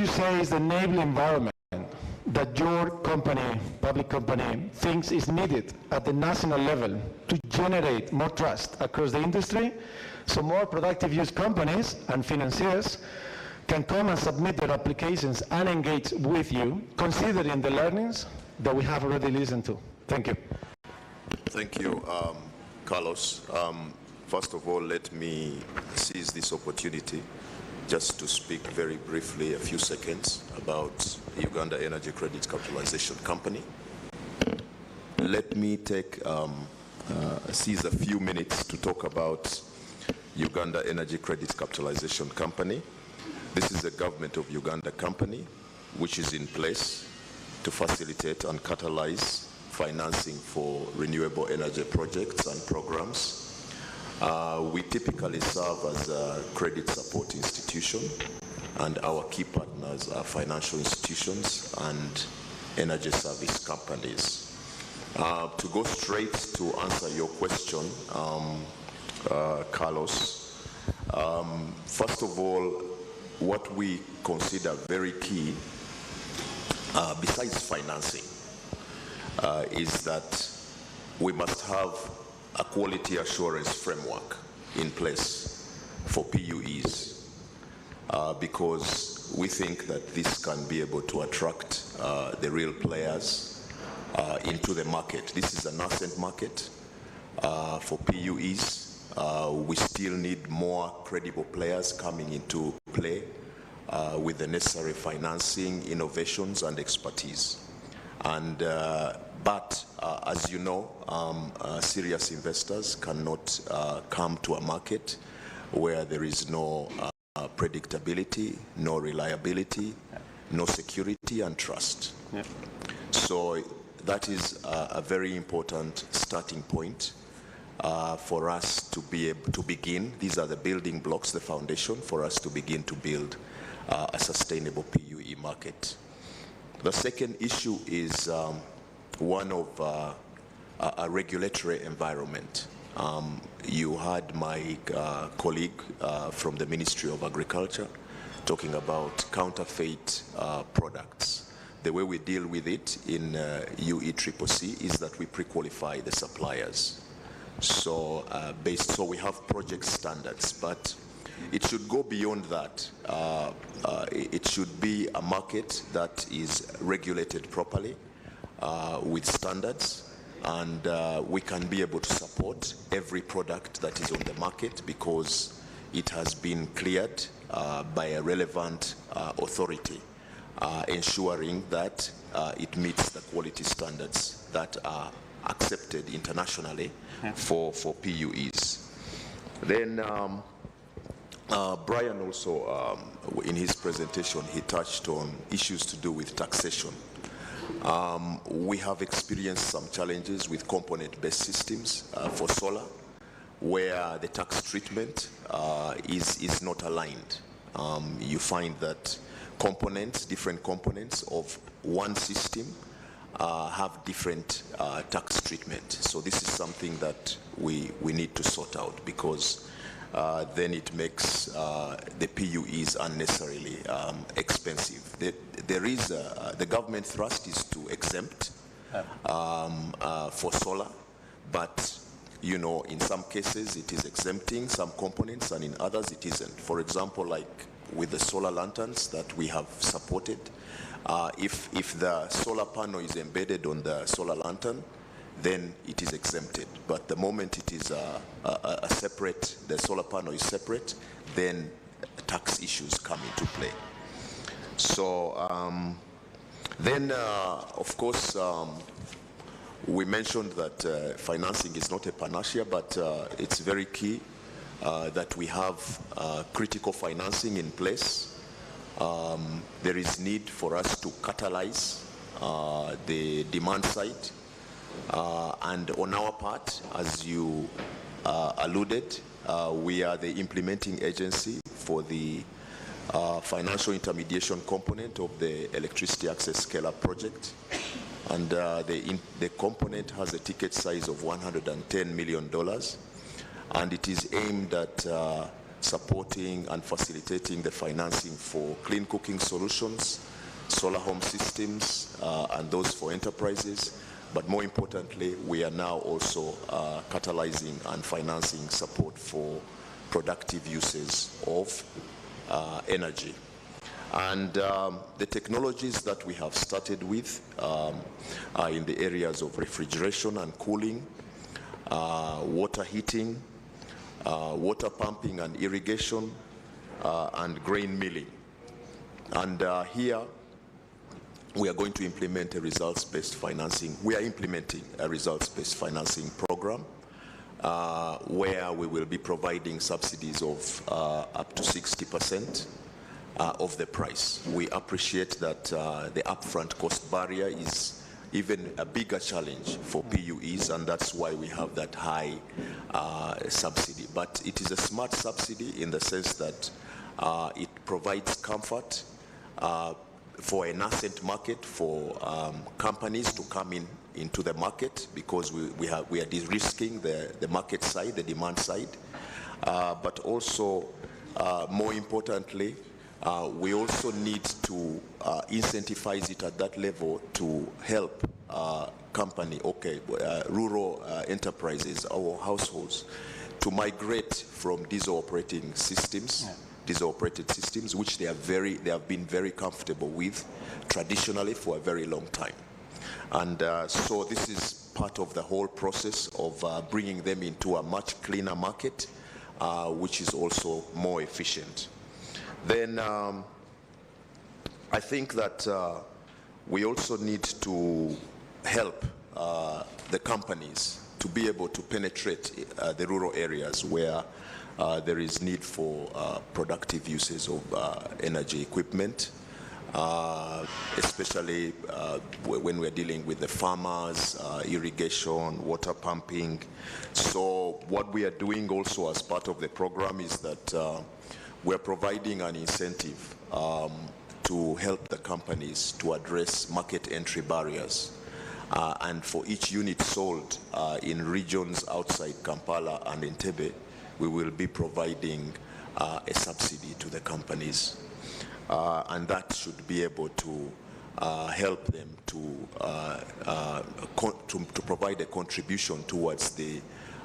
you say is the enabling environment that your company, public company, thinks is needed at the national level to generate more trust across the industry, so more productive use companies and financiers can come and submit their applications and engage with you, considering the learnings that we have already listened to. Thank you. Thank you, Carlos. First of all, let me seize this opportunity just to speak very briefly, a few seconds, about Uganda Energy Credit Capitalization Company. Let me seize a few minutes to talk about Uganda Energy Credit Capitalization Company. This is a government of Uganda company which is in place to facilitate and catalyze financing for renewable energy projects and programs. We typically serve as a credit support institution, and our key partners are financial institutions and energy service companies. To go straight to answer your question, Carlos, first of all, what we consider very key, besides financing, is that we must have a quality assurance framework in place for PUEs, because we think that this can be able to attract the real players into the market. This is a nascent market for PUEs. We still need more credible players coming into play with the necessary financing, innovations, and expertise. And but as you know, serious investors cannot come to a market where there is no predictability, no reliability, no security and trust. Yeah. So that is a very important starting point for us to be able to begin. These are the building blocks, the foundation for us to begin to build a sustainable PUE market. The second issue is one of a regulatory environment. You had my colleague from the Ministry of Agriculture talking about counterfeit products. The way we deal with it in UECCC is that we pre-qualify the suppliers. So so we have project standards, but it should go beyond that. It should be a market that is regulated properly with standards, and we can be able to support every product that is on the market because it has been cleared by a relevant authority, ensuring that it meets the quality standards that are accepted internationally for PUEs. Then Brian also, in his presentation, he touched on issues to do with taxation. We have experienced some challenges with component-based systems for solar, where the tax treatment is not aligned. You find that different components of one system have different tax treatment. So this is something that we need to sort out, because then it makes the PUEs unnecessarily expensive. The government thrust is to exempt for solar, but you know, in some cases it is exempting some components and in others it isn't. For example, like with the solar lanterns that we have supported, if the solar panel is embedded on the solar lantern, then it is exempted. But the moment it is the solar panel is separate, then tax issues come into play. So then, of course, we mentioned that financing is not a panacea, but it's very key that we have critical financing in place. There is need for us to catalyze the demand side. And on our part, as you alluded, we are the implementing agency for the financial intermediation component of the Electricity Access Scale-Up project. And the component has a ticket size of $110 million. And it is aimed at supporting and facilitating the financing for clean cooking solutions, solar home systems, and those for enterprises. But more importantly, we are now also catalyzing and financing support for productive uses of energy. And the technologies that we have started with are in the areas of refrigeration and cooling, water heating, water pumping and irrigation, and grain milling. And here, we are going to implement a results-based financing. We are implementing a results-based financing program where we will be providing subsidies of up to 60% of the price. We appreciate that the upfront cost barrier is even a bigger challenge for PUEs, and that's why we have that high subsidy. But it is a smart subsidy in the sense that it provides comfort for a nascent market for companies to come into the market, because we are de-risking the market side, the demand side. But also, more importantly, we also need to incentivize it at that level to help rural enterprises or households to migrate from diesel operating systems, diesel-operated systems, which they have been very comfortable with traditionally for a very long time. And so this is part of the whole process of bringing them into a much cleaner market, which is also more efficient. Then I think that we also need to help the companies to be able to penetrate the rural areas where there is need for productive uses of energy equipment, especially when we're dealing with the farmers, irrigation, water pumping. So what we are doing also as part of the program is that we're providing an incentive to help the companies to address market entry barriers. And for each unit sold in regions outside Kampala and Entebbe, we will be providing a subsidy to the companies. And that should be able to help them to provide a contribution towards the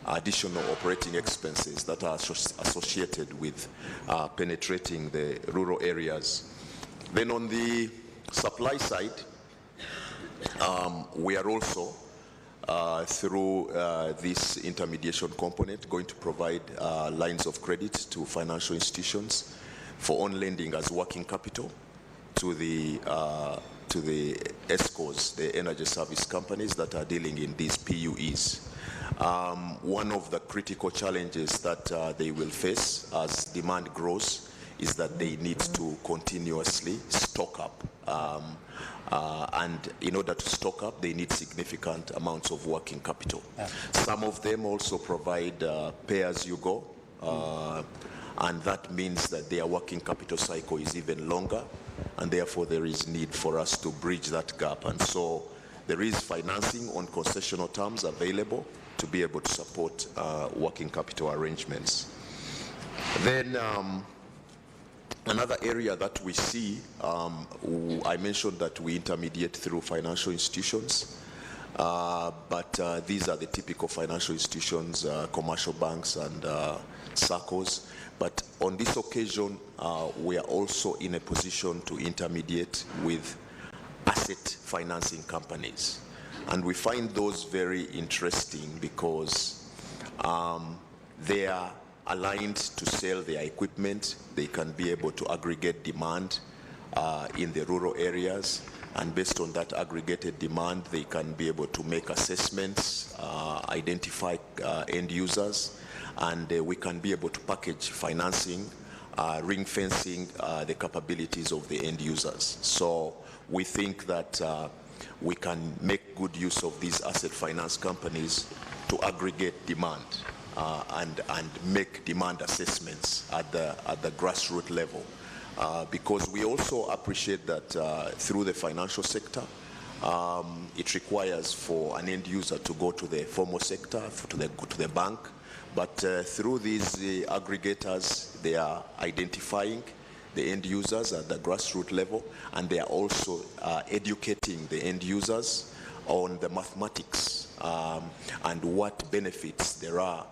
additional operating expenses that are associated with penetrating the rural areas. Then on the supply side, we are also through this intermediation component going to provide lines of credit to financial institutions for on-lending as working capital to the ESCOs, the energy service companies that are dealing in these PUEs. One of the critical challenges that they will face as demand grows is that they need to continuously stock up. And in order to stock up, they need significant amounts of working capital. Some of them also provide pay-as-you-go, and that means that their working capital cycle is even longer, and therefore there is need for us to bridge that gap. And so there is financing on concessional terms available to be able to support working capital arrangements. Then another area that we see, I mentioned that we intermediate through financial institutions, but these are the typical financial institutions, commercial banks and SACCOs. But on this occasion, we are also in a position to intermediate with asset financing companies. And we find those very interesting because they are aligned to sell their equipment. They can be able to aggregate demand in the rural areas, and based on that aggregated demand, they can be able to make assessments, identify end users, and we can be able to package financing, ring fencing the capabilities of the end users. So we think that we can make good use of these asset finance companies to aggregate demand and make demand assessments at the grassroots level, because we also appreciate that through the financial sector, it requires for an end user to go to the formal sector, to the bank, But through these aggregators, they are identifying the end users at the grassroots level, and they are also educating the end users on the mathematics and what benefits there are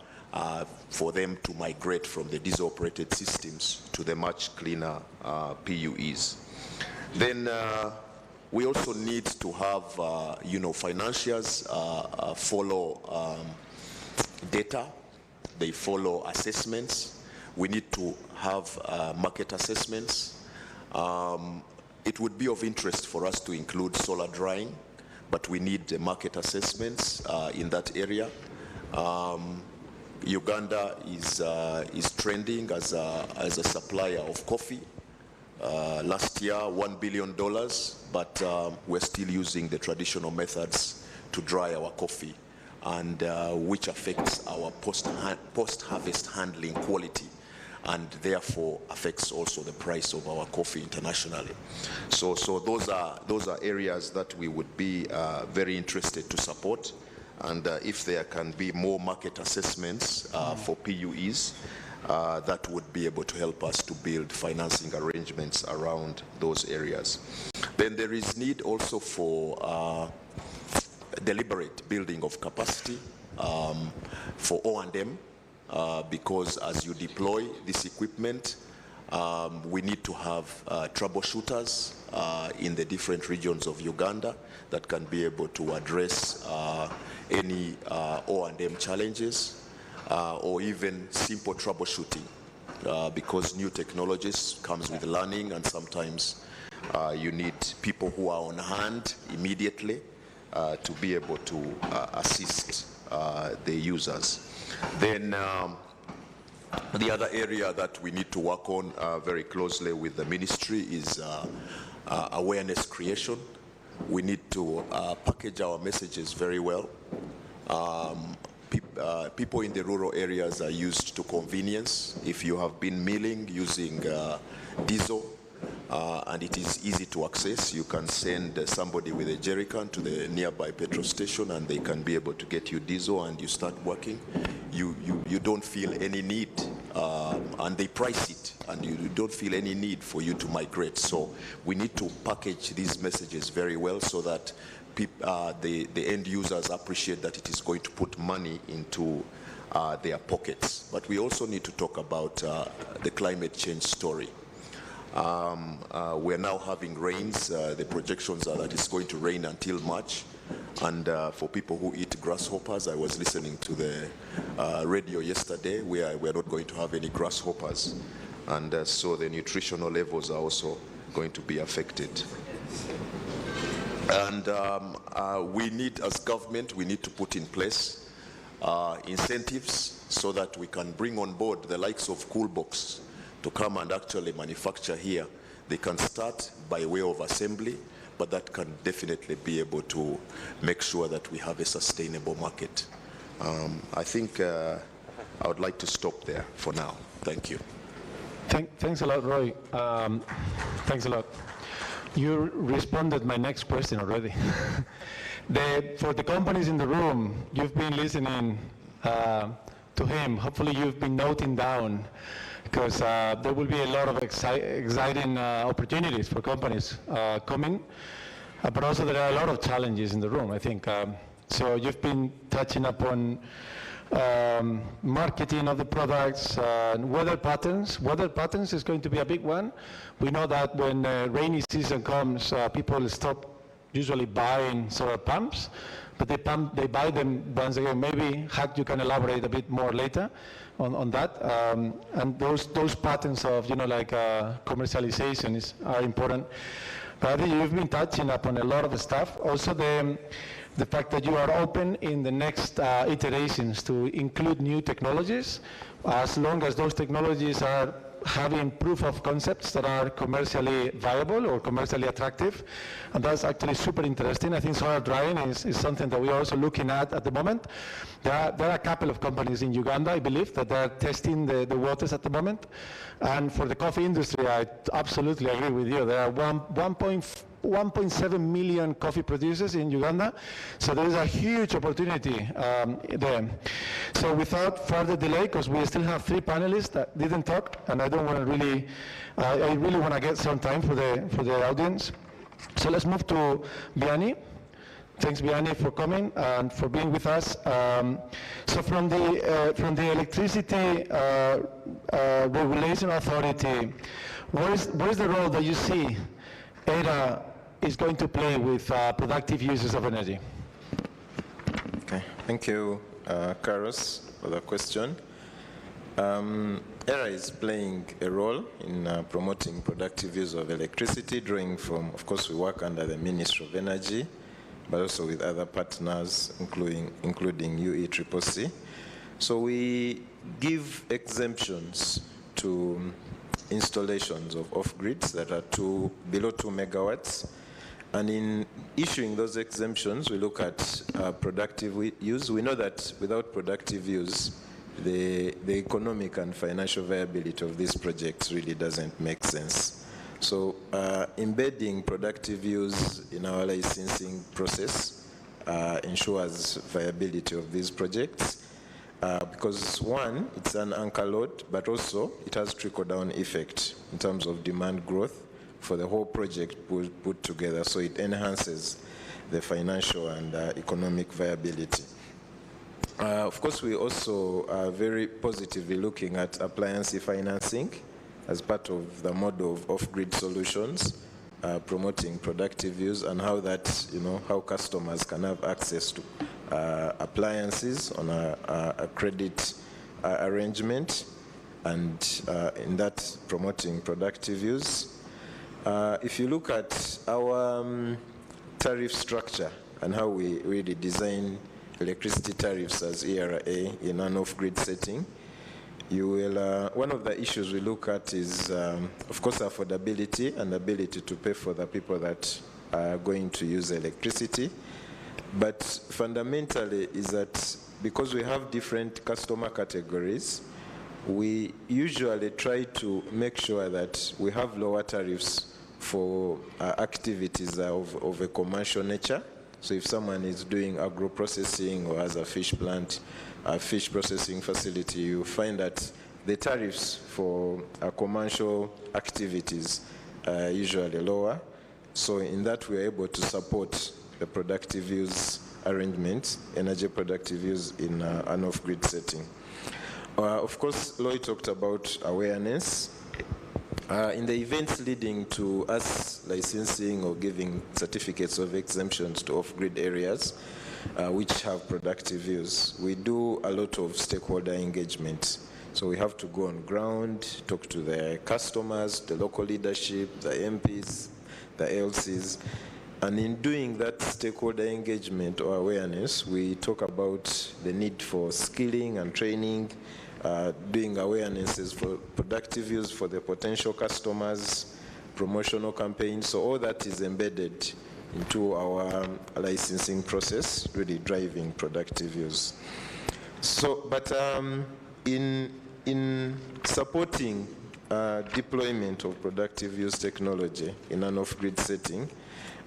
for them to migrate from the diesel-operated systems to the much cleaner PUEs. Then we also need to have, financiers follow data, they follow assessments. We need to have market assessments. It would be of interest for us to include solar drying, but we need market assessments in that area. Uganda is trending as a supplier of coffee. Last year, $1 billion, but we're still using the traditional methods to dry our coffee, and which affects our post-harvest handling quality, and therefore affects also the price of our coffee internationally. So those are areas that we would be very interested to support, and if there can be more market assessments for PUEs, that would be able to help us to build financing arrangements around those areas. Then there is need also for deliberate building of capacity for O&M, because as you deploy this equipment, we need to have troubleshooters in the different regions of Uganda that can be able to address any O&M challenges, or even simple troubleshooting, because new technologies comes with learning, and sometimes you need people who are on hand immediately to be able to assist the users. Then the other area that we need to work on very closely with the ministry is awareness creation. We need to package our messages very well. People in the rural areas are used to convenience. If you have been milling using diesel, and it is easy to access, you can send somebody with a jerrycan to the nearby petrol station, and they can be able to get you diesel, and you start working. You don't feel any need, and they price it, and you don't feel any need for you to migrate. So we need to package these messages very well so that the end users appreciate that it is going to put money into their pockets. But we also need to talk about the climate change story. We're now having rains. The projections are that it's going to rain until March. And for people who eat grasshoppers, I was listening to the radio yesterday where we're not going to have any grasshoppers. And so the nutritional levels are also going to be affected. And we need, as government, we need to put in place incentives so that we can bring on board the likes of Coolbox to come and actually manufacture here. They can start by way of assembly, but that can definitely be able to make sure that we have a sustainable market. I think I would like to stop there for now. Thank you. Thanks a lot, Roy. Thanks a lot. You responded my next question already. For the companies in the room, you've been listening to him. Hopefully you've been noting down, because there will be a lot of exciting opportunities for companies coming, but also there are a lot of challenges in the room, I think. So you've been touching upon marketing of the products, weather patterns. Weather patterns is going to be a big one. We know that when rainy season comes, people stop usually buying solar pumps, but they buy them once again. Maybe, Hak, you can elaborate a bit more later on that. And those patterns of, commercialization are important. But I think you've been touching upon a lot of the stuff. Also the fact that you are open in the next iterations to include new technologies, as long as those technologies are having proof of concepts that are commercially viable or commercially attractive. And that's actually super interesting. I think solar drying is something that we are also looking at the moment. There are a couple of companies in Uganda, I believe, that are testing the waters at the moment. And for the coffee industry, I absolutely agree with you. There are 1.7 million coffee producers in Uganda. So there is a huge opportunity there. So without further delay, because we still have 3 panelists that didn't talk, and I don't want to really, I really want to get some time for the audience. So let's move to Biani. Thanks, Biani, for coming and for being with us. So from the Electricity Regulation Authority, what is the role that you see ERA is going to play with productive uses of energy? Okay, thank you, Carlos, for the question. ERA is playing a role in promoting productive use of electricity, drawing from, of course, we work under the Ministry of Energy, but also with other partners, including UECCC. So we give exemptions to installations of off-grids that are below 2 megawatts. And in issuing those exemptions, we look at productive use. We know that without productive use, the economic and financial viability of these projects really doesn't make sense. So embedding productive use in our licensing process ensures viability of these projects because one, it's an anchor load, but also it has trickle-down effect in terms of demand growth for the whole project put together, so it enhances the financial and economic viability. Of course, we also are very positively looking at appliance financing as part of the model of off-grid solutions, promoting productive use and how that, how customers can have access to appliances on a credit arrangement, and in that promoting productive use. If you look at our tariff structure and how we really design electricity tariffs as ERA in an off-grid setting, you will, one of the issues we look at is, of course, affordability and ability to pay for the people that are going to use electricity. But fundamentally is that because we have different customer categories, we usually try to make sure that we have lower tariffs for activities of a commercial nature. So if someone is doing agro-processing or has a fish plant, a fish processing facility, you find that the tariffs for commercial activities are usually lower. So in that, we are able to support the productive use arrangement, energy productive use in an off-grid setting. Of course, Lloyd talked about awareness. In the events leading to us licensing or giving certificates of exemptions to off-grid areas, which have productive use, we do a lot of stakeholder engagement. So we have to go on ground, talk to the customers, the local leadership, the MPs, the LCs. And in doing that stakeholder engagement or awareness, we talk about the need for skilling and training, doing awarenesses for productive use for the potential customers, promotional campaigns. So all that is embedded into our licensing process, really driving productive use. So, but in supporting deployment of productive use technology in an off-grid setting,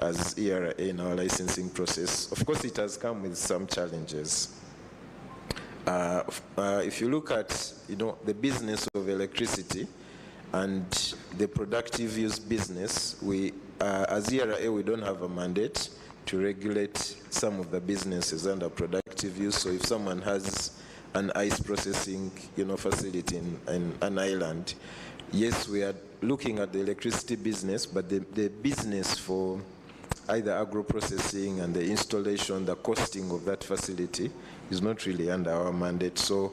as ERA in our licensing process, of course it has come with some challenges. If you look at the business of electricity and the productive use business, we as ERA we don't have a mandate to regulate some of the businesses under productive use. So if someone has an ice processing facility in an island, yes, we are looking at the electricity business, but the business for either agro-processing and the installation, the costing of that facility is not really under our mandate. So,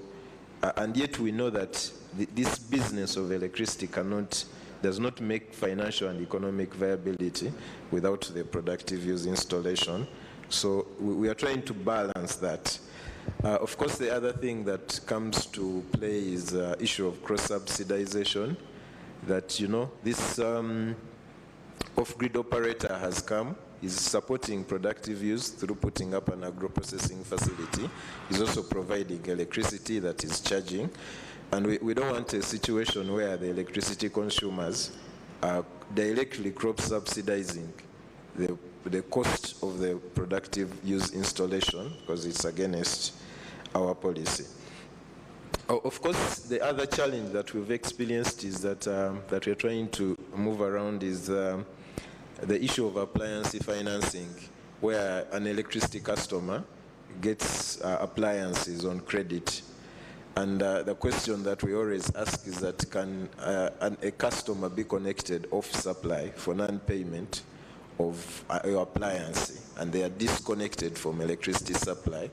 and yet we know that this business of electricity does not make financial and economic viability without the productive use installation. So we are trying to balance that. Of course, the other thing that comes to play is the issue of cross-subsidization, that, this off-grid operator has come, is supporting productive use through putting up an agro-processing facility, is also providing electricity that is charging. And we don't want a situation where the electricity consumers are directly cross-subsidizing the cost of the productive use installation, because it's against our policy. Of course, the other challenge that we've experienced is that that we're trying to move around is the issue of appliance financing, where an electricity customer gets appliances on credit. And the question that we always ask is that can a customer be connected off supply for non-payment of your appliance, and they are disconnected from electricity supply,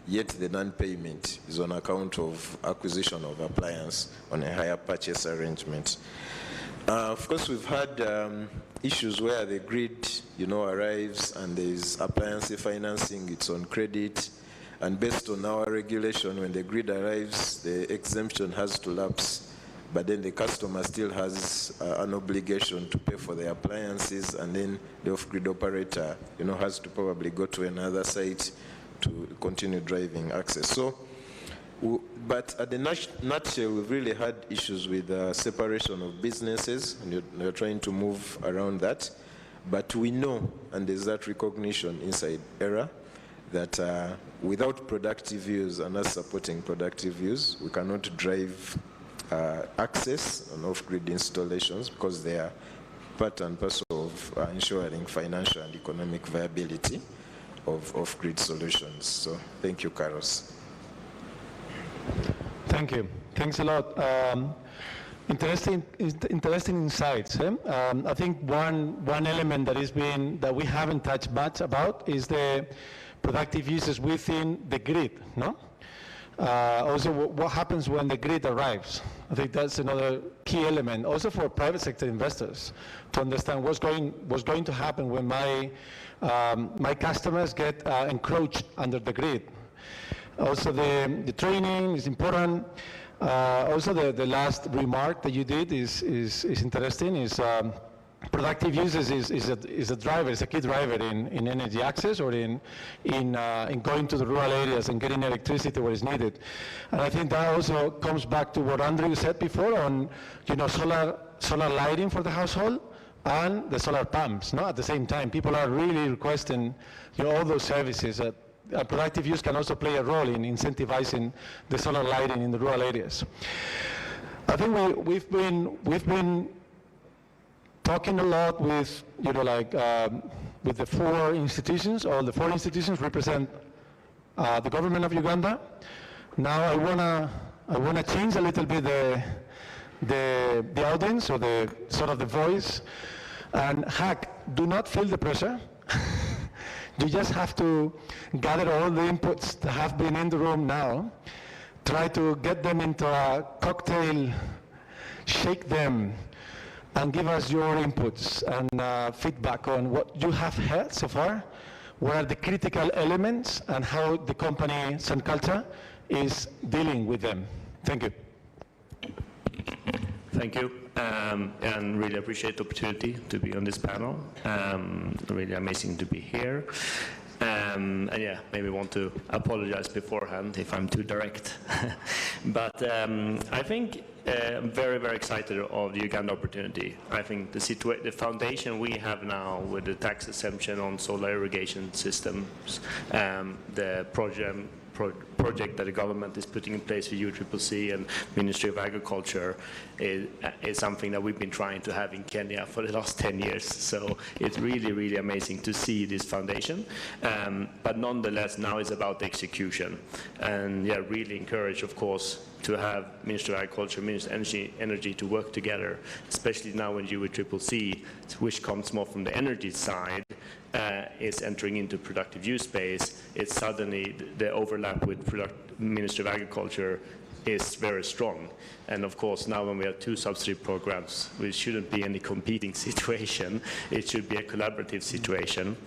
yet the non-payment is on account of acquisition of appliance on a higher purchase arrangement. Of course, we've had issues where the grid, arrives and there's appliance financing, it's on credit, and based on our regulation, when the grid arrives, the exemption has to lapse, but then the customer still has an obligation to pay for the appliances, and then the off-grid operator, has to probably go to another site to continue driving access. So, but at the nutshell, we've really had issues with separation of businesses, and you're trying to move around that. But we know, and there's that recognition inside ERA, that without productive use and us supporting productive use, we cannot drive access on off-grid installations, because they are part and parcel of ensuring financial and economic viability of off-grid solutions. So thank you, Carlos. Thank you. Thanks a lot. Interesting insights. I think one element that we haven't touched much about is the productive uses within the grid. No. Also, what happens when the grid arrives? I think that's another key element. Also for private sector investors to understand what's going to happen when my customers get encroached under the grid. Also, the training is important. Also, the last remark that you did is interesting. Is productive uses is a driver, is a key driver in energy access, or in going to the rural areas and getting electricity where it's needed. And I think that also comes back to what Andrew said before on solar lighting for the household and the solar pumps. No, at the same time, people are really requesting all those services. Productive use can also play a role in incentivizing the solar lighting in the rural areas. I think we've been talking a lot with with the four institutions. All the four institutions represent the government of Uganda. Now I wanna change a little bit the audience, or the sort of the voice. And do not feel the pressure. You just have to gather all the inputs that have been in the room now, try to get them into a cocktail, shake them, and give us your inputs and feedback on what you have heard so far, what are the critical elements, and how the company Sun Culture is dealing with them. Thank you. Thank you, and really appreciate the opportunity to be on this panel. Really amazing to be here. And yeah, maybe want to apologize beforehand if I'm too direct. But I think I'm very, very excited of the Uganda opportunity. I think the foundation we have now with the tax exemption on solar irrigation systems, the project that the government is putting in place for UCCC and Ministry of Agriculture is something that we've been trying to have in Kenya for the last 10 years. So it's really, really amazing to see this foundation. But nonetheless, now it's about the execution. And yeah, really encourage, of course, to have Ministry of Agriculture, Ministry of Energy to work together, especially now when UCCC, which comes more from the energy side, is entering into productive use space. It's suddenly the overlap with Ministry of Agriculture is very strong. And of course, now when we have two subsidy programs, which shouldn't be any competing situation, it should be a collaborative situation.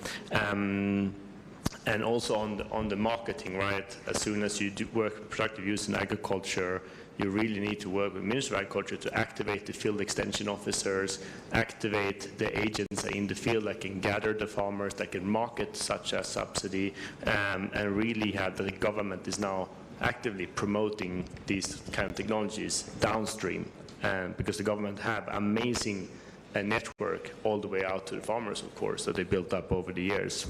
And also on the marketing, right? As soon as you do work productive use in agriculture, you really need to work with Ministry of Agriculture to activate the field extension officers, activate the agents in the field that can gather the farmers, that can market such a subsidy, and really have the government is now actively promoting these kind of technologies downstream, because the government have amazing a network all the way out to the farmers, of course, that they built up over the years.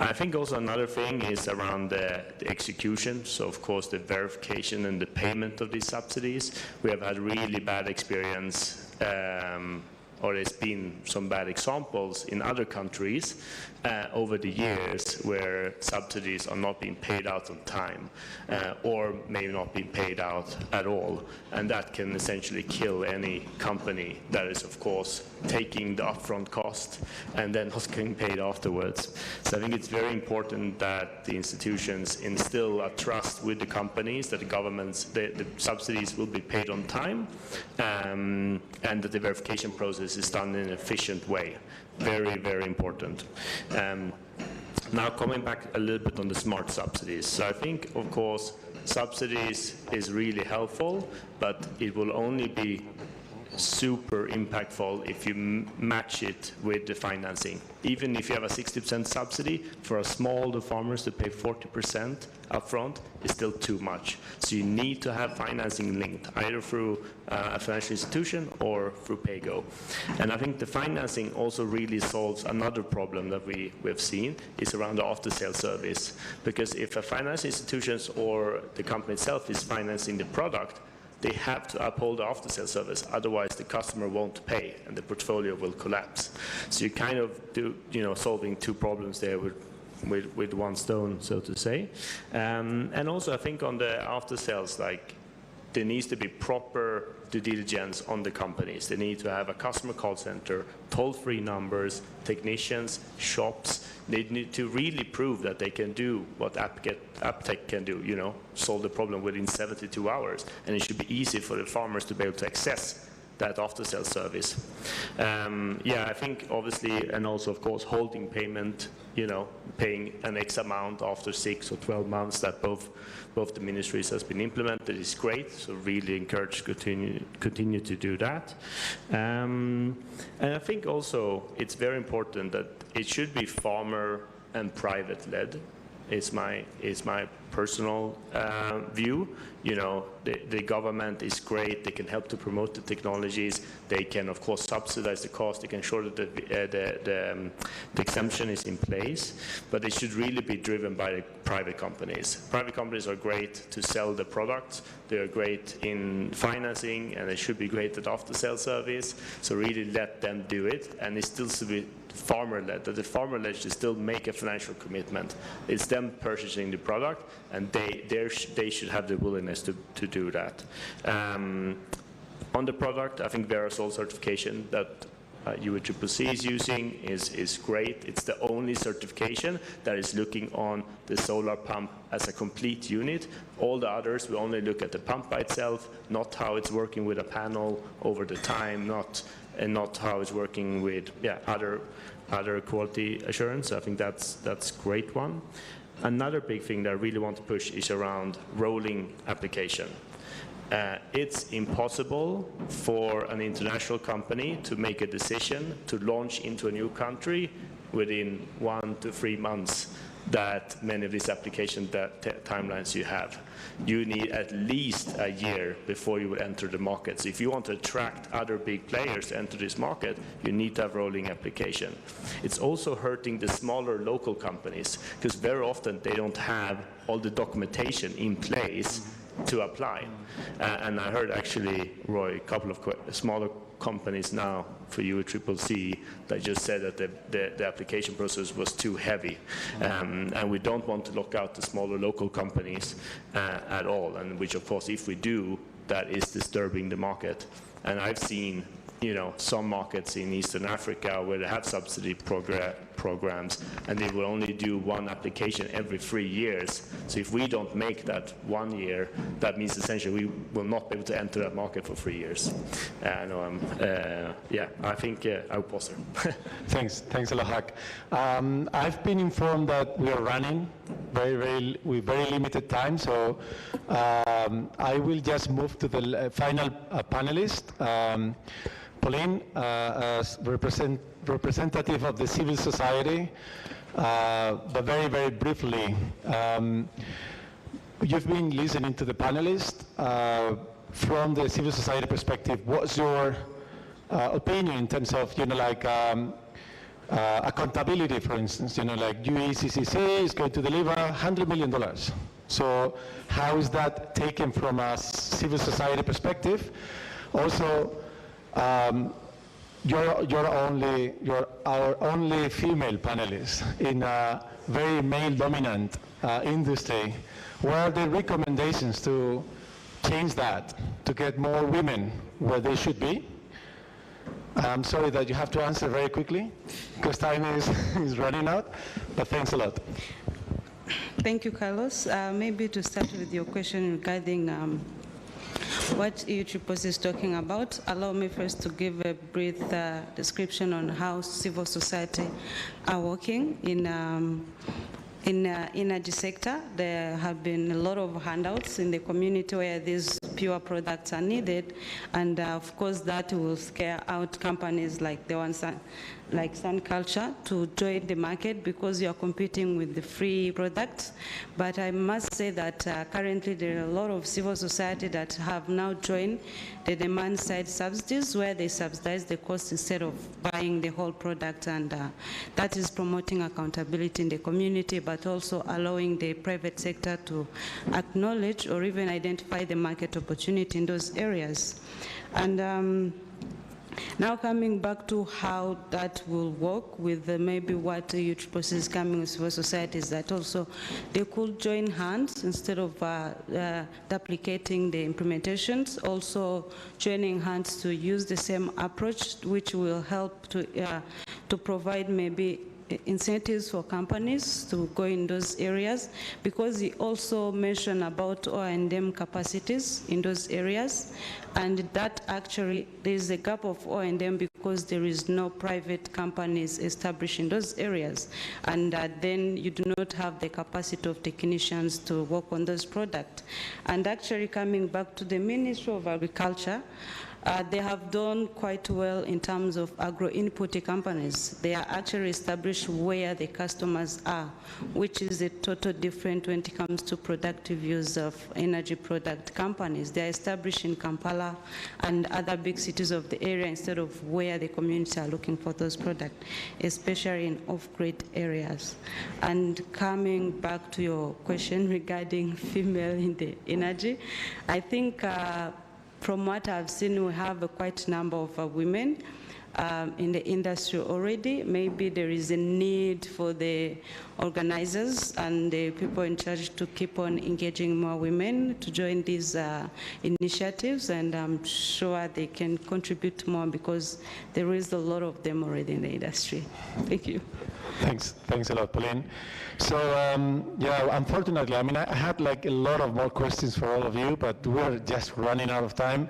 I think also another thing is around the execution. So of course the verification and the payment of these subsidies. We have had really bad experience, or there's been some bad examples in other countries over the years where subsidies are not being paid out on time, or maybe not being paid out at all. And that can essentially kill any company that is, of course, taking the upfront cost and then not getting paid afterwards. So I think it's very important that the institutions instill a trust with the companies, that the governments, the subsidies will be paid on time, and that the verification process is done in an efficient way. Very, very important. Now coming back a little bit on the smart subsidies. So I think, of course, subsidies is really helpful, but it will only be super impactful if you match it with the financing. Even if you have a 60% subsidy, for a small farmers to pay 40% upfront is still too much. So you need to have financing linked, either through a financial institution or through PayGo. And I think the financing also really solves another problem that we've seen, is around the after-sale service. Because if a financial institution or the company itself is financing the product, they have to uphold the after-sale service, otherwise the customer won't pay and the portfolio will collapse. So you kind of do, solving two problems there with one stone, so to say. And also I think on the after-sales, like, there needs to be proper due diligence on the companies. They need to have a customer call center, toll-free numbers, technicians, shops. They need to really prove that they can do what AppTech can do, solve the problem within 72 hours. And it should be easy for the farmers to be able to access that after-sale service. I think obviously, and also of course holding payment, paying an X amount after 6 or 12 months, that both the ministries has been implemented is great. So really encourage continue to do that. And I think also it's very important that it should be farmer and private led. Is my personal view. The government is great. They can help to promote the technologies. They can, of course, subsidize the cost. They can ensure that the exemption is in place. But it should really be driven by the private companies. Private companies are great to sell the products. They are great in financing, and they should be great at after-sale service. So really let them do it, and it still should be farmer-led, that the farmer-led should still make a financial commitment. It's them purchasing the product, and they should have the willingness to do that. On the product, I think Verasol certification that UECCC is using is great. It's the only certification that is looking on the solar pump as a complete unit. All the others will only look at the pump by itself, not how it's working with a panel over the time, not how it's working with other quality assurance. I think that's great one. Another big thing that I really want to push is around rolling application. It's impossible for an international company to make a decision to launch into a new country within 1 to 3 months that many of these application timelines you have. You need at least a year before you will enter the market. So if you want to attract other big players to enter this market, you need to have rolling application. It's also hurting the smaller local companies, because very often they don't have all the documentation in place to apply. And I heard actually, Roy, a couple of smaller companies now for UECCC that just said that the application process was too heavy. And we don't want to lock out the smaller local companies at all, and which of course if we do, that is disturbing the market. And I've seen some markets in Eastern Africa where they have subsidy programs, and they will only do one application every 3 years. So if we don't make that 1 year, that means essentially we will not be able to enter that market for 3 years. I think I'll pause there. Thanks a lot, Hak. I've been informed that we are running with very limited time, so I will just move to the final panelist. Pauline, as representative of the civil society, but very, very briefly, you've been listening to the panelists. From the civil society perspective, what's your opinion in terms of, accountability, for instance, like UECCC is going to deliver $100 million. So how is that taken from a civil society perspective? Also, you're our only female panelist in a very male-dominant industry. What are the recommendations to change that, to get more women where they should be? I'm sorry that you have to answer very quickly because time is running out, but thanks a lot. Thank you, Carlos. Maybe to start with your question regarding what EUTRIPOS is talking about, allow me first to give a brief description on how civil society are working in energy sector. There have been a lot of handouts in the community where these pure products are needed, and of course that will scare out companies like the ones like Sun Culture to join the market because you are competing with the free products. But I must say that currently there are a lot of civil society that have now joined the demand side subsidies where they subsidize the cost instead of buying the whole product, and that is promoting accountability in the community, but also allowing the private sector to acknowledge or even identify the market opportunity in those areas. And now coming back to how that will work with maybe what EUTRIPOS is coming with civil society is that also they could join hands instead of duplicating the implementations, also joining hands to use the same approach, which will help to provide maybe incentives for companies to go in those areas, because he also mentioned about O&M capacities in those areas, and that actually there is a gap of O&M because there is no private companies established in those areas, and then you do not have the capacity of technicians to work on those products. And actually coming back to the Ministry of Agriculture, they have done quite well in terms of agro-input companies. They are actually established where the customers are, which is a total different when it comes to productive use of energy product companies. They are established in Kampala and other big cities of the area instead of where the community are looking for those products, especially in off-grid areas. And coming back to your question regarding female in the energy, I think from what I've seen, we have a quite number of women in the industry already. Maybe there is a need for the organizers and the people in charge to keep on engaging more women to join these initiatives, and I'm sure they can contribute more because there is a lot of them already in the industry. Thank you. Thanks a lot, Pauline. So yeah, unfortunately, I mean, I had like a lot of more questions for all of you, but we're just running out of time.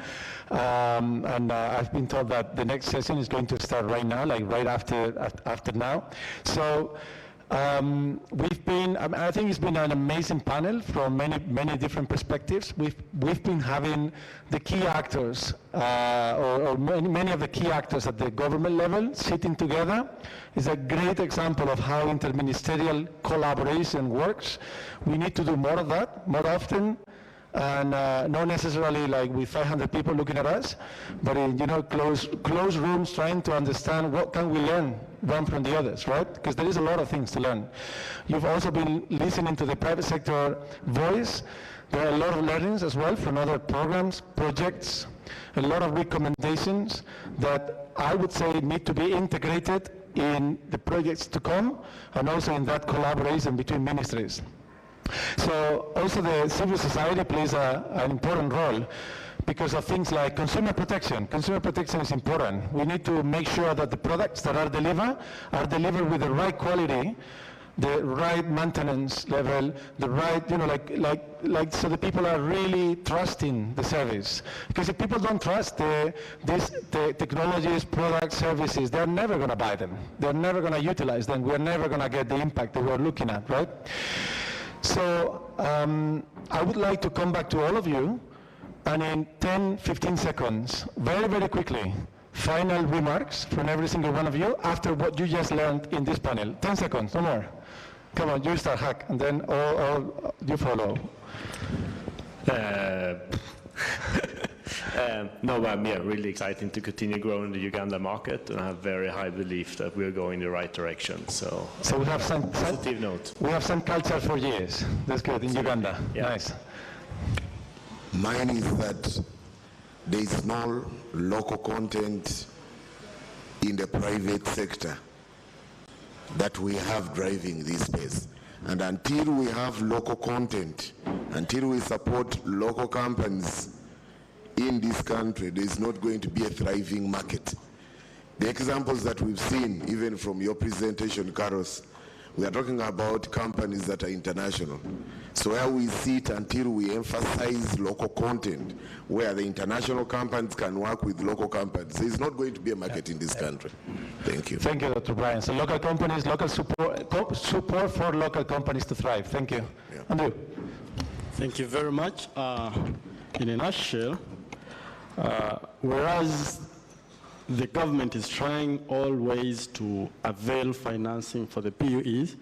And I've been told that the next session is going to start right now, like right after now. So we've been, I think it's been an amazing panel from many different perspectives. We've been having the key actors, or many of the key actors at the government level sitting together. Is a great example of how interministerial collaboration works. We need to do more of that, more often, and not necessarily like with 500 people looking at us, but in closed rooms trying to understand what can we learn one from the others, right? Because there is a lot of things to learn. You've also been listening to the private sector voice. There are a lot of learnings as well from other programs, projects, a lot of recommendations that I would say need to be integrated in the projects to come, and also in that collaboration between ministries. So also the civil society plays an important role because of things like consumer protection. Consumer protection is important. We need to make sure that the products that are delivered with the right quality, the right maintenance level, the right, so the people are really trusting the service. Because if people don't trust the technologies, products, services, they're never going to buy them. They're never going to utilize them. We're never going to get the impact that we're looking at, right? So I would like to come back to all of you, and in 10, 15 seconds, very, very quickly, final remarks from every single one of you after what you just learned in this panel. 10 seconds, no more. Come on, you start, Hack, and then all you follow. No, but really exciting to continue growing the Uganda market, and I have very high belief that we're going in the right direction. So we have some positive note. We have some culture for years. That's good in Uganda. Yeah. Nice. Mine is that there is no local content in the private sector that we have driving this space. And until we have local content, until we support local companies in this country, there is not going to be a thriving market. The examples that we've seen, even from your presentation, Carlos, we are talking about companies that are international. So where we sit until we emphasize local content, where the international companies can work with local companies, there is not going to be a market in this country. Thank you. Thank you, Dr. Brian. So local companies, local support for local companies to thrive. Thank you. Yeah. Andrew. Thank you very much. In a nutshell, whereas the government is trying all ways to avail financing for the PUEs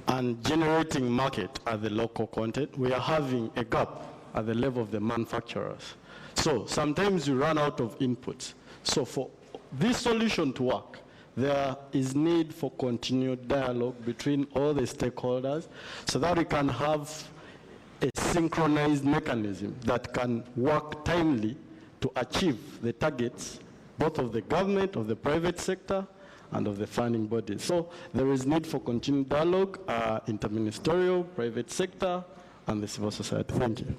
and generating market at the local content, we are having a gap at the level of the manufacturers. So sometimes you run out of inputs. So for this solution to work, there is need for continued dialogue between all the stakeholders so that we can have a synchronized mechanism that can work timely to achieve the targets both of the government, of the private sector, and of the funding bodies. So there is need for continued dialogue, interministerial, private sector, and the civil society. Thank you.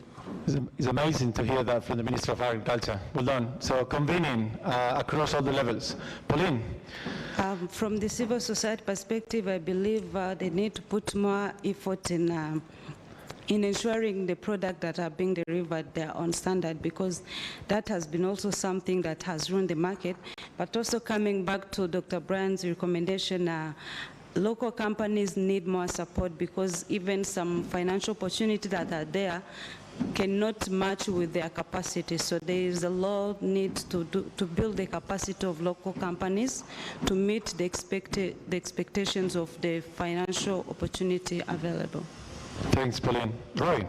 It's amazing to hear that from the Minister of Agriculture. Well done. So convening across all the levels. Pauline? From the civil society perspective, I believe they need to put more effort in ensuring the product that are being delivered they are on standard, because that has been also something that has ruined the market. But also coming back to Dr. Brian's recommendation, local companies need more support, because even some financial opportunities that are there cannot match with their capacity. So there is a lot of need to build the capacity of local companies to meet the expectations of the financial opportunity available. Thanks, Pauline. Roy?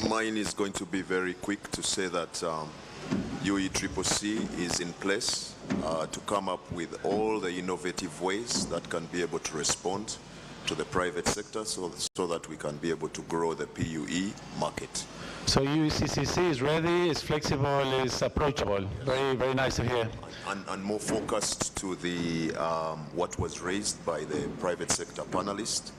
Mine is going to be very quick to say that UECCC is in place to come up with all the innovative ways that can be able to respond to the private sector so that we can be able to grow the PUE market. So UECCC is ready, is flexible, is approachable. Yes. Very, very nice to hear. And more focused to the what was raised by the private sector panelists.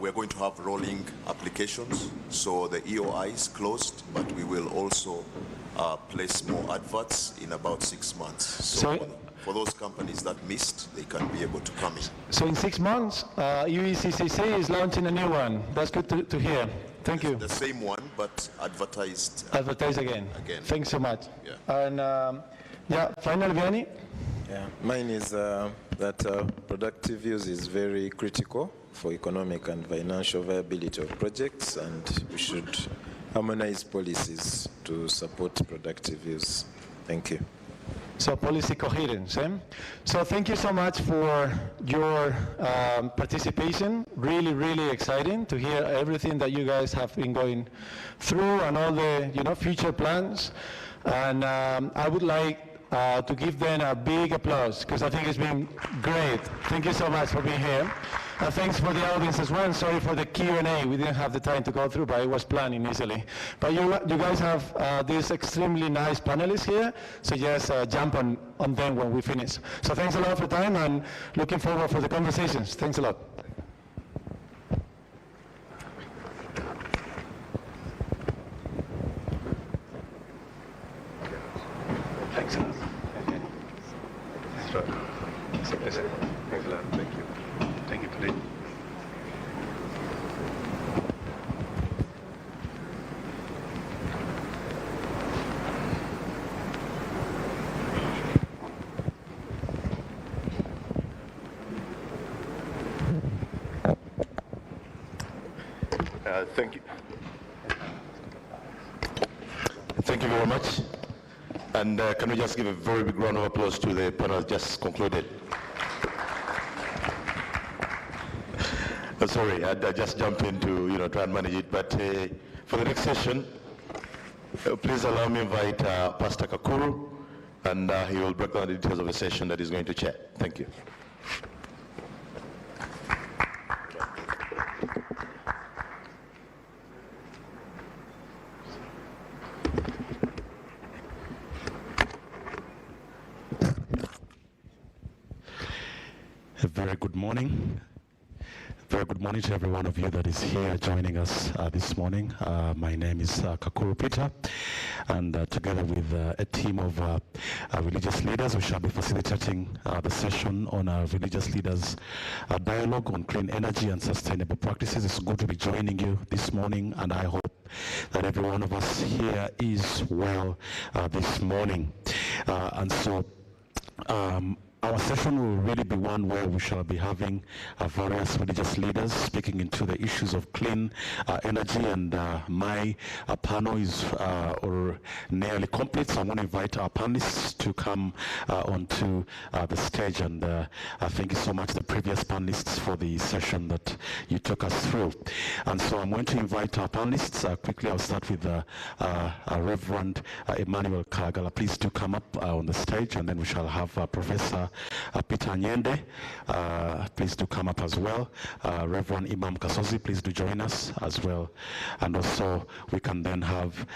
We're going to have rolling applications, so the EOI is closed, but we will also place more adverts in about 6 months. So for those companies that missed, they can be able to come in. So in 6 months, UECCC is launching a new one. That's good to hear. Thank you. The same one, but advertised. Advertised again. Thanks so much. Yeah. And finally, Vianney? Yeah, mine is that productive use is very critical for economic and financial viability of projects, and we should harmonize policies to support productive use. Thank you. So policy coherence. So thank you so much for your participation. Really, really exciting to hear everything that you guys have been going through and all the future plans. And I would like to give them a big applause, because I think it's been great. Thank you so much for being here. And thanks for the audience as well. And sorry for the Q&A. We didn't have the time to go through, but it was planned initially. But you guys have these extremely nice panelists here, so just jump on them when we finish. So thanks a lot for your time, and looking forward for the conversations. Thanks a lot. Thanks a lot. Thanks a lot. Thank you. Thank you, Pauline. Thank you. Thank you very much. And can we just give a very big round of applause to the panel just concluded? Sorry, I just jumped in to try and manage it, but for the next session, Please allow me to invite Pastor Kakuru, and he will break down the details of the session that he's going to chair. Thank you. A very good morning. Very good morning to every one of you that is here joining us this morning. My name is Kakuru Peter, and together with a team of religious leaders, we shall be facilitating the session on religious leaders dialogue on clean energy and sustainable practices. It's good to be joining you this morning, and I hope that every one of us here is well this morning. Our session will really be one where we shall be having various religious leaders speaking into the issues of clean energy, and my panel is nearly complete, so I'm going to invite our panelists to come onto the stage, and thank you so much, the previous panelists, for the session that you took us through. And so I'm going to invite our panelists. Quickly, I'll start with Reverend Emmanuel Kagala. Please do come up on the stage, and then we shall have Professor Peter Nyende, please do come up as well. Reverend Imam Kasozi, please do join us as well. And also we can then have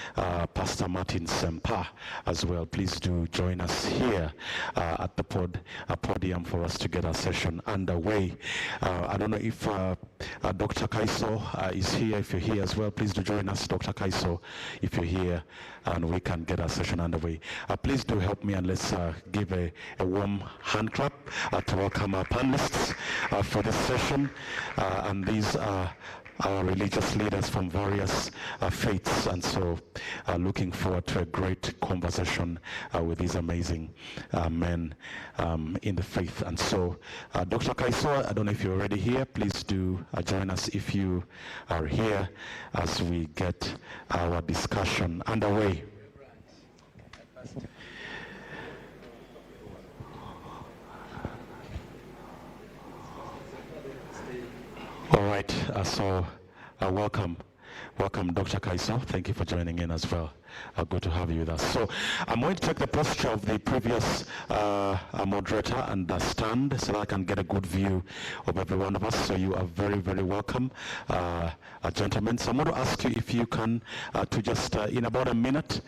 Pastor Martin Sempa as well. Please do join us here at the podium for us to get our session underway. I don't know if Dr. Kaiso is here. If you're here as well, please do join us, Dr. Kaiso, if you're here, and we can get our session underway. Please do help me, and let's give a warm hand clap to welcome our panelists for this session. And these are our religious leaders from various faiths, and so looking forward to a great conversation with these amazing men in the faith. And so Dr. Kaiso, I don't know if you're already here, please do join us if you are here as we get our discussion underway. All right, welcome Dr. Kaiso. Thank you for joining in as well. Good to have you with us. So I'm going to take the posture of the previous moderator and stand so that I can get a good view of every one of us. So you are very, very welcome, gentlemen. So I'm going to ask you if you can to just in about a minute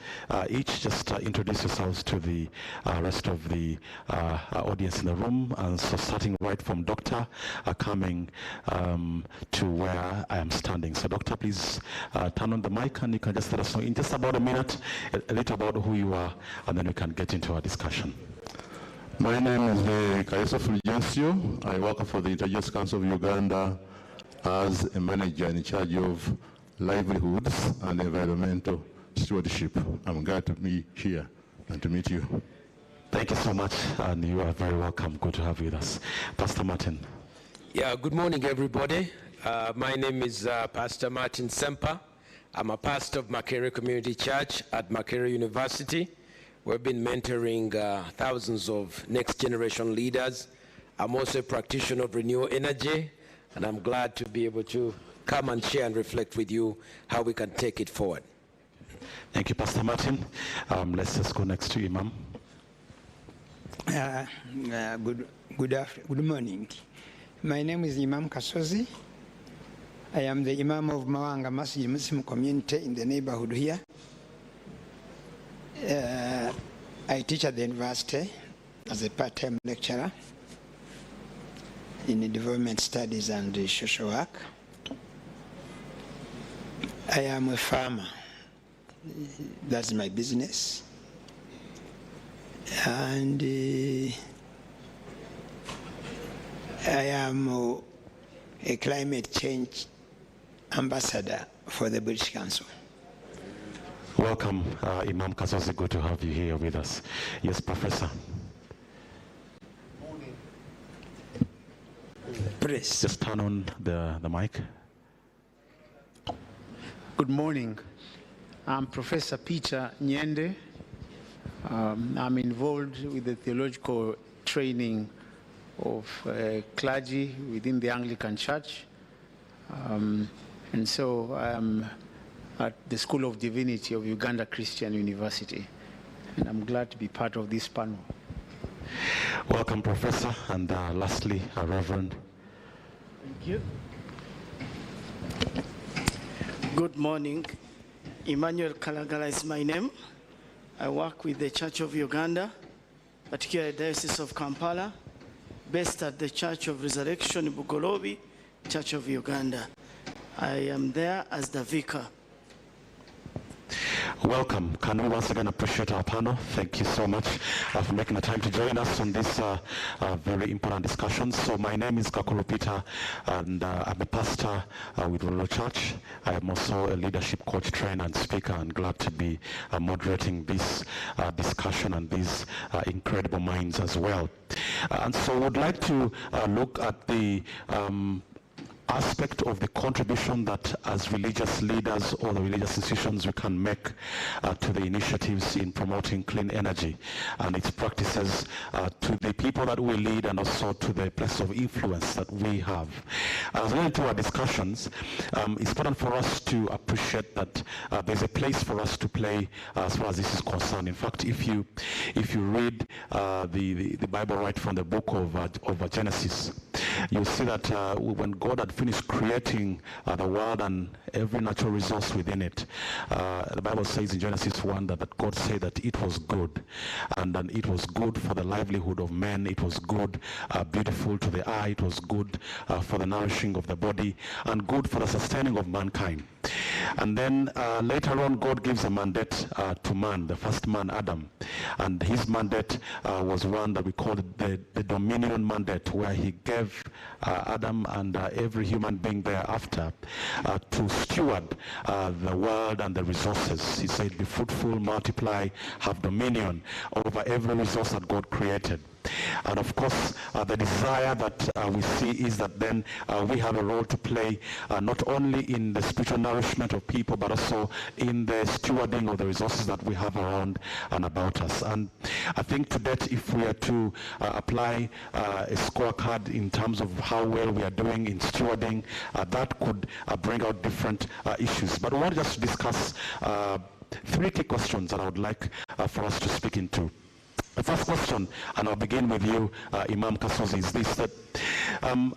each just introduce yourselves to the rest of the audience in the room. And so starting right from Doctor, coming to where I am standing. So Doctor, please turn on the mic, and you can just let us know in just about a minute a little about who you are, and then we can get into our discussion. My name is Kaiso Fulgencio. I work for the Inter-Youth Council of Uganda as a manager in charge of livelihoods and environmental stewardship. I'm glad to be here and to meet you. Thank you so much, and you are very welcome. Good to have you with us. Pastor Martin. Yeah, good morning, everybody. My name is Pastor Martin Sempa. I'm a pastor of Makerere Community Church at Makerere University. We've been mentoring thousands of next generation leaders. I'm also a practitioner of renewable energy, and I'm glad to be able to come and share and reflect with you how we can take it forward. Thank you, Pastor Martin. Let's just go next to Imam. Good morning. My name is Imam Kasozi. I am the Imam of Mawanga Masjid Muslim community in the neighborhood here. I teach at the university as a part-time lecturer in development studies and social work. I am a farmer. That's my business. And I am a climate change ambassador for the British Council. Welcome, Imam Kasozi. Good to have you here with us. Yes, Professor. Morning. Please. Just turn on the mic. Good morning. I'm Professor Peter Nyende. I'm involved with the theological training of clergy within the Anglican Church. And so I'm at the School of Divinity of Uganda Christian University. And I'm glad to be part of this panel. Welcome, Professor, and lastly, Reverend. Thank you. Good morning. Emmanuel Kalagala is my name. I work with the Church of Uganda, particularly Diocese of Kampala, based at the Church of Resurrection, Bugolobi, Church of Uganda. I am there as the vicar. Welcome. Can we once again appreciate our panel? Thank you so much for making the time to join us on this very important discussion. So my name is Kakulu Peter, and I'm a pastor with Rural Church. I am also a leadership coach, trainer, and speaker, and glad to be moderating this discussion and these incredible minds as well. And so I would like to look at the aspect of the contribution that as religious leaders or the religious institutions we can make to the initiatives in promoting clean energy and its practices to the people that we lead and also to the place of influence that we have. As we get into our discussions, it's important for us to appreciate that there's a place for us to play as far as this is concerned. In fact, if you read the Bible right from the book of Genesis, you'll see that when God had finished creating the world and every natural resource within it, the Bible says in Genesis 1 that God said that it was good, and then it was good for the livelihood of men, it was good, beautiful to the eye, it was good for the nourishing of the body, and good for the sustaining of mankind. And then later on, God gives a mandate to man, the first man, Adam. And his mandate was one that we called the dominion mandate, where he gave Adam and every human being thereafter to steward the world and the resources. He said, be fruitful, multiply, have dominion over every resource that God created. And of course, the desire that we see is that then we have a role to play not only in the spiritual nourishment of people, but also in the stewarding of the resources that we have around and about us. And I think to that, if we are to apply a scorecard in terms of how well we are doing in stewarding, that could bring out different issues. But I want just to discuss three key questions that I would like for us to speak into. The first question, and I'll begin with you, Imam Kasozi, is this, that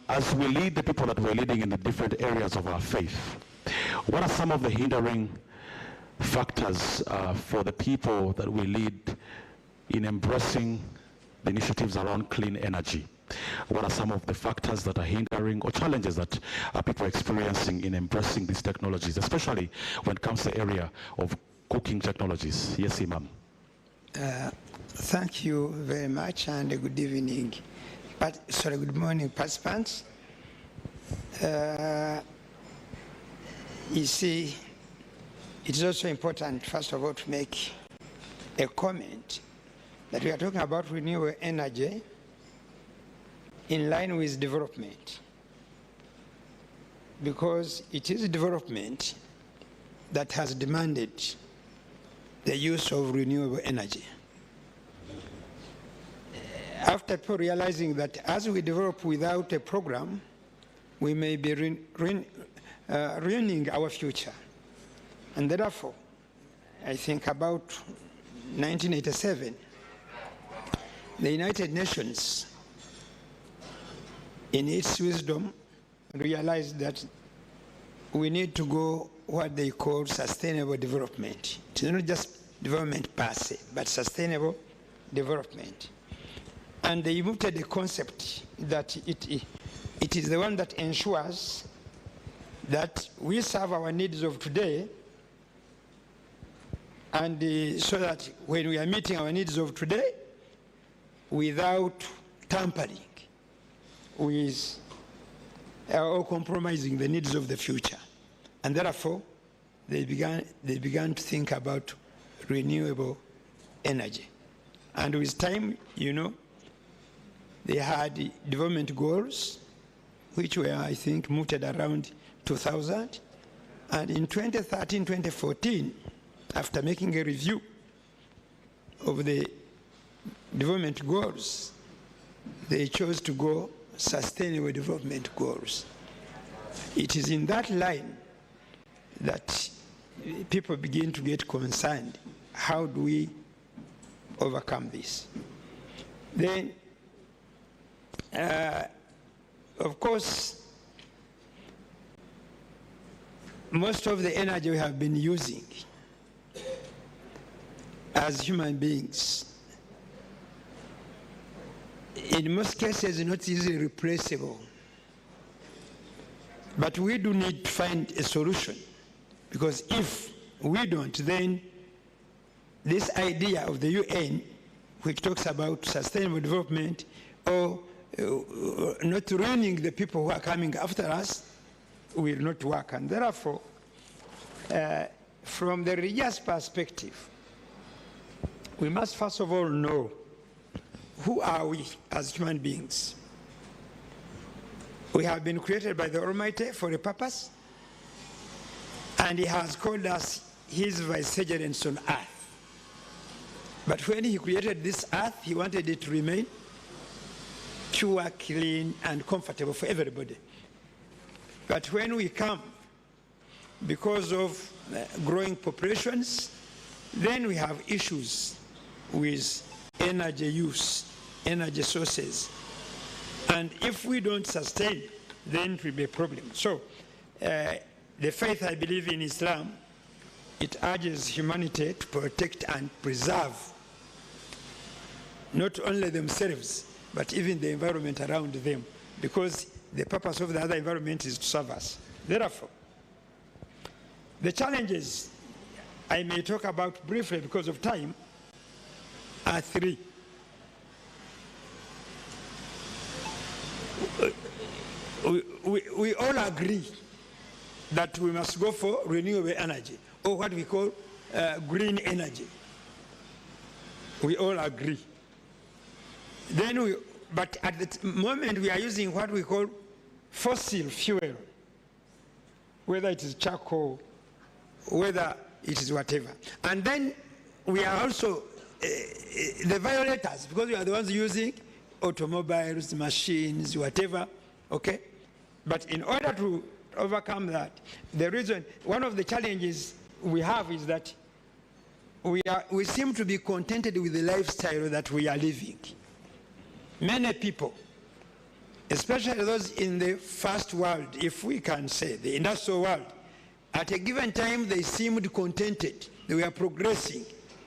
as we lead the people that we're leading in the different areas of our faith, what are some of the hindering factors for the people that we lead in embracing the initiatives around clean energy? What are some of the factors that are hindering or challenges that people are experiencing in embracing these technologies, especially when it comes to the area of cooking technologies? Yes, Imam. Thank you very much, and good evening. Good morning, participants. You see, it is also important, first of all, to make a comment that we are talking about renewable energy in line with development, because it is development that has demanded the use of renewable energy. After realizing that as we develop without a program, we may be ruining our future. And therefore, I think about 1987, the United Nations, in its wisdom, realized that we need to go what they call sustainable development. It's not just development per se, but sustainable development. And they mooted the concept that it is the one that ensures that we serve our needs of today, and so that when we are meeting our needs of today without tampering with or compromising the needs of the future. And therefore, they began to think about renewable energy. And with time, you know, they had development goals, which were, I think, mooted around 2000. And in 2013, 2014, after making a review of the development goals, they chose to go sustainable development goals. It is in that line that people begin to get concerned. How do we overcome this? Then, of course, most of the energy we have been using as human beings, in most cases, not easily replaceable. But we do need to find a solution, because if we don't, then this idea of the UN, which talks about sustainable development, or not ruining the people who are coming after us, will not work. And therefore, from the religious perspective, we must first of all know who are we as human beings. We have been created by the Almighty for a purpose, and He has called us His vicegerents on earth. But when He created this earth, He wanted it to remain pure, clean, and comfortable for everybody. But when we come, because of growing populations, then we have issues with energy use, energy sources. And if we don't sustain, then it will be a problem. So the faith I believe in Islam, it urges humanity to protect and preserve not only themselves, but even the environment around them, because the purpose of the other environment is to serve us. Therefore, the challenges I may talk about briefly because of time are three. We all agree that we must go for renewable energy, or what we call green energy. We all agree. But at the moment we are using what we call fossil fuel, whether it is charcoal, whether it is whatever. And then we are also the violators, because we are the ones using automobiles, machines, whatever, okay? But in order to overcome that, the reason, one of the challenges we have is that we seem to be contented with the lifestyle that we are living. Many people, especially those in the first world, if we can say, the industrial world, at a given time they seemed contented. They were progressing.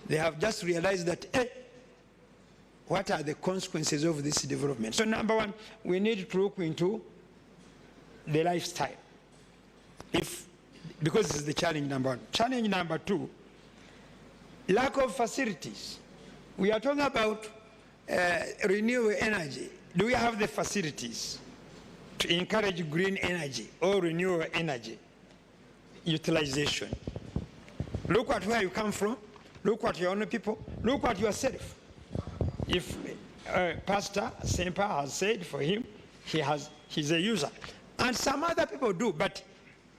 They have just realized that, what are the consequences of this development? So number one, we need to look into the lifestyle. Because this is the challenge number one. Challenge number two, lack of facilities. We are talking about renewable energy. Do we have the facilities to encourage green energy or renewable energy utilization? Look at where you come from. Look at your own people. Look at yourself. If Pastor Semper has said for him, he's a user. And some other people do, but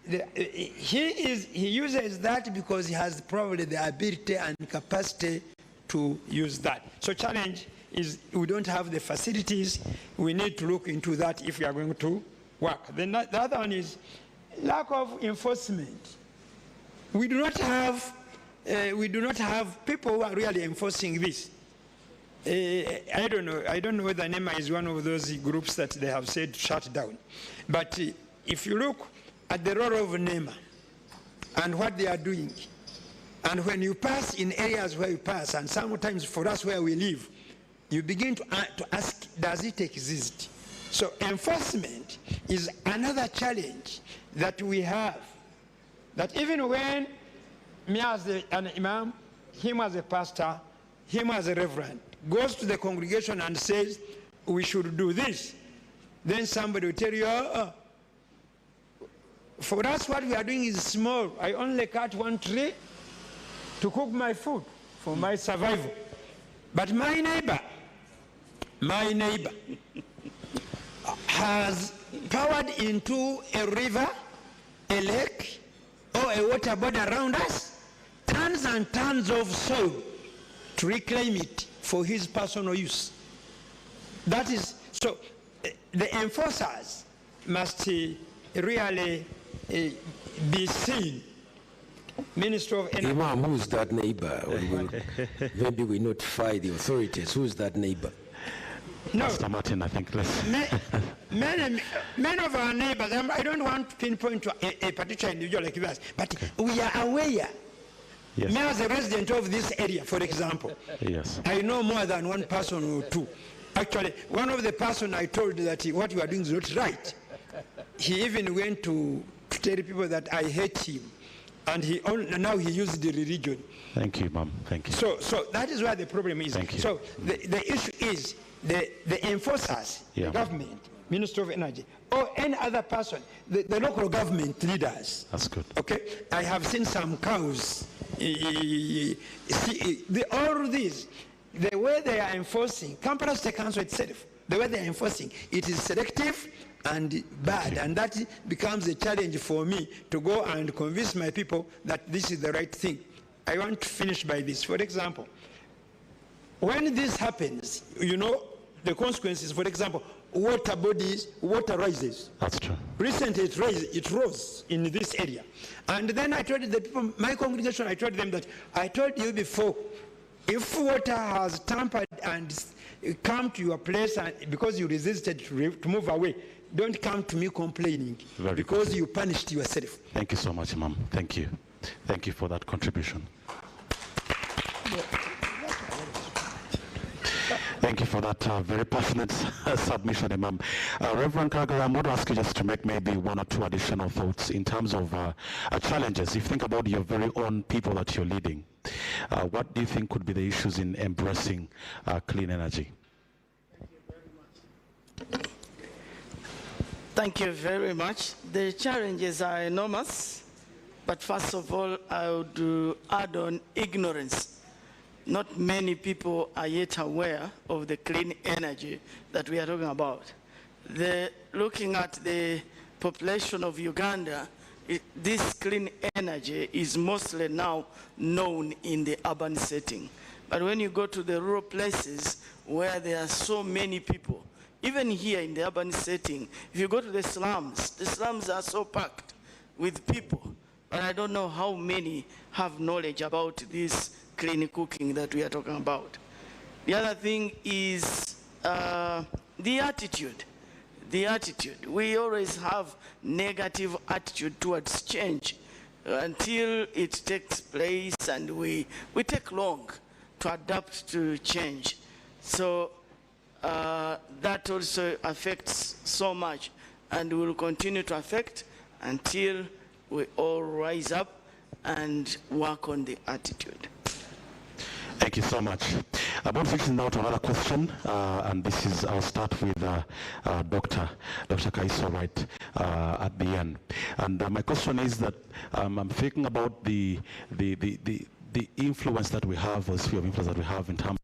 he uses that because he has probably the ability and capacity to use that. So challenge is we don't have the facilities. We need to look into that if we are going to work. Then the other one is lack of enforcement. We do not have people who are really enforcing this. I don't know whether NEMA is one of those groups that they have said shut down. But if you look at the role of NEMA and what they are doing, and when you pass in areas where you pass, and sometimes for us where we live, you begin to ask, does it exist? So enforcement is another challenge that we have. That even when me as an imam, him as a pastor, him as a reverend, goes to the congregation and says, we should do this, then somebody will tell you, for us what we are doing is small. I only cut one tree to cook my food for my survival. But my neighbor has powered into a river, a lake, or a water body around us, tons and tons of soil to reclaim it for his personal use. That is, so the enforcers must really be seen Minister of Energy. Imam, who's that neighbor? Maybe we notify the authorities. Who's that neighbor? No. Pastor Martin, I think let's... Many of our neighbors, I don't want to pinpoint to a particular individual like us, but we are aware. Yes. Me as a resident of this area, for example, Yes. I know more than one person or two. Actually, one of the person I told that what you are doing is not right. He even went to tell people that I hate him, and now he used the religion. Thank you, Ma'am. Thank you. So that is where the problem is. Thank you. So the issue is the enforcers, Yeah. the government, Minister of Energy, or any other person, the local government leaders. That's good. Okay, I have seen some cows. All these, the way they are enforcing, Kampala State Council itself, the way they are enforcing, it is selective and bad, and that becomes a challenge for me to go and convince my people that this is the right thing. I want to finish by this. For example, when this happens, you know, the consequences, for example, water bodies, water rises. That's true. Recently it rose in this area. And then I told the people, my congregation, I told them that, I told you before, if water has tampered and come to your place and because you resisted to move away, don't come to me complaining because you punished yourself. Thank you so much, Ma'am. Thank you. Thank you for that contribution. Thank you for that very passionate submission, Imam. Reverend Kagara, I'm going to ask you just to make maybe one or two additional thoughts in terms of challenges. If you think about your very own people that you're leading, what do you think could be the issues in embracing clean energy? Thank you very much. The challenges are enormous, but first of all, I would add on ignorance. Not many people are yet aware of the clean energy that we are talking about. Looking at the population of Uganda, this clean energy is mostly now known in the urban setting. But when you go to the rural places where there are so many people, even here in the urban setting, if you go to the slums are so packed with people. But I don't know how many have knowledge about this clean cooking that we are talking about. The other thing is the attitude. The attitude. We always have negative attitude towards change until it takes place, and we take long to adapt to change. So that also affects so much and will continue to affect until we all rise up and work on the attitude. Thank you so much. I'm going to switch now to another question, and this is, I'll start with Dr. Kaiso right at the end. And my question is that I'm thinking about the influence that we have, or sphere of influence that we have in terms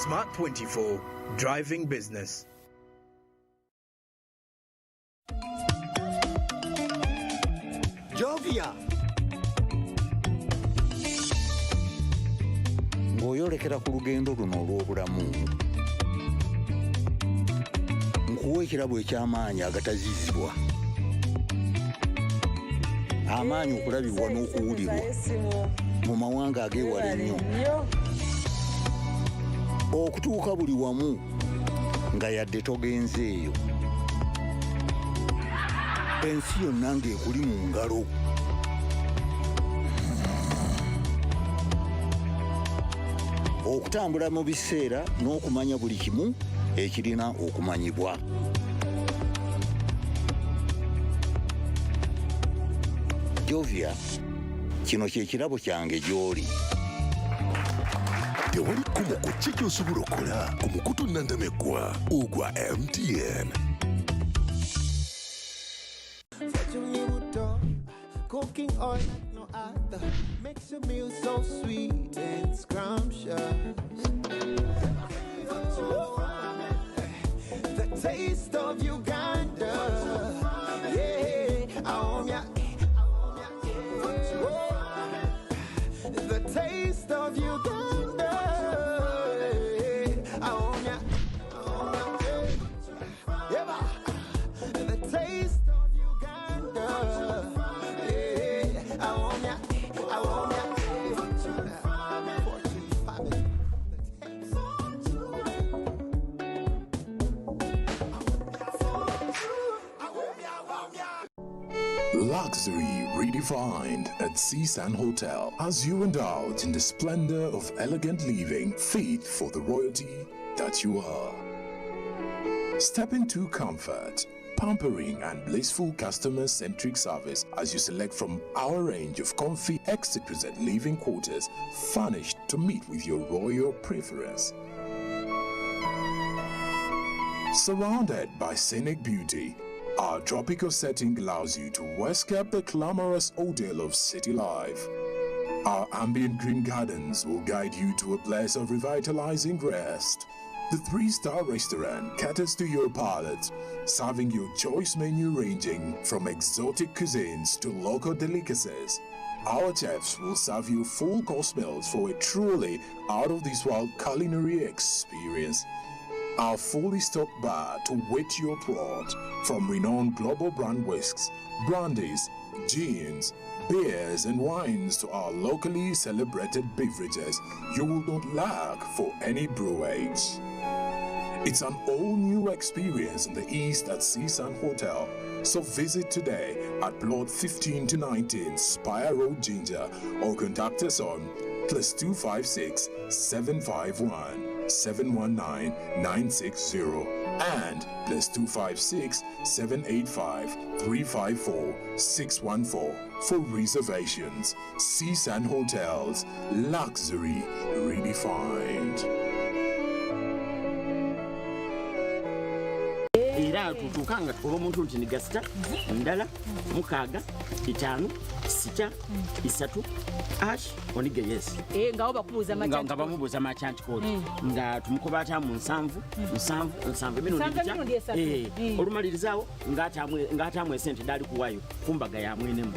Smart 24, driving business. Jovia. Ng'oyolekera ku lugendo luno olw'obulamu nkuwa ekirabo eky'amaanyi agatazizibwa, amaanyi okulabibwa n'okuwulirwa mu mawanga ag'ewala ennyo, okutuuka buli wamu nga yadde togenzeeyo, ensi yonna ng'ekuli mu ngalo. Okutambula mu biseera n'okumanya buli kimu ekirina okumanyibwa. Jovia, kino kye kirabo kyange gy'oli. Tewali kkubo ku ki ky'osobola okukola ku mukutu nnandameggwa ogwa MTN. Cooking oil like no other makes your meal so sweet and scrumptious. The taste of Uganda, yeah, the taste of Uganda, the taste of Uganda. Luxury redefined at Seasand Hotel as you indulge in the splendor of elegant living fit for the royalty that you are. Step into comfort, pampering and blissful customer-centric service as you select from our range of comfy exquisite living quarters furnished to meet with your royal preference. Surrounded by scenic beauty, our tropical setting allows you to escape the glamorous ordeal of city life. Our ambient green gardens will guide you to a place of revitalizing rest. The 3-star restaurant caters to your palate, serving your choice menu ranging from exotic cuisines to local delicacies. Our chefs will serve you full course meals for a truly out-of-this-world culinary experience. Our fully stocked bar to whet your throat, from renowned global brand whisks, brandies, gins, beers and wines to our locally celebrated beverages, you will not lack for any brewage. It's an all-new experience in the East at Seasand Hotel. So visit today at plot 15 to 19 Spire Road, Ginger, or contact us on +256 751 719 960 and +256 785 354 614 for reservations. Seasand Hotels, luxury redefined. Era tutukanga tukoba omuntu nti nigasita ndala mukaaga itaano sita isatu ash onige yes ngaho bakubuza machanti nga bamubuza machanti code nga tumukoba ata mu 7 minuti olumalirizawo ngata amwe sente dali kuwayo kumbaga ya mwenemu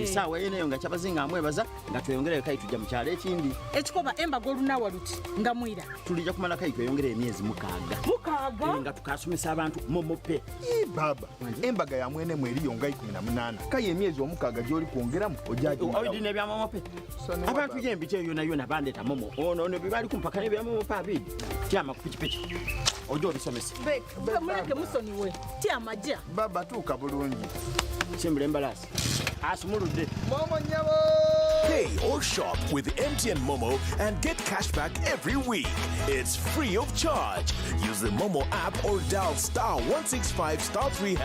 sawa yeneyo nga kyabazinga amwebaza nga tweyongere kai tujja mu kyalo ekindi ekikoba embaga olunawa luti nga mwira tulija kumala kai tweyongere emyezi mukaaga nga tukasomesa abantu momope baba embaga ya mwenemu eriyo nga 18 kai emyezi omukaaga gyoli kwongeramu ojaji oyidine bya momope abantu yembite yona bandeta momo ono bibali kumpaka ne bya momope abidi tyama kupikipiki ojo bisomesa muleke musoni we tyamaja baba tuka bulungi simbule embalasi asumulude momo nyabo. Pay or shop with MTN Momo and get cash back every week. It's free of charge. Use the Momo app or dial *165 *3#.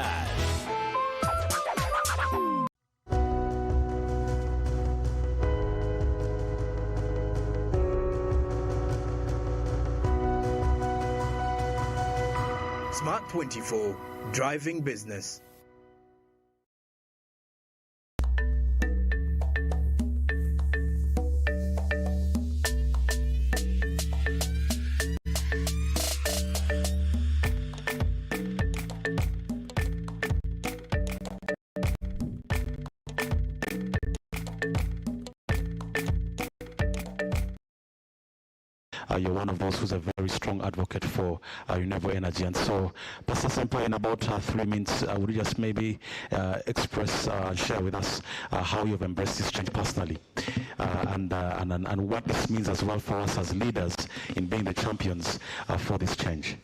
Smart 24, driving business. you're one of those who's a very strong advocate for renewable energy. And so, Pastor Semper, in about 3 minutes, would you just maybe share with us how you've embraced this change personally, and what this means as well for us as leaders in being the champions for this change?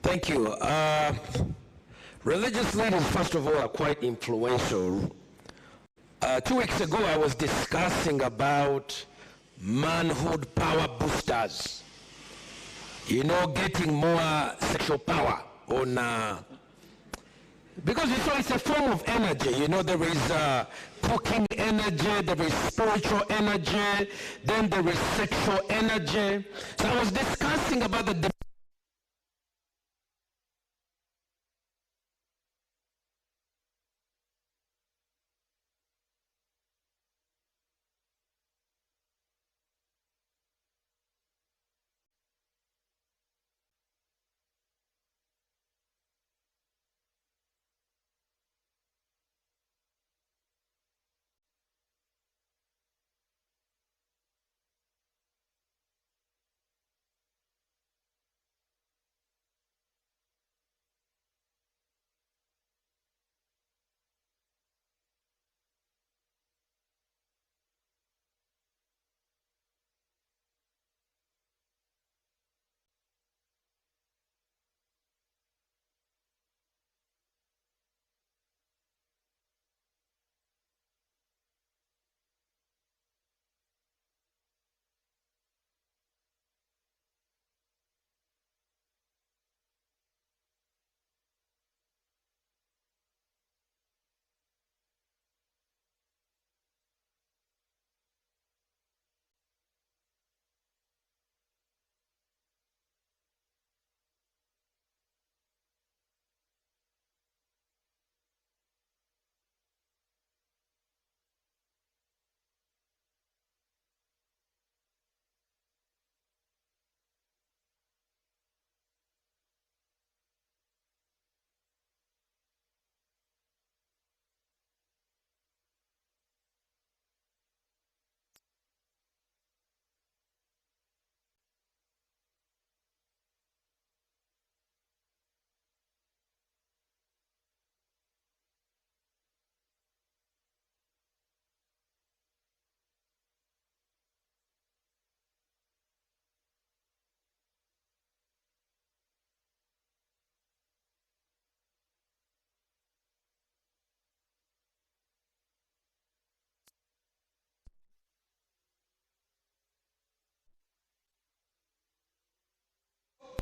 Thank you. Religious leaders, first of all, are quite influential. 2 weeks ago, I was discussing about manhood power boosters. You know, getting more sexual power on, because it's a form of energy. You know, there is cooking energy, there is spiritual energy, then there is sexual energy. So I was discussing about the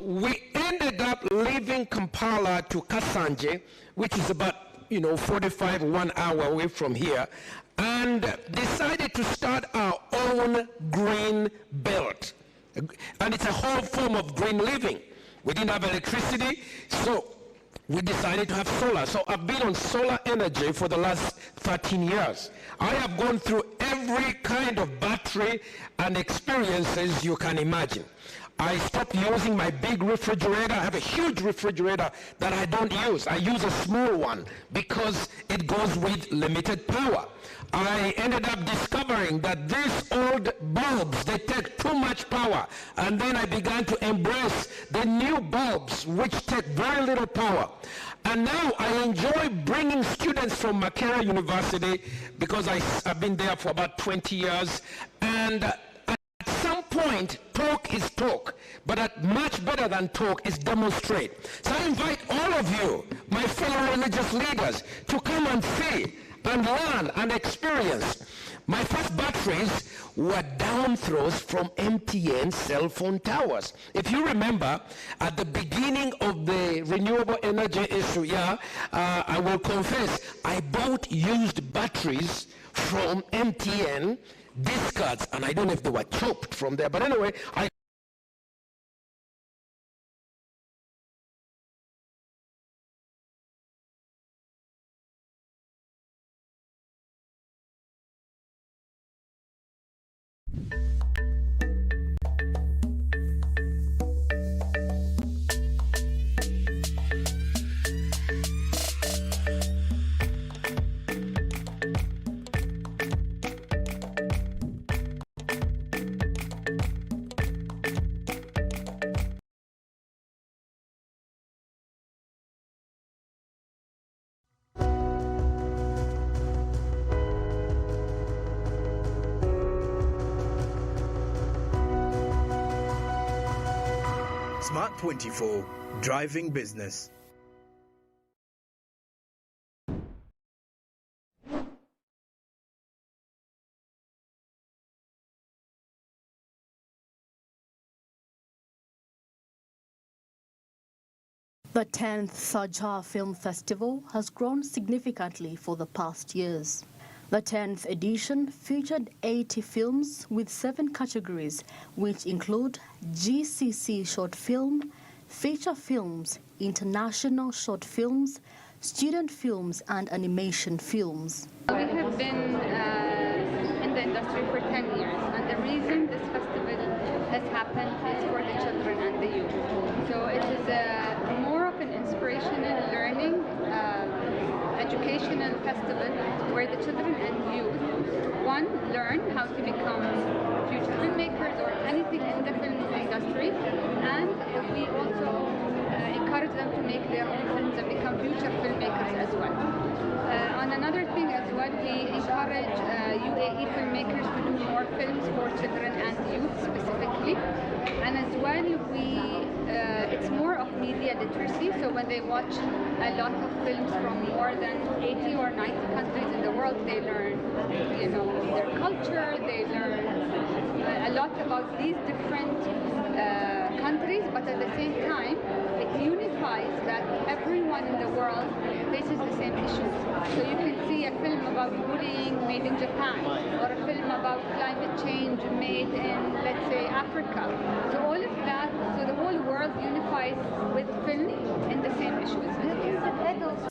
we ended up leaving Kampala to Kasanje, which is about 45, 1 hour away from here, and decided to start our own green belt. And it's a whole form of green living. We didn't have electricity, so we decided to have solar. So I've been on solar energy for the last 13 years. I have gone through every kind of battery and experiences you can imagine. I stopped using my big refrigerator. I have a huge refrigerator that I don't use. I use a small one because it goes with limited power. I ended up discovering that these old bulbs, they take too much power. And then I began to embrace the new bulbs, which take very little power. And now I enjoy bringing students from Makerere University because I've been there for about 20 years. And at some point, talk is talk, but much better than talk is demonstrate. So I invite all of you, my fellow religious leaders, to come and see and learn and experience. My first batteries were down throws from MTN cell phone towers. If you remember, at the beginning of the renewable energy issue, I will confess, I bought used batteries from MTN discards, and I don't know if they were chopped from there, but anyway, Smart 24, driving business. The 10th Sajah Film Festival has grown significantly for the past years. The 10th edition featured 80 films with 7 categories, which include GCC short film, feature films, international short films, student films, and animation films. We have been in the industry for 10 years, and the reason this festival has happened is for the children and the youth. So it is more of an inspirational learning, educational festival where the children and youth, one, learn how to become future filmmakers or anything in the film industry, and we also encourage them to make their own films and become future filmmakers as well. On another thing as well, we encourage UAE filmmakers to do more films for children and youth specifically. And as well, it's more of media literacy, so when they watch a lot of films from more than 80 or 90 countries in the world, they learn, their culture, they learn a lot about these different countries, but at the same time, it unifies that everyone in the world faces the same issues. So you can see a film about bullying made in Japan, or a film about climate change made in, let's say, Africa. So all of that, so the whole world unifies with film in the same issues.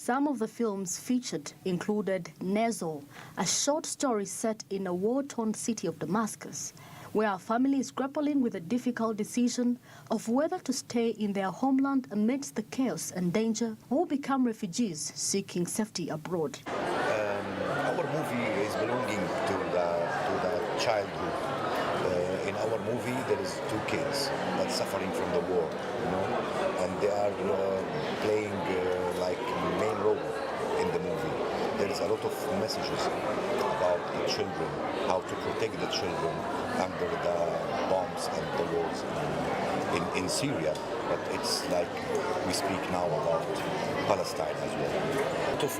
Some of the films featured included Nezo, a short story set in a war-torn city of Damascus, where a family is grappling with a difficult decision of whether to stay in their homeland amidst the chaos and danger or become refugees seeking safety abroad. Our movie is belonging to the childhood. In our movie, there is 2 kids that's suffering from the war, and they are playing like main role in the movie. There is a lot of messages about the children, how to protect the children under the bombs and the wars in Syria. But it's like we speak now about Palestine as well. A lot of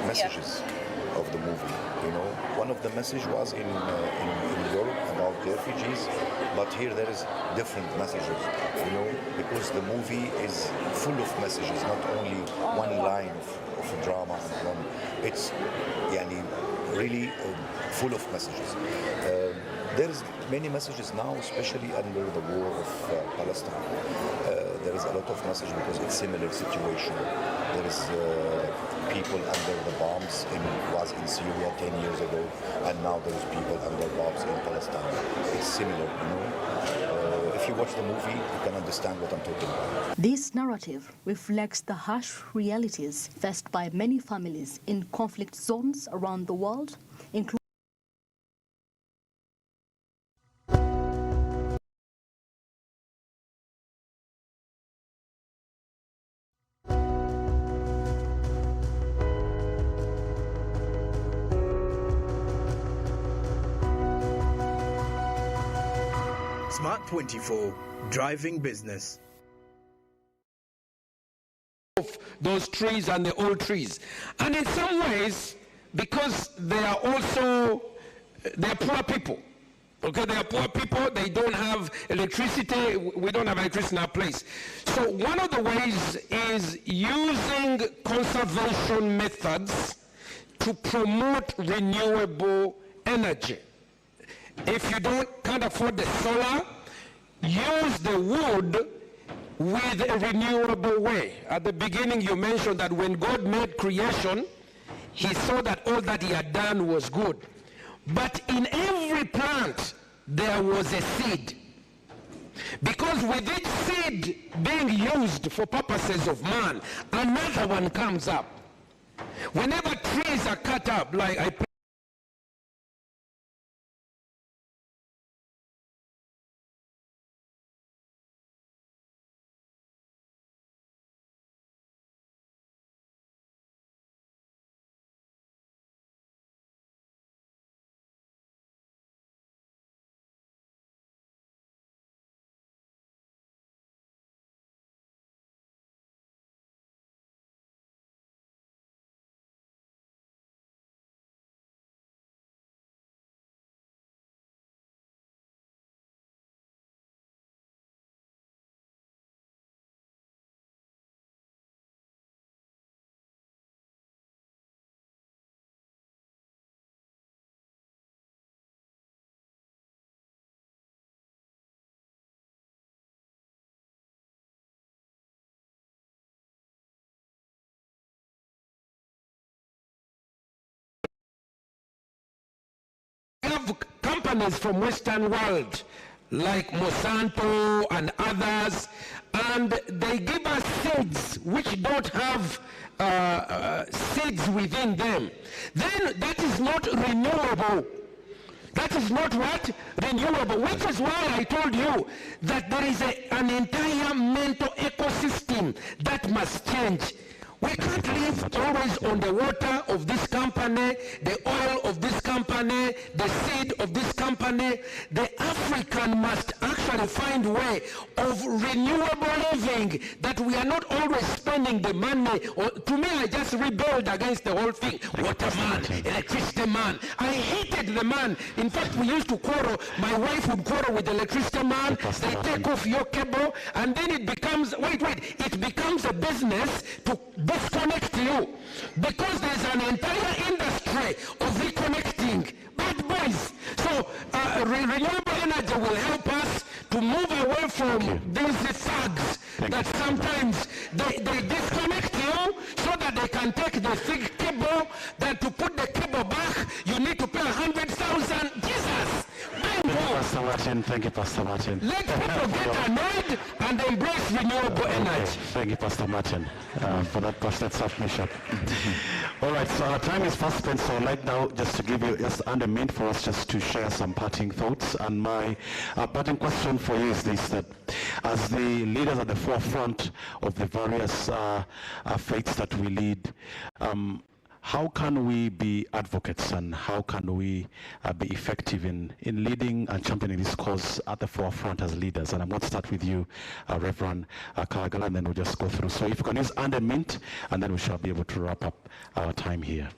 messages of the movie. One of the message was in Europe about the refugees, but here there is different messages. Because the movie is full of messages, not only one line of drama and one. It's really full of messages. There is many messages now, especially under the war of Palestine. There is a lot of message because it's similar situation. There is people under the bombs was in Syria 10 years ago, and now there is people under bombs in Palestine. It's similar, If you watch the movie, you can understand what I'm talking about. This narrative reflects the harsh realities faced by many families in conflict zones around the world, including Smart 24, driving business. Those trees and the old trees. And in some ways, because they're poor people. Okay, they are poor people, they don't have electricity, we don't have electricity in our place. So one of the ways is using conservation methods to promote renewable energy. If you can't afford the solar, use the wood with a renewable way. At the beginning you mentioned that when God made creation, he saw that all that he had done was good. But in every plant there was a seed. Because with each seed being used for purposes of man, another one comes up. Whenever trees are cut up, like I companies from Western world, like Monsanto and others, and they give us seeds which don't have seeds within them, then that is not renewable. That is not what? Renewable, which is why I told you that there is an entire mental ecosystem that must change. We can't live always on the water of this company, the oil of this company, the seed of this company. The African must actually find a way of renewable living, that we are not always spending the money. To me, I just rebelled against the whole thing. Water man, electricity man. I hated the man. In fact, we used to quarrel. My wife would quarrel with the electricity man. They take off your cable, and then it becomes, it becomes a business to disconnect you, because there's an entire industry of reconnecting. Bad boys. So renewable energy will help us to move away from these thugs that sometimes they disconnect you so that they can take the thick cable. Then to put the cable back, you need to pay 100,000. Jesus! Pastor Martin, thank you, Pastor Martin. Let people get annoyed and embrace renewable energy. Thank you, Pastor Martin, for that passionate submission. All right, so our time is fast spent, so I'd like now just to give you just under a minute for us just to share some parting thoughts. And my parting question for you is this, that as the leaders at the forefront of the various faiths that we lead, how can we be advocates, and how can we be effective in leading and championing this cause at the forefront as leaders? And I'm going to start with you, Reverend Kalagala, and then we'll just go through. So if you can use under a minute, and then we shall be able to wrap up our time here.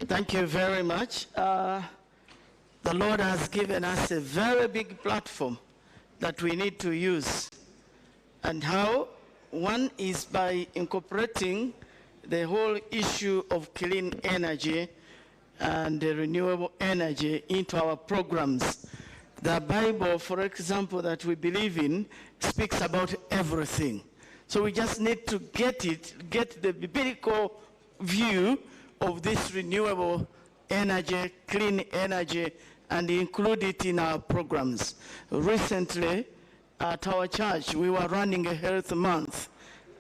Thank you very much. The Lord has given us a very big platform that we need to use. And how? One is by incorporating the whole issue of clean energy and renewable energy into our programs. The Bible, for example, that we believe in, speaks about everything. So we just need to get the biblical view of this renewable energy, clean energy, and include it in our programs. Recently, at our church, we were running a health month.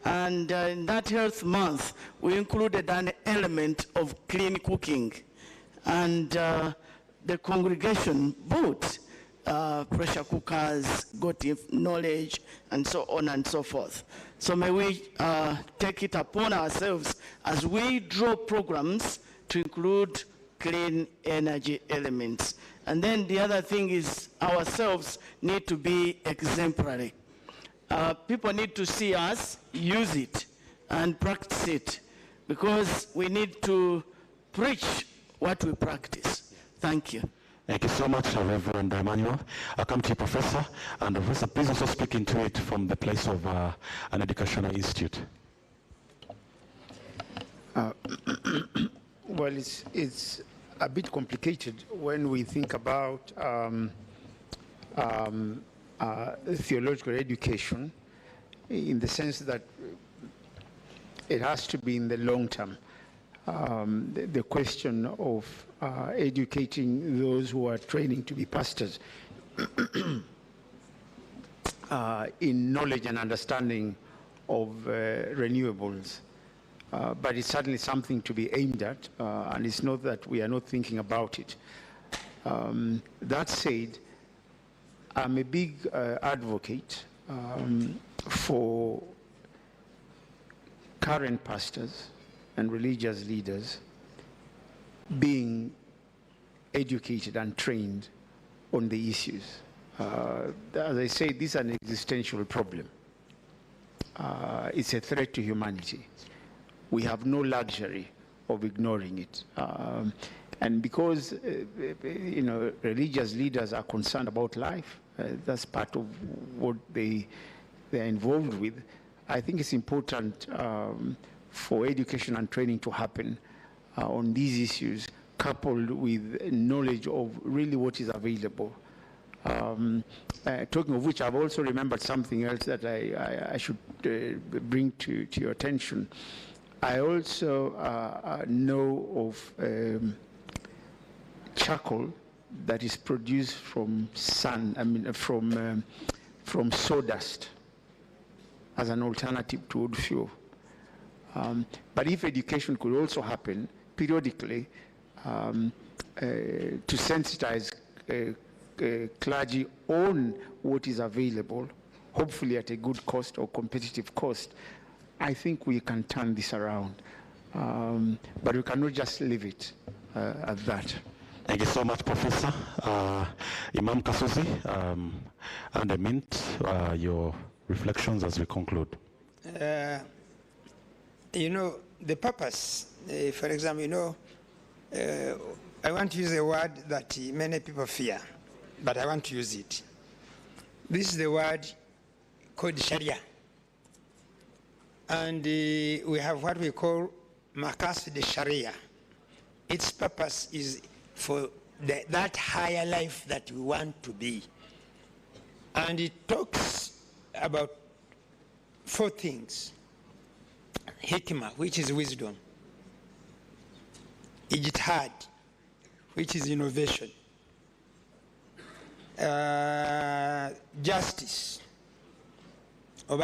And in that health month, we included an element of clean cooking. And the congregation bought pressure cookers, got knowledge, and so on and so forth. So may we take it upon ourselves as we draw programs to include clean energy elements. And then the other thing is ourselves need to be exemplary. People need to see us use it and practice it, because we need to preach what we practice. Thank you. Thank you so much, Reverend Emmanuel. I'll come to you, Professor. And Professor, please also speak into it from the place of an educational institute. Well, it's a bit complicated when we think about theological education, in the sense that it has to be in the long term. The question of educating those who are training to be pastors in knowledge and understanding of renewables. But it's certainly something to be aimed at, and it's not that we are not thinking about it. That said, I'm a big advocate for current pastors and religious leaders being educated and trained on the issues. As I say, this is an existential problem. It's a threat to humanity. We have no luxury of ignoring it. And because religious leaders are concerned about life, that's part of what they're involved with. I think it's important for education and training to happen on these issues, coupled with knowledge of really what is available. Talking of which, I've also remembered something else that I should bring to your attention. I also know of charcoal that is produced from from sawdust as an alternative to wood fuel. But if education could also happen periodically to sensitize clergy on what is available, hopefully at a good cost or competitive cost, I think we can turn this around. But we cannot just leave it at that. Thank you so much, Professor. Imam Kasusi and Mint, your reflections as we conclude. You know, the purpose, for example, you know, I want to use a word that many people fear, but I want to use it. This is the word called Sharia. And we have what we call Maqasid Sharia. Its purpose is for that higher life that we want to be. And it talks about 4 things. Hikmah, which is wisdom. Ijtihad, which is innovation. Justice, or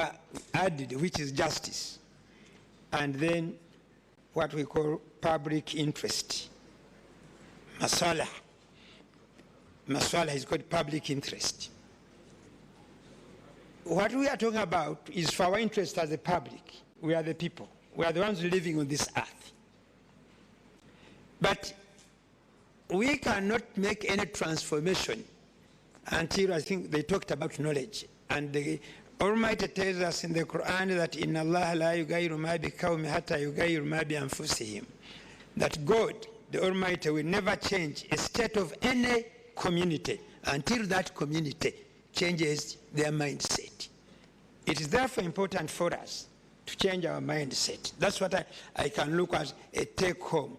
adid, which is justice. And then what we call public interest. Masalah. Masalah is called public interest. What we are talking about is for our interest as the public. We are the people. We are the ones living on this earth. But we cannot make any transformation until, I think they talked about knowledge. And the Almighty tells us in the Quran that inna Allah la yughayyiru ma bi qawmin hatta yughayyiru ma bi anfusihim. That God, the Almighty, will never change a state of any community until that community changes their mindset. It is therefore important for us to change our mindset. That's what I can look at a take home.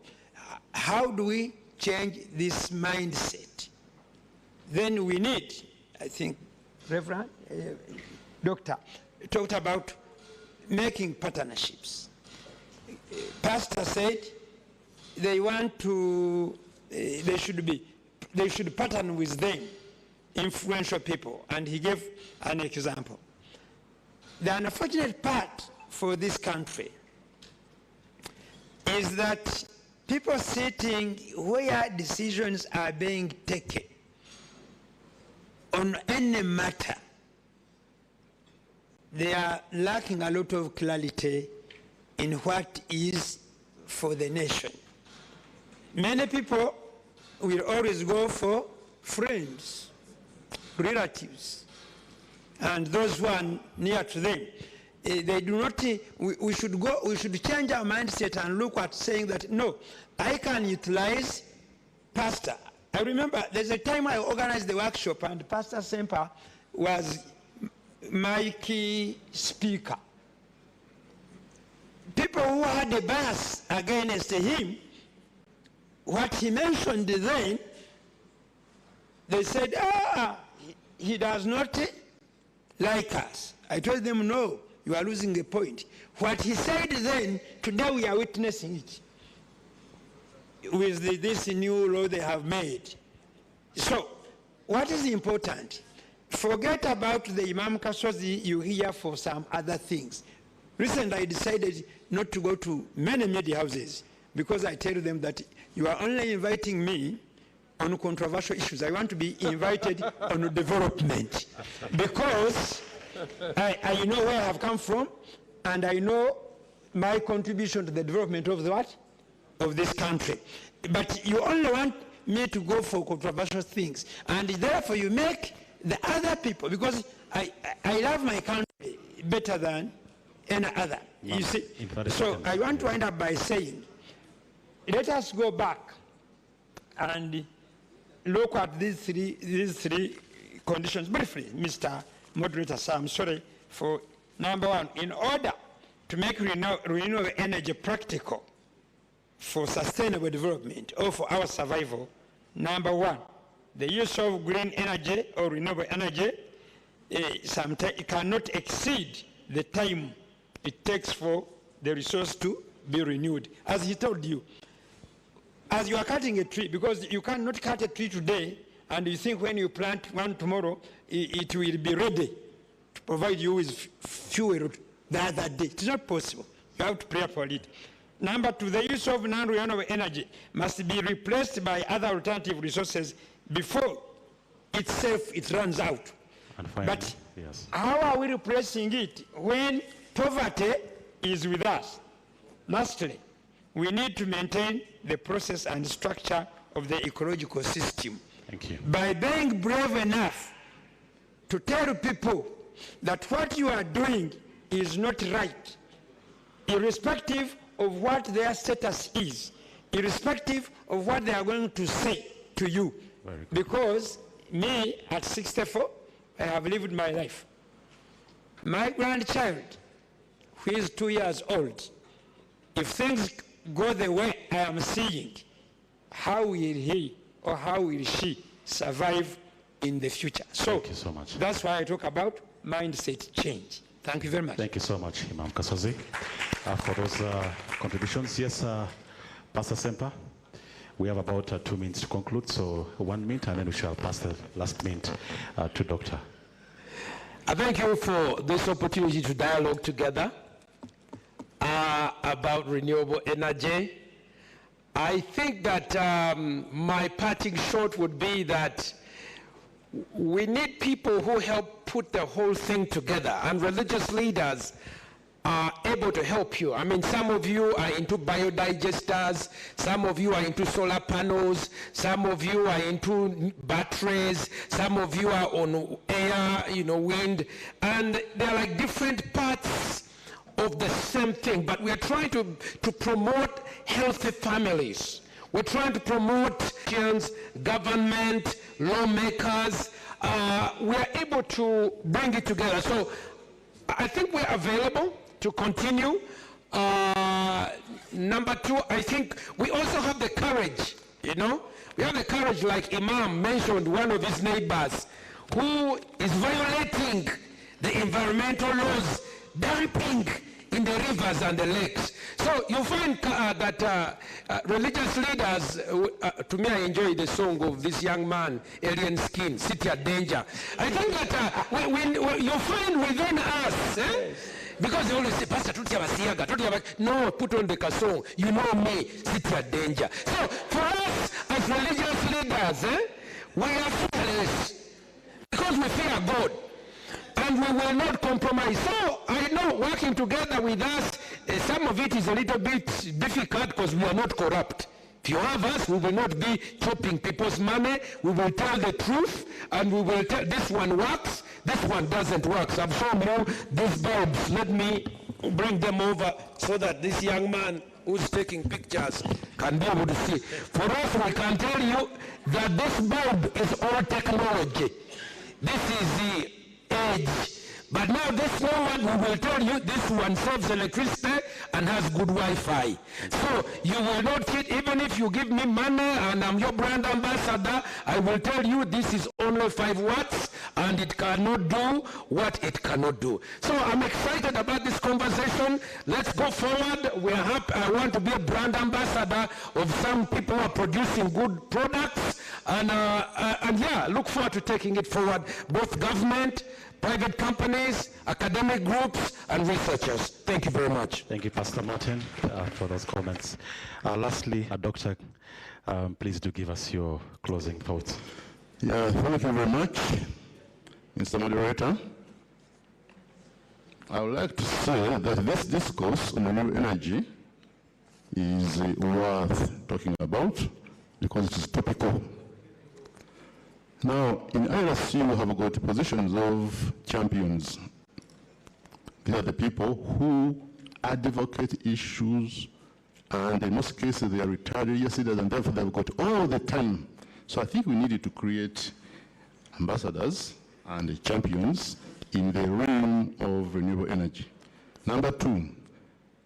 How do we change this mindset? Then we need, I think, Reverend, Doctor, talked about making partnerships. Pastor said they want to, they should partner with them, influential people, and he gave an example. The unfortunate part for this country is that people sitting where decisions are being taken on any matter, they are lacking a lot of clarity in what is for the nation. Many people will always go for friends, relatives, and those who are near to them. They do not, we should change our mindset and look at saying that, no, I can utilize pastor. I remember there's a time I organized the workshop and Pastor Semper was my key speaker. People who had a bias against him, what he mentioned then, they said, he does not like us. I told them, no, you are losing a point. What he said then, today we are witnessing it with this new law they have made. So, what is important? Forget about the Imam Kasozi you hear for some other things. Recently, I decided not to go to many media houses because I tell them that you are only inviting me on controversial issues. I want to be invited on development because I know where I have come from and I know my contribution to the development of the what? Of this country. But you only want me to go for controversial things, and therefore you make the other people, because I love my country better than any other. You see? So I want to end up by saying, let us go back and look at these three conditions briefly, Mr. Moderator. So I'm sorry for number one. In order to make renewable energy practical for sustainable development or for our survival, number one, the use of green energy or renewable energy sometimes it cannot exceed the time it takes for the resource to be renewed. As he told you, as you are cutting a tree, because you cannot cut a tree today and you think when you plant one tomorrow, it will be ready to provide you with fuel the other day. It's not possible. You have to prepare for it. Number two, the use of non-renewable energy must be replaced by other alternative resources before it runs out. And finally, but yes. How are we replacing it when poverty is with us? Lastly, we need to maintain the process and structure of the ecological system. Thank you. By being brave enough to tell people that what you are doing is not right, irrespective of what their status is, irrespective of what they are going to say to you. Because me, at 64, I have lived my life. My grandchild, who is 2 years old, if things go the way I am seeing, how will he or how will she survive in the future? So, thank you so much. That's why I talk about mindset change. Thank you very much. Thank you so much, Imam Kasozi, for those contributions. Yes, Pastor Semper, we have about 2 minutes to conclude, so 1 minute, and then we shall pass the last minute to Doctor. I thank you for this opportunity to dialogue together about renewable energy. I think that my parting shot would be that we need people who help put the whole thing together, and religious leaders are able to help you. I mean, some of you are into biodigesters, some of you are into solar panels, some of you are into batteries, some of you are on air, wind, and they're like different parts of the same thing, but we're trying to promote healthy families. We're trying to promote government, lawmakers. We're able to bring it together. So I think we're available to continue. Number two, I think we also have the courage, We have the courage, like Imam mentioned, one of his neighbors, who is violating the environmental laws, dumping in the rivers and the lakes. So you find that religious leaders, to me I enjoy the song of this young man, Alien Skin, City at Danger. I think that you find within us, because they always say, Pastor, no, put on the song, you know me, City at Danger. So for us as religious leaders, we are fearless because we fear God. And we will not compromise. So I know working together with us, some of it is a little bit difficult because we are not corrupt. If you have us, we will not be chopping people's money. We will tell the truth, and we will tell this one works, this one doesn't work. So I'm showing you these bulbs. Let me bring them over so that this young man who's taking pictures can be able to see. For us, we can tell you that this bulb is all technology. This is the age. But now this new one, we will tell you this one saves electricity and has good Wi-Fi. So you will not fit, even if you give me money and I'm your brand ambassador, I will tell you this is only 5 watts and it cannot do what it cannot do. So I'm excited about this conversation. Let's go forward. We're happy. I want to be a brand ambassador of some people who are producing good products. And yeah, look forward to taking it forward, both government, private companies, academic groups, and researchers. Thank you very much. Thank you, Pastor Martin, for those comments. Lastly, Doctor, please do give us your closing thoughts. Yeah, thank you very much, Mr. Moderator. I would like to say that this discourse on renewable energy is worth talking about because it is topical. Now, in IRC, we have got positions of champions. These are the people who advocate issues, and in most cases, they are retired leaders, and therefore they've got all the time. So I think we needed to create ambassadors and champions in the realm of renewable energy. Number two,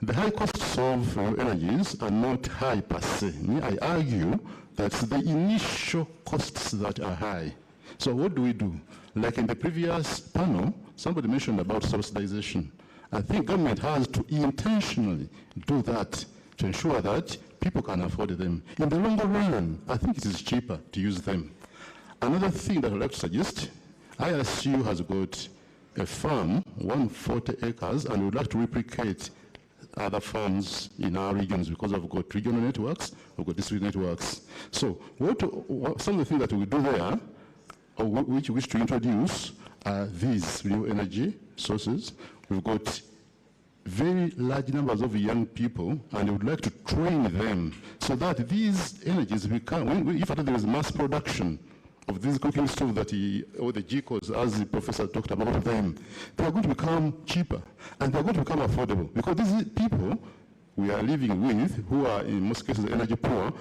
the high costs of renewable energies are not high per se. I argue that's the initial costs that are high. So what do we do? Like in the previous panel, somebody mentioned about subsidization. I think government has to intentionally do that to ensure that people people can afford them. In the longer run, I think it is cheaper to use them. Another thing that I'd like to suggest, ISU has got a farm, 140 acres, and would like to replicate other farms in our regions because we've got regional networks, we've got district networks. So some of the things that we do there, or which we wish to introduce, are these renewable energy sources. We've got very large numbers of young people, and we would like to train them so that these energies become, if there is mass production of these cooking stoves or the GCOs, as the professor talked about them, they are going to become cheaper and they are going to become affordable because these people we are living with, who are in most cases energy poor,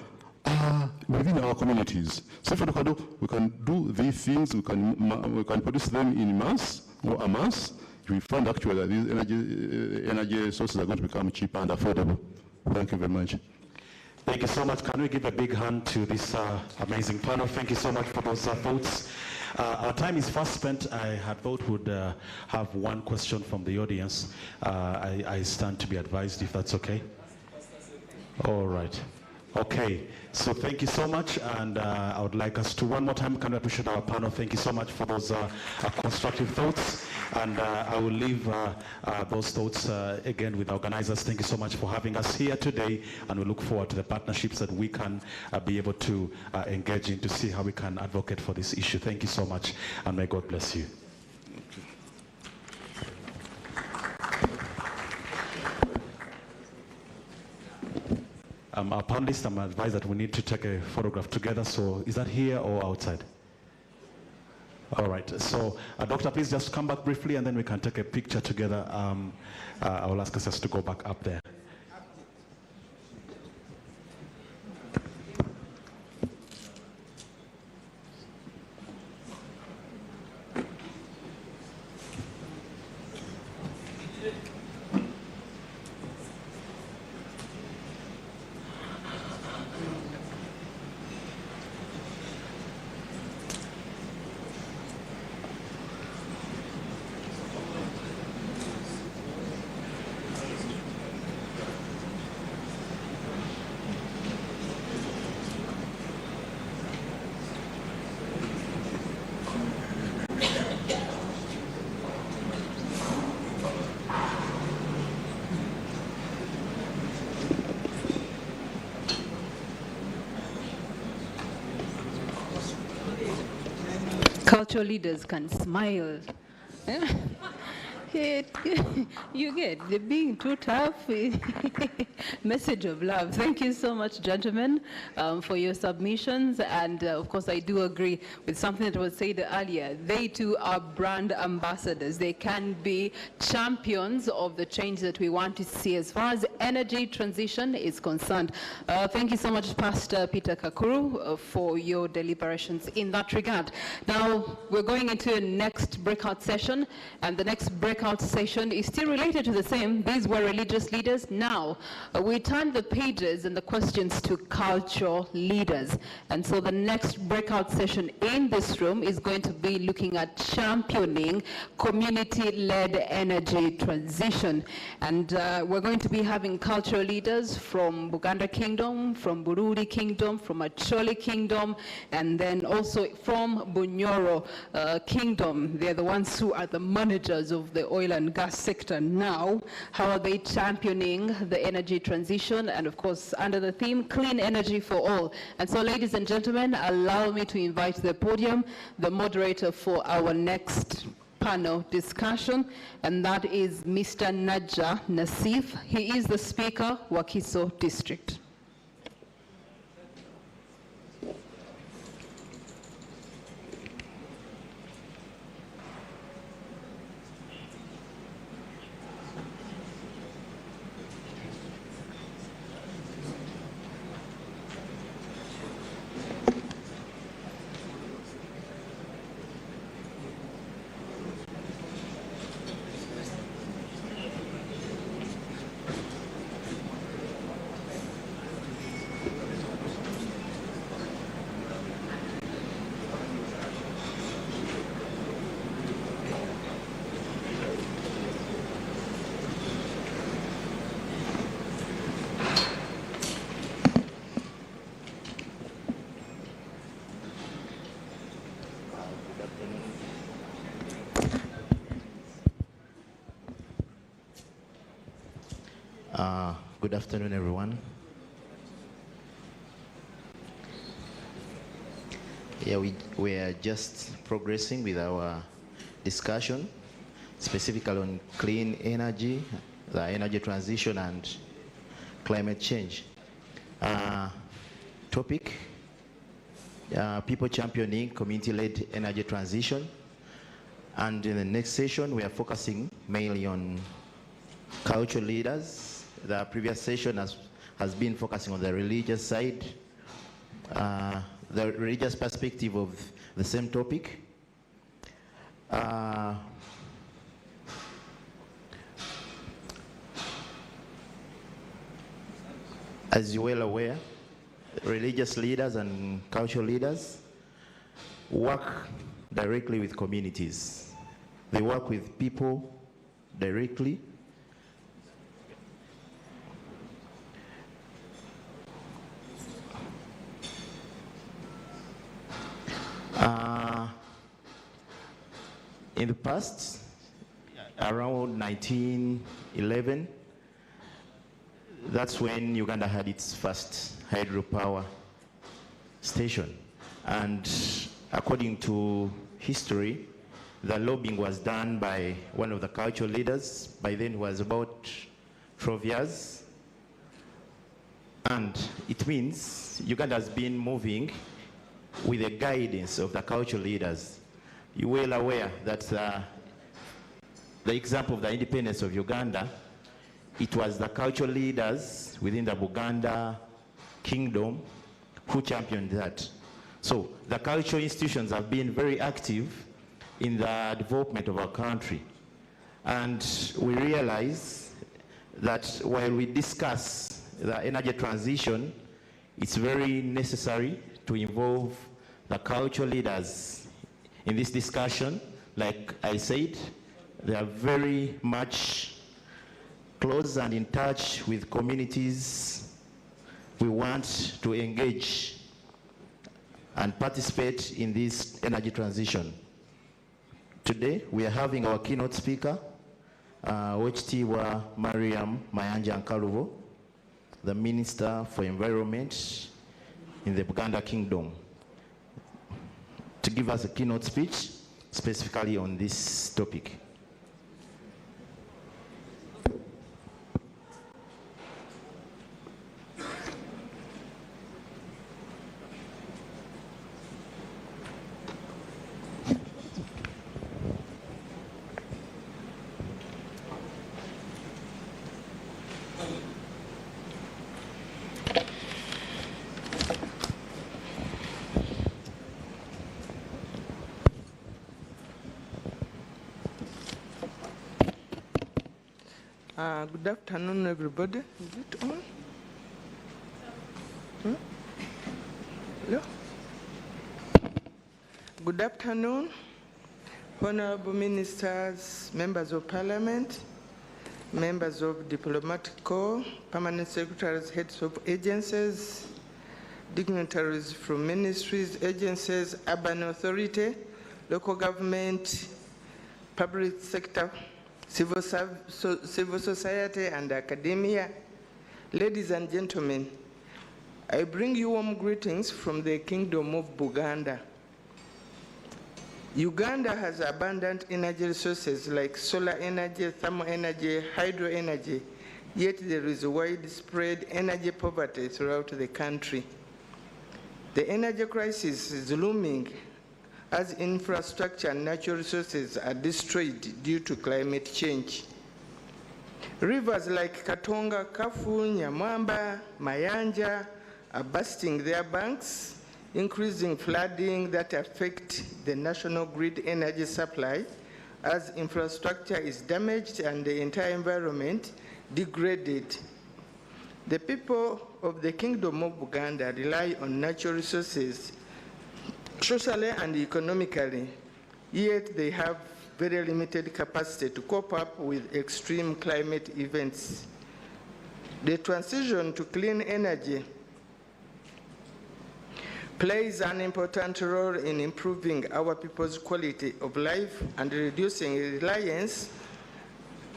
are within our communities. So if we can do these things, we can produce them in mass or a mass, we find actually that these energy sources are going to become cheaper and affordable. Thank you very much. Thank you so much. Can we give a big hand to this amazing panel? Thank you so much for those votes. Our time is fast spent. I had thought would have one question from the audience. I stand to be advised if that's okay. All right. Okay, so thank you so much, and I would like us to one more time, can we appreciate our panel? Thank you so much for those constructive thoughts, and I will leave those thoughts again with the organizers. Thank you so much for having us here today, and we look forward to the partnerships that we can be able to engage in to see how we can advocate for this issue. Thank you so much, and may God bless you. Our panelists, I'm advised that we need to take a photograph together, so is that here or outside? All right, so Doctor, please just come back briefly and then we can take a picture together. I will ask us to go back up there. Cultural leaders can smile. You get the being too tough. Message of love. Thank you so much, gentlemen, for your submissions. And of course, I do agree with something that was said earlier. They too are brand ambassadors. They can be champions of the change that we want to see as far as energy transition is concerned. Thank you so much, Pastor Peter Kakuru, for your deliberations in that regard. Now, we're going into a next breakout session, and the next breakout session is still related to the same. These were religious leaders. Now, we turn the pages and the questions to cultural leaders. And so the next breakout session in this room is going to be looking at championing community-led energy transition. And we're going to be having cultural leaders from Buganda Kingdom, from Bururi Kingdom, from Acholi Kingdom, and then also from Bunyoro Kingdom. They're the ones who are the managers of the oil and gas sector now. How are they championing the energy transition? And of course, under the theme, clean energy for all. And so, ladies and gentlemen, allow me to invite to the podium the moderator for our next panel discussion, and that is Mr. Naja Nassif. He is the Speaker, Wakiso District. Good afternoon, everyone. Yeah, we are just progressing with our discussion, specifically on clean energy, the energy transition, and climate change. Topic, people championing community-led energy transition. And in the next session, we are focusing mainly on cultural leaders. The previous session has been focusing on the religious side, the religious perspective of the same topic. As you're well aware, religious leaders and cultural leaders work directly with communities. They work with people directly. In the past, around 1911, that's when Uganda had its first hydropower station. And according to history, the lobbying was done by one of the cultural leaders. By then it was about 12 years. And it means Uganda has been moving with the guidance of the cultural leaders. You're well aware that the example of the independence of Uganda, it was the cultural leaders within the Buganda kingdom who championed that. So the cultural institutions have been very active in the development of our country. And we realize that while we discuss the energy transition, it's very necessary to involve the cultural leaders in this discussion. Like I said, they are very much close and in touch with communities. We want to engage and participate in this energy transition. Today, we are having our keynote speaker, Wekitiibwa Mariam Mayanja Nkalubo, the Minister for Environment in the Buganda Kingdom, to give us a keynote speech specifically on this topic. Good afternoon, everybody. Is it on? Hello? Good afternoon, honorable ministers, members of parliament, members of diplomatic corps, permanent secretaries, heads of agencies, dignitaries from ministries, agencies, urban authority, local government, public sector, civil society and academia. Ladies and gentlemen, I bring you warm greetings from the Kingdom of Buganda. Uganda has abundant energy resources like solar energy, thermal energy, hydro energy, yet there is widespread energy poverty throughout the country. The energy crisis is looming as infrastructure and natural resources are destroyed due to climate change. Rivers like Katonga, Kafu, Nyamwamba, Mayanja are bursting their banks, increasing flooding that affect the national grid energy supply as infrastructure is damaged and the entire environment degraded. The people of the Kingdom of Buganda rely on natural resources socially and economically, yet they have very limited capacity to cope up with extreme climate events. The transition to clean energy plays an important role in improving our people's quality of life and reducing reliance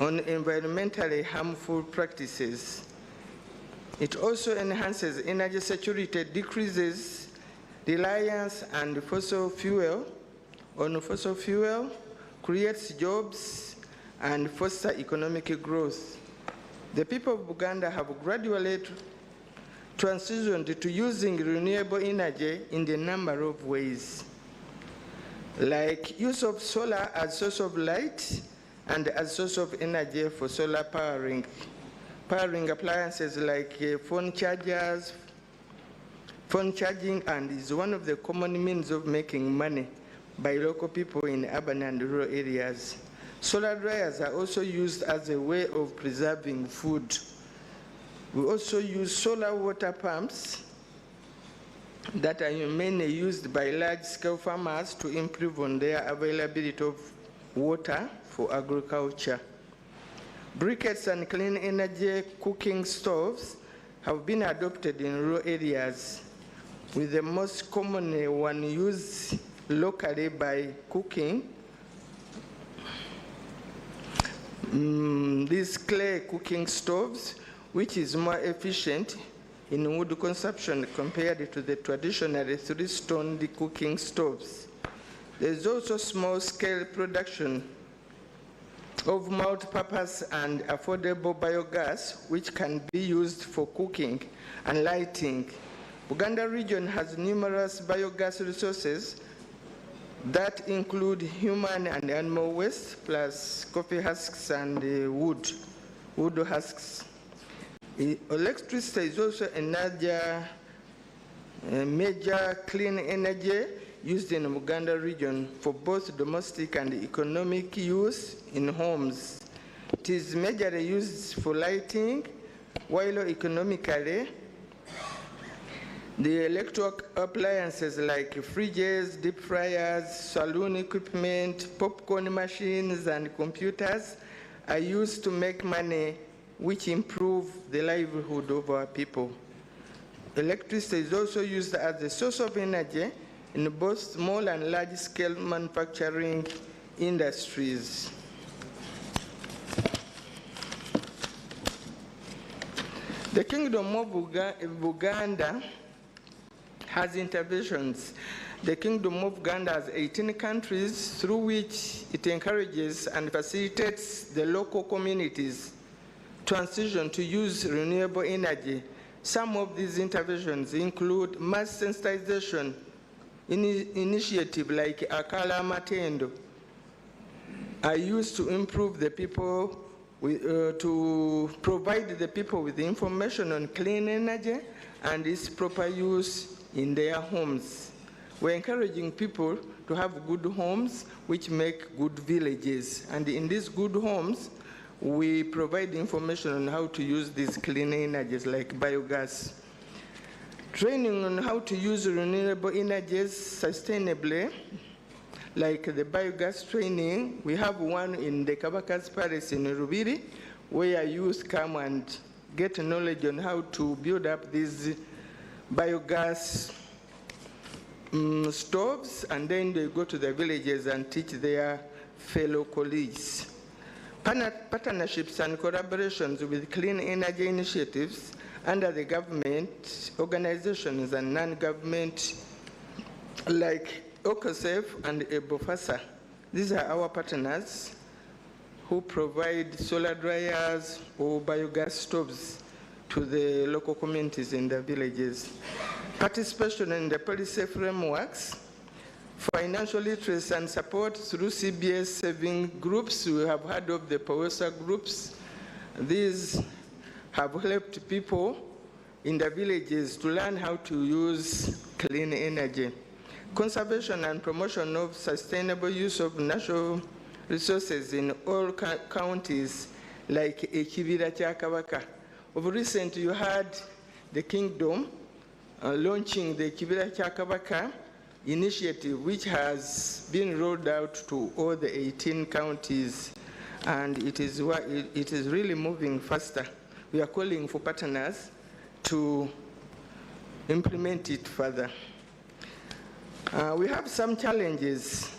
on environmentally harmful practices. It also enhances energy security, decreases reliance on fossil fuel, creates jobs, and fosters economic growth. The people of Uganda have gradually transitioned to using renewable energy in a number of ways, like use of solar as source of light and as source of energy for solar powering appliances like phone chargers, phone charging, and is one of the common means of making money by local people in urban and rural areas. Solar dryers are also used as a way of preserving food. We also use solar water pumps that are mainly used by large-scale farmers to improve on their availability of water for agriculture. Briquettes and clean energy cooking stoves have been adopted in rural areas, with the most common one used locally by cooking. These clay cooking stoves, which is more efficient in wood consumption compared to the traditional 3-stone cooking stoves. There is also small-scale production of multi-purpose and affordable biogas, which can be used for cooking and lighting. Uganda region has numerous biogas resources that include human and animal waste, plus coffee husks and wood husks. Electricity is also another major clean energy used in the Uganda region for both domestic and economic use in homes. It is majorly used for lighting, while economically, the electric appliances like fridges, deep fryers, saloon equipment, popcorn machines, and computers are used to make money, which improve the livelihood of our people. Electricity is also used as a source of energy in both small and large-scale manufacturing industries. The Kingdom of Uganda has interventions. The Kingdom of Uganda has 18 countries through which it encourages and facilitates the local communities transition to use renewable energy. Some of these interventions include mass sensitization initiative like Akala Matendo are used to improve the people, to provide the people with information on clean energy and its proper use in their homes. We're encouraging people to have good homes which make good villages. And in these good homes, we provide information on how to use these clean energies like biogas. Training on how to use renewable energies sustainably, like the biogas training. We have one in the Kabaka's Palace in Rubiri, where youth come and get knowledge on how to build up these biogas stoves, and then they go to the villages and teach their fellow colleagues. Partnerships and collaborations with clean energy initiatives under the government, organizations and non-government like OCOSEF and Ebofasa. These are our partners who provide solar dryers or biogas stoves to the local communities in the villages. Participation in the policy frameworks, financial literacy and support through CBS saving groups. We have heard of the POWESA groups. These have helped people in the villages to learn how to use clean energy. Conservation and promotion of sustainable use of natural resources in all counties, like Ekibira kya Kabaka. Of recent, you had the Kingdom launching the Ekibira kya Kabaka initiative, which has been rolled out to all the 18 counties, and it is really moving faster. We are calling for partners to implement it further. We have some challenges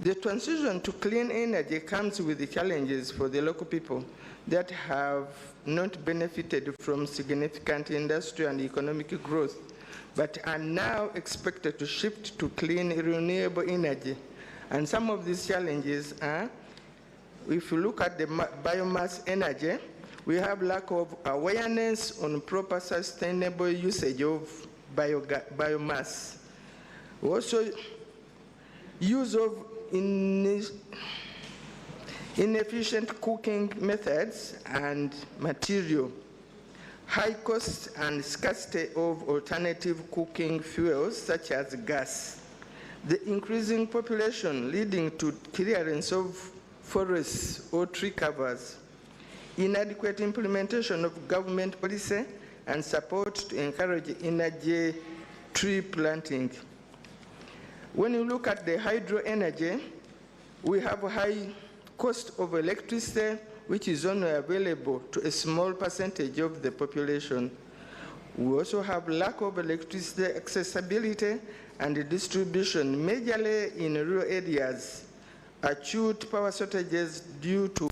The transition to clean energy comes with the challenges for the local people that have not benefited from significant industrial and economic growth, but are now expected to shift to clean renewable energy. And some of these challenges are, if you look at the biomass energy, we have lack of awareness on proper sustainable usage of biomass. Also, use of inefficient cooking methods and material, high cost and scarcity of alternative cooking fuels such as gas, the increasing population leading to clearance of forests or tree covers, inadequate implementation of government policy and support to encourage energy tree planting. When you look at the hydro energy, we have a high cost of electricity, which is only available to a small percentage of the population. We also have lack of electricity accessibility and distribution, majorly in rural areas, acute power shortages due to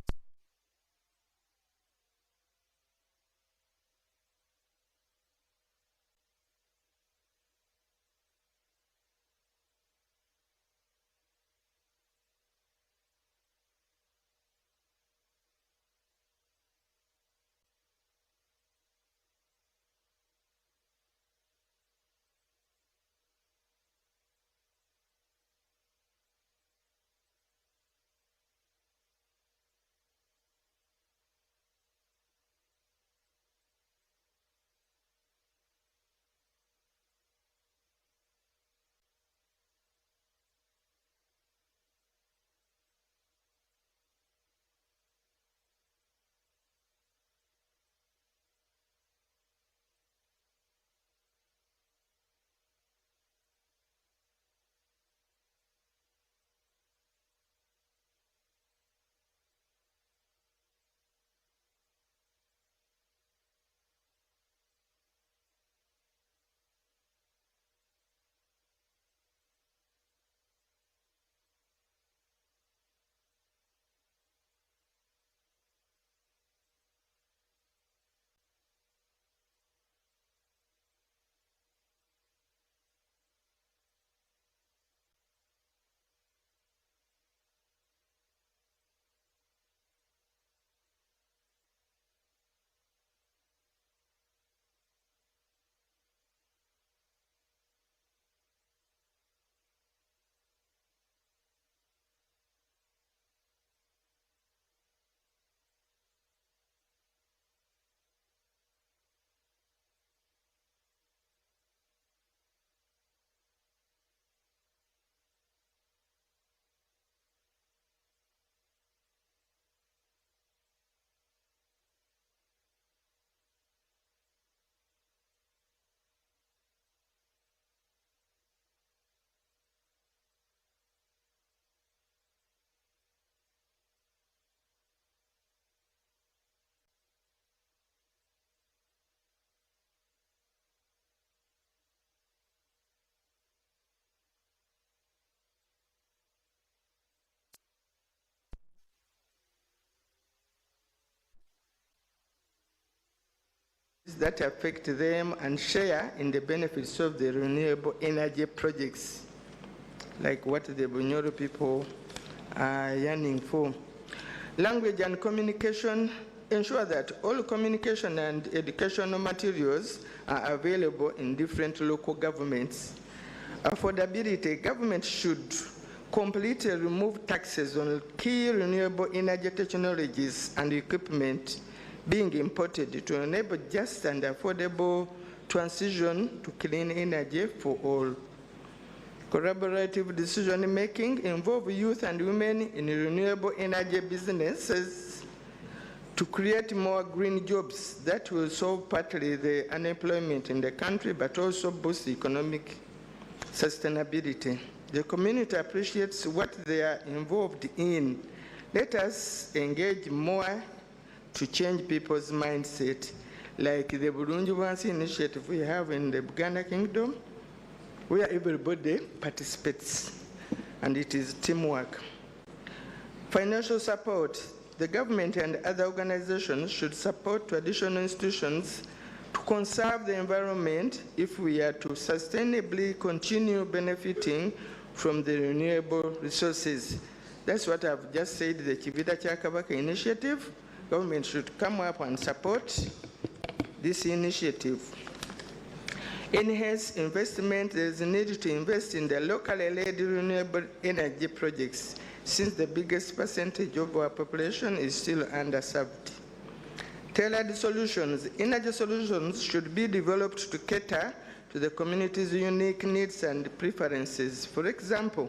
that affect them and share in the benefits of the renewable energy projects, like what the Bunyoro people are yearning for. Language and communication ensure that all communication and educational materials are available in different local governments. Affordability, government should completely remove taxes on key renewable energy technologies and equipment being imported to enable just and affordable transition to clean energy for all. Collaborative decision-making involve youth and women in renewable energy businesses to create more green jobs that will solve partly the unemployment in the country, but also boost economic sustainability. The community appreciates what they are involved in. Let us engage more to change people's mindset, like the Burunji Wansi initiative we have in the Buganda Kingdom, where everybody participates. and it is teamwork. Financial support. The government and other organizations should support traditional institutions to conserve the environment if we are to sustainably continue benefiting from the renewable resources. That's what I've just said, the Chivita Chakabaka initiative. Government should come up and support this initiative. Enhance investment. There is a need to invest in the locally led renewable energy projects, since the biggest percentage of our population is still underserved. Tailored solutions. Energy solutions should be developed to cater to the community's unique needs and preferences. For example,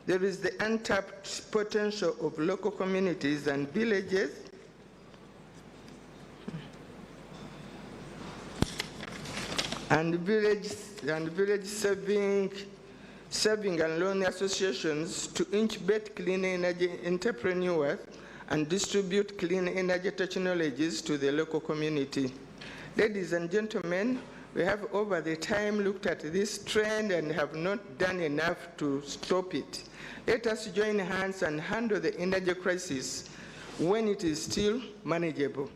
there is the untapped potential of local communities and villages and village saving and loan associations to incubate clean energy entrepreneurs and distribute clean energy technologies to the local community. Ladies and gentlemen, we have over the time looked at this trend and have not done enough to stop it. Let us join hands and handle the energy crisis when it is still manageable.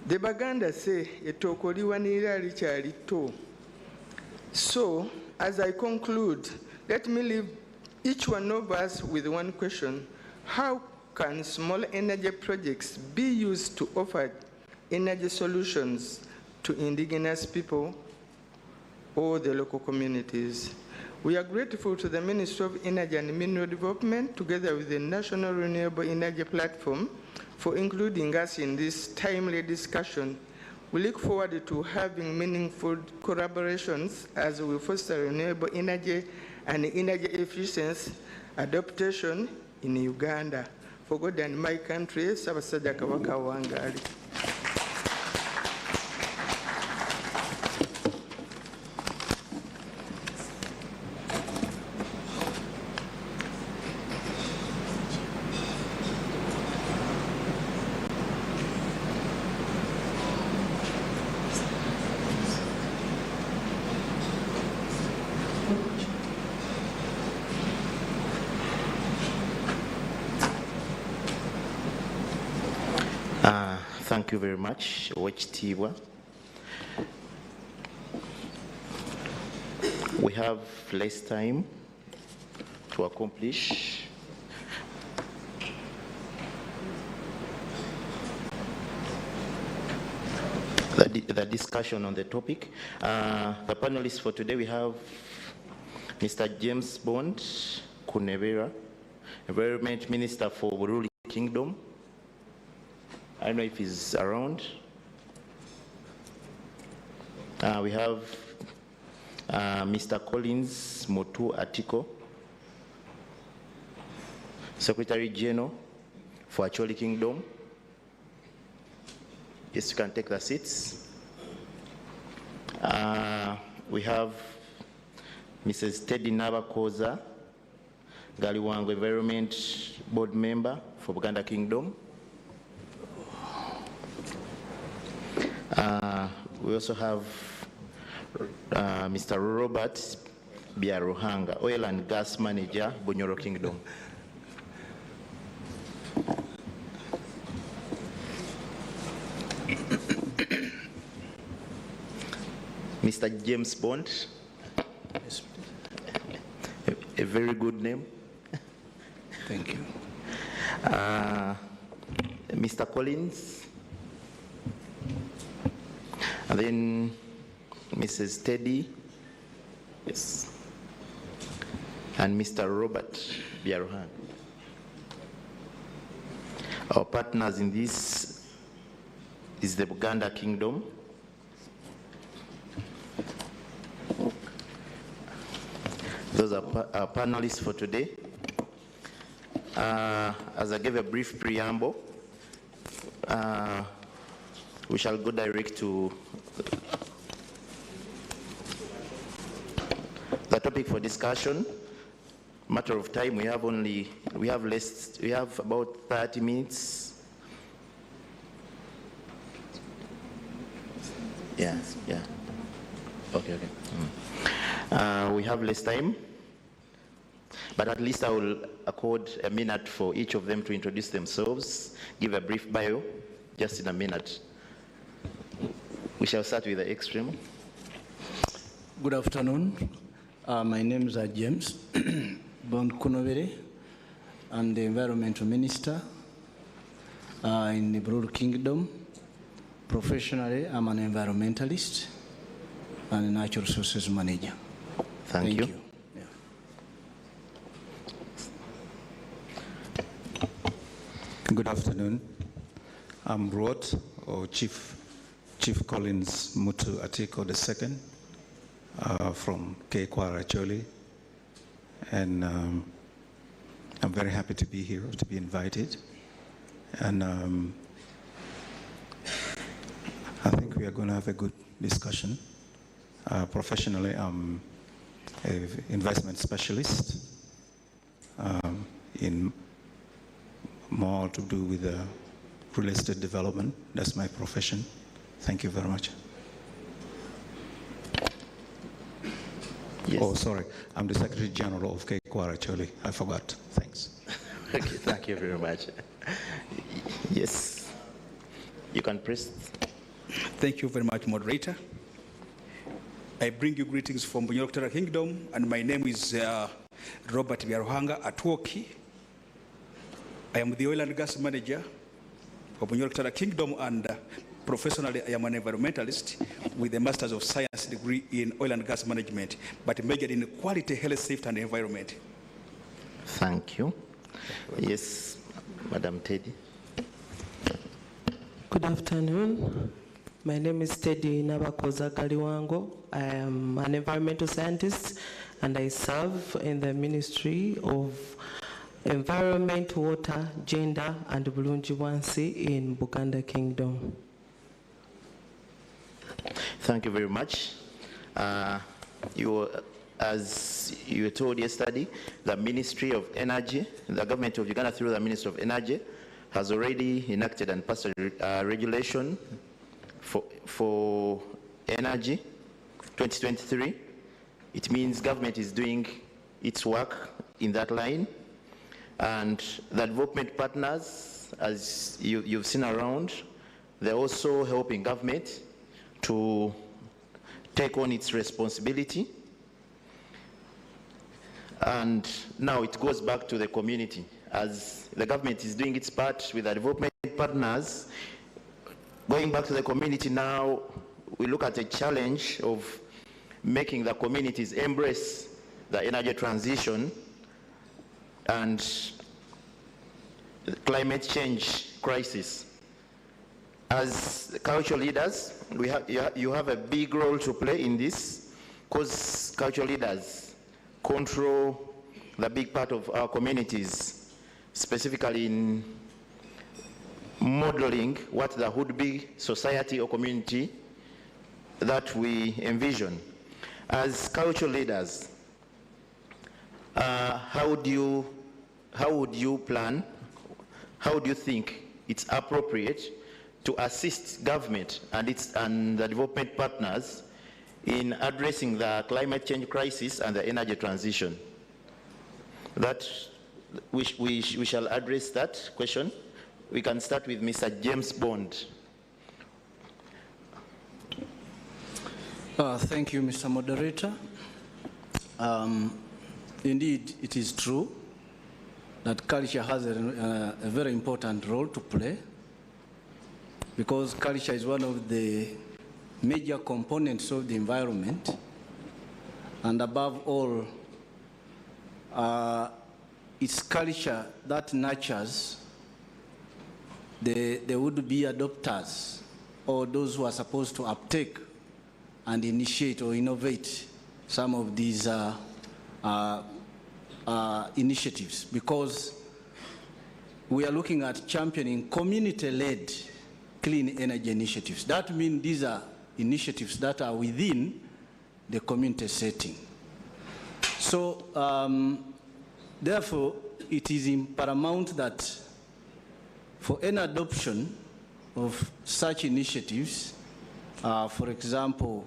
The Baganda say, "Etoko liwanira likyali tto." So, as I conclude, let me leave each one of us with one question. How can small energy projects be used to offer energy solutions to indigenous people or the local communities? We are grateful to the Ministry of Energy and Mineral Development, together with the National Renewable Energy Platform, for including us in this timely discussion. We look forward to having meaningful collaborations as we foster renewable energy and energy efficiency adaptation in Uganda. For God and my country, Sabasajja Kabaka Wangali. Thank you very much, Wekitiibwa. We have less time to accomplish the discussion on the topic. The panelists for today, we have Mr. James Bond Kunebera, Environment Minister for Bururi Kingdom. I don't know if he's around. We have Mr. Collins Motu Atiko, Secretary General for Acholi Kingdom. Yes, you can take the seats. We have Mrs. Teddy Nabakoza Galiwango, Environment Board Member for Buganda Kingdom. We also have Mr. Robert Biaruhanga, Oil and Gas Manager, Bunyoro Kingdom. Mr. James Bond, a very good name. Thank you. Mr. Collins. And then Mrs. Teddy, yes, and Mr. Robert Biaruhan. Our partners in this is the Buganda Kingdom. Those are our panelists for today. As I gave a brief preamble, we shall go direct to the topic for discussion. Matter of time, we have about 30 minutes. Yeah. Okay. We have less time. But at least I will accord a minute for each of them to introduce themselves, give a brief bio, just in a minute. We shall start with the extreme. Good afternoon. My name is James Bond Kunovere. I'm the Environmental Minister in the Broad Kingdom. Professionally, I'm an environmentalist and a natural resources manager. Thank you. Good afternoon. I'm Rod, or Chief Collins Mutu Atiko II from Kwara Choli, and I'm very happy to be here, to be invited. And I think we are going to have a good discussion. Professionally, I'm an investment specialist in more to do with real estate development. That's my profession. Thank you very much. Yes. Oh, sorry. I'm the Secretary General of Kwara Choli. I forgot. Thanks. Okay, thank you very much. Yes. You can press. Thank you very much, moderator. I bring you greetings from Bunyoro Kingdom, and my name is Robert Biaruhanga Atwoki. I am the oil and gas manager of Bunyoro Kingdom, and professionally I am an environmentalist with a Master's of Science degree in oil and gas management, but majored in quality, health, safety, and environment. Thank you. Yes, Madam Teddy. Good afternoon. My name is Teddy Nabakoza Kaliwango. I am an environmental scientist and I serve in the Ministry of Environment, Water, Gender and Bulungi in Buganda Kingdom. Thank you very much. As you were told yesterday, the Ministry of Energy, the government of Uganda through the Ministry of Energy has already enacted and passed a regulation for energy 2023. It means government is doing its work in that line, and the development partners, as you've seen around, they're also helping government to take on its responsibility. And now it goes back to the community. As the government is doing its part with the development partners, going back to the community now, we look at a challenge of making the communities embrace the energy transition and the climate change crisis. As cultural leaders, you have a big role to play in this, because cultural leaders control the big part of our communities, specifically in modeling what the would-be society or community that we envision. As cultural leaders, how would you plan, how do you think it's appropriate to assist government and the development partners in addressing the climate change crisis and the energy transition? That we shall address that question. We can start with Mr. James Bond. Thank you, Mr. Moderator. Indeed, it is true that culture has a very important role to play, because culture is one of the major components of the environment, and above all, it's culture that nurtures the would-be adopters, or those who are supposed to uptake and initiate or innovate some of these initiatives, because we are looking at championing community-led clean energy initiatives. That means these are initiatives that are within the community setting. So, therefore, it is paramount that for any adoption of such initiatives, for example,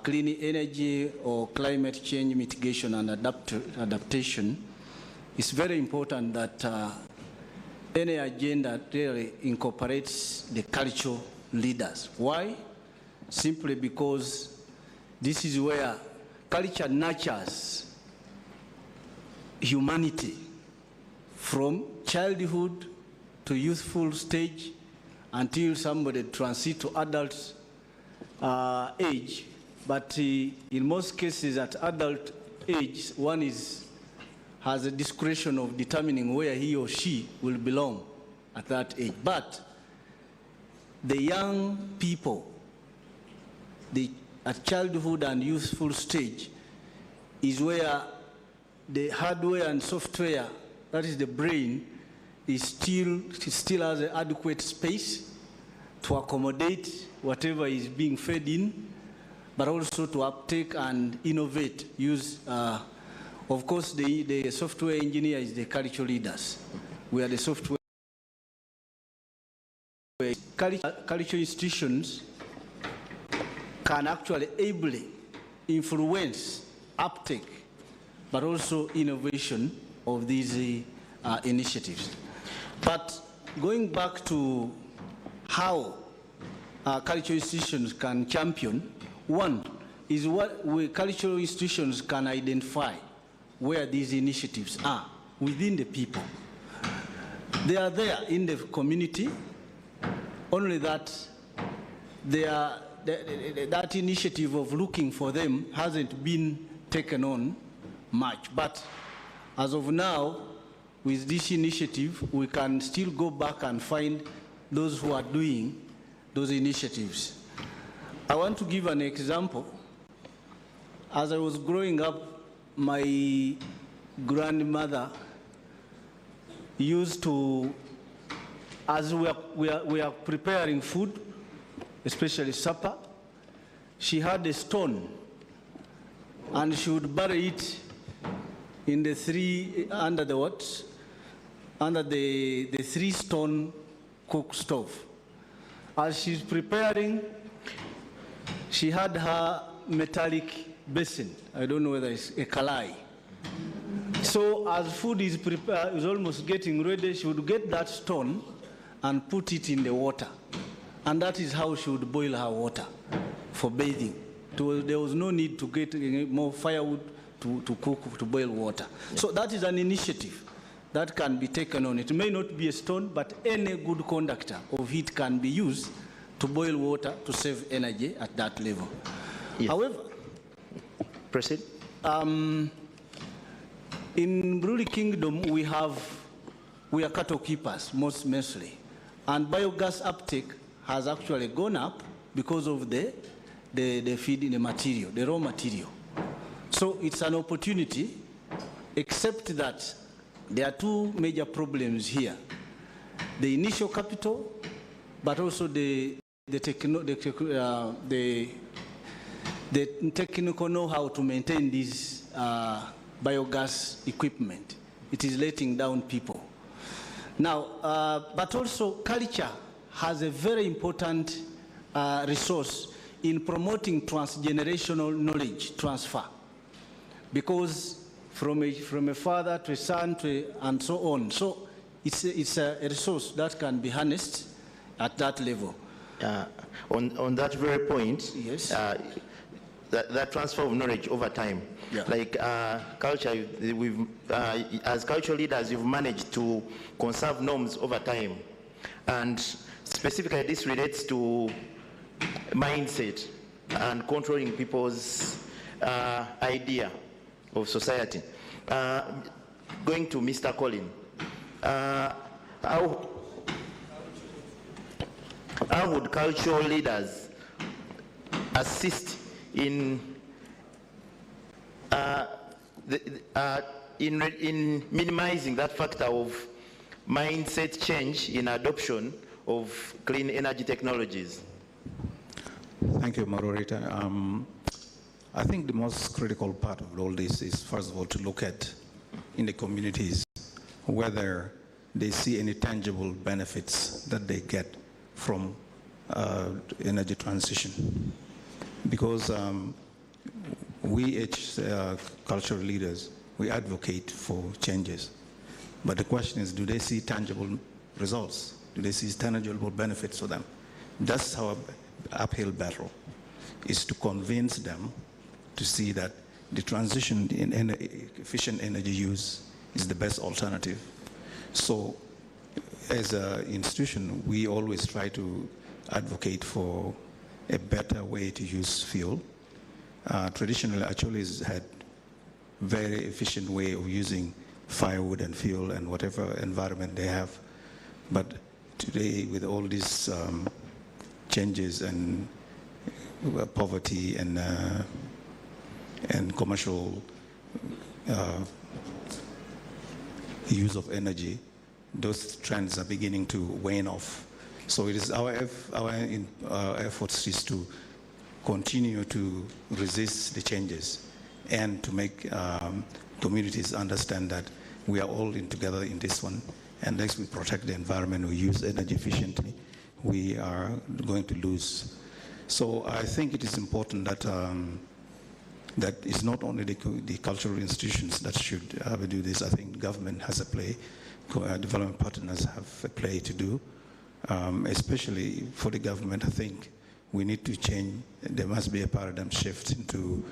clean energy or climate change mitigation and adaptation, it's very important that any agenda really incorporates the cultural leaders. Why? Simply because this is where culture nurtures humanity from childhood to youthful stage until somebody transits to adult age. But in most cases at adult age, one has a discretion of determining where he or she will belong at that age. But the young people, at childhood and youthful stage, is where the hardware and software, that is the brain, still has an adequate space to accommodate whatever is being fed in, but also to uptake and innovate. Of course, the software engineer is the cultural leaders. We are the software. Cultural institutions can actually ably influence uptake, but also innovation of these initiatives. But going back to how cultural institutions can champion, one is what cultural institutions can identify where these initiatives are within the people. They are there in the community, only that that initiative of looking for them hasn't been taken on much. But as of now, with this initiative, we can still go back and find those who are doing those initiatives. I want to give an example. As I was growing up, my grandmother used to, as we are preparing food, especially supper, she had a stone, and she would bury it in the under the 3-stone cook stove. As she's preparing, she had her metallic basin. I don't know whether it's a kalai. So as food is prepared, is almost getting ready, she would get that stone and put it in the water. And that is how she would boil her water for bathing. There was no need to get more firewood to cook, to boil water. Yeah. So that is an initiative that can be taken on. It may not be a stone, but any good conductor of heat can be used to boil water to save energy at that level. Yes. However, proceed. In Bruli Kingdom, we are cattle keepers, mostly. And biogas uptake has actually gone up because of the feed, the material, the raw material. So it's an opportunity, except that there are two major problems here. The initial capital, but also the technical know-how to maintain this biogas equipment. It is letting down people. Now, but also culture has a very important resource in promoting transgenerational knowledge transfer, because from a father to a son and so on. So it's a resource that can be harnessed at that level. On that very point, yes. That transfer of knowledge over time, yeah. Like culture, as cultural leaders, you've managed to conserve norms over time, and specifically this relates to mindset and controlling people's idea of society. Going to Mr. Colin, how would cultural leaders assist in minimizing that factor of mindset change in adoption of clean energy technologies? Thank you, moderator. I think the most critical part of all this is, first of all, to look at in the communities whether they see any tangible benefits that they get from energy transition. because we as cultural leaders, we advocate for changes. But the question is, do they see tangible results? Do they see tangible benefits for them? That's our uphill battle, is to convince them to see that the transition in efficient energy use is the best alternative. So as an institution, we always try to advocate for a better way to use fuel. Traditionally, actually, has had very efficient way of using firewood and fuel and whatever environment they have. But today, with all these changes and poverty and commercial use of energy, those trends are beginning to wane off. So it is our efforts is to continue to resist the changes and to make communities understand that we are all in together in this one. And unless we protect the environment, we use energy efficiently, we are going to lose. So I think it is important that that it's not only the cultural institutions that should do this. I think government has a play, development partners have a play to do. Especially for the government, I think we need to change. There must be a paradigm shift into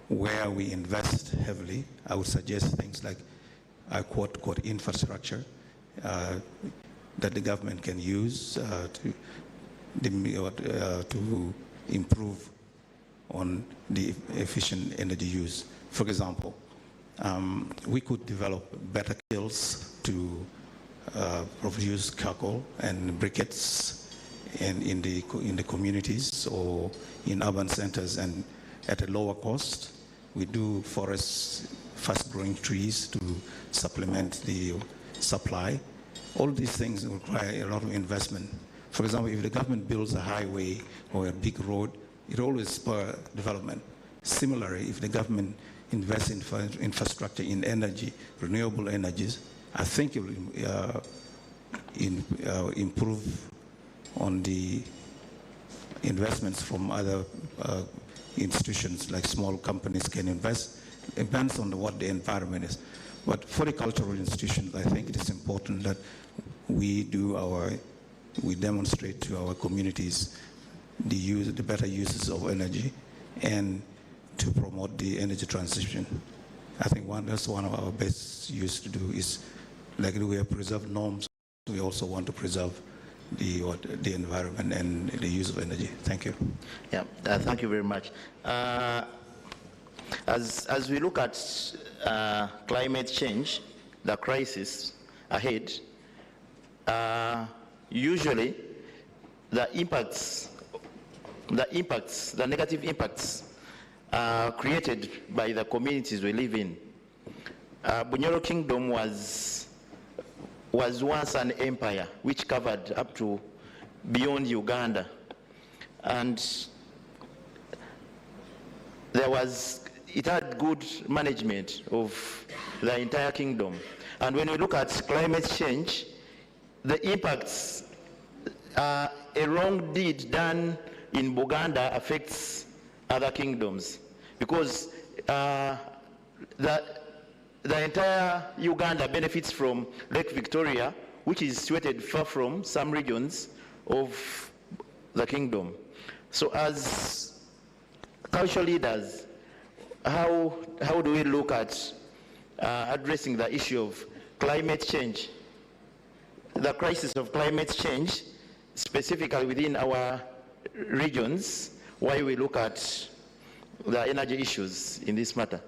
where we invest heavily. I would suggest things like, I quote infrastructure that the government can use to improve on the efficient energy use. For example, we could develop better kilns to produce charcoal and briquettes in the communities or in urban centers, and at a lower cost. We do forest fast-growing trees to supplement the supply. All these things require a lot of investment. For example, if the government builds a highway or a big road, it always spurs development. Similarly, if the government invests in infrastructure, in energy, renewable energies, I think it will improve on the investments from other institutions, like small companies can invest. It depends on what the environment is. But for the cultural institutions, I think it is important that we demonstrate to our communities the better uses of energy and to promote the energy transition. I think that's one of our best use to do is, like we have preserved norms, we also want to preserve the environment and the use of energy. Thank you. Yeah, thank you very much. As we look at climate change, the crisis ahead, usually the negative impacts created by the communities we live in. Bunyoro Kingdom was once an empire which covered up to beyond Uganda, and it had good management of the entire kingdom. And when we look at climate change, the impacts, a wrong deed done in Buganda affects other kingdoms, because the entire Uganda benefits from Lake Victoria, which is situated far from some regions of the kingdom. So as cultural leaders, how do we look at addressing the issue of climate change, the crisis of climate change, specifically within our regions, while we look at the energy issues in this matter?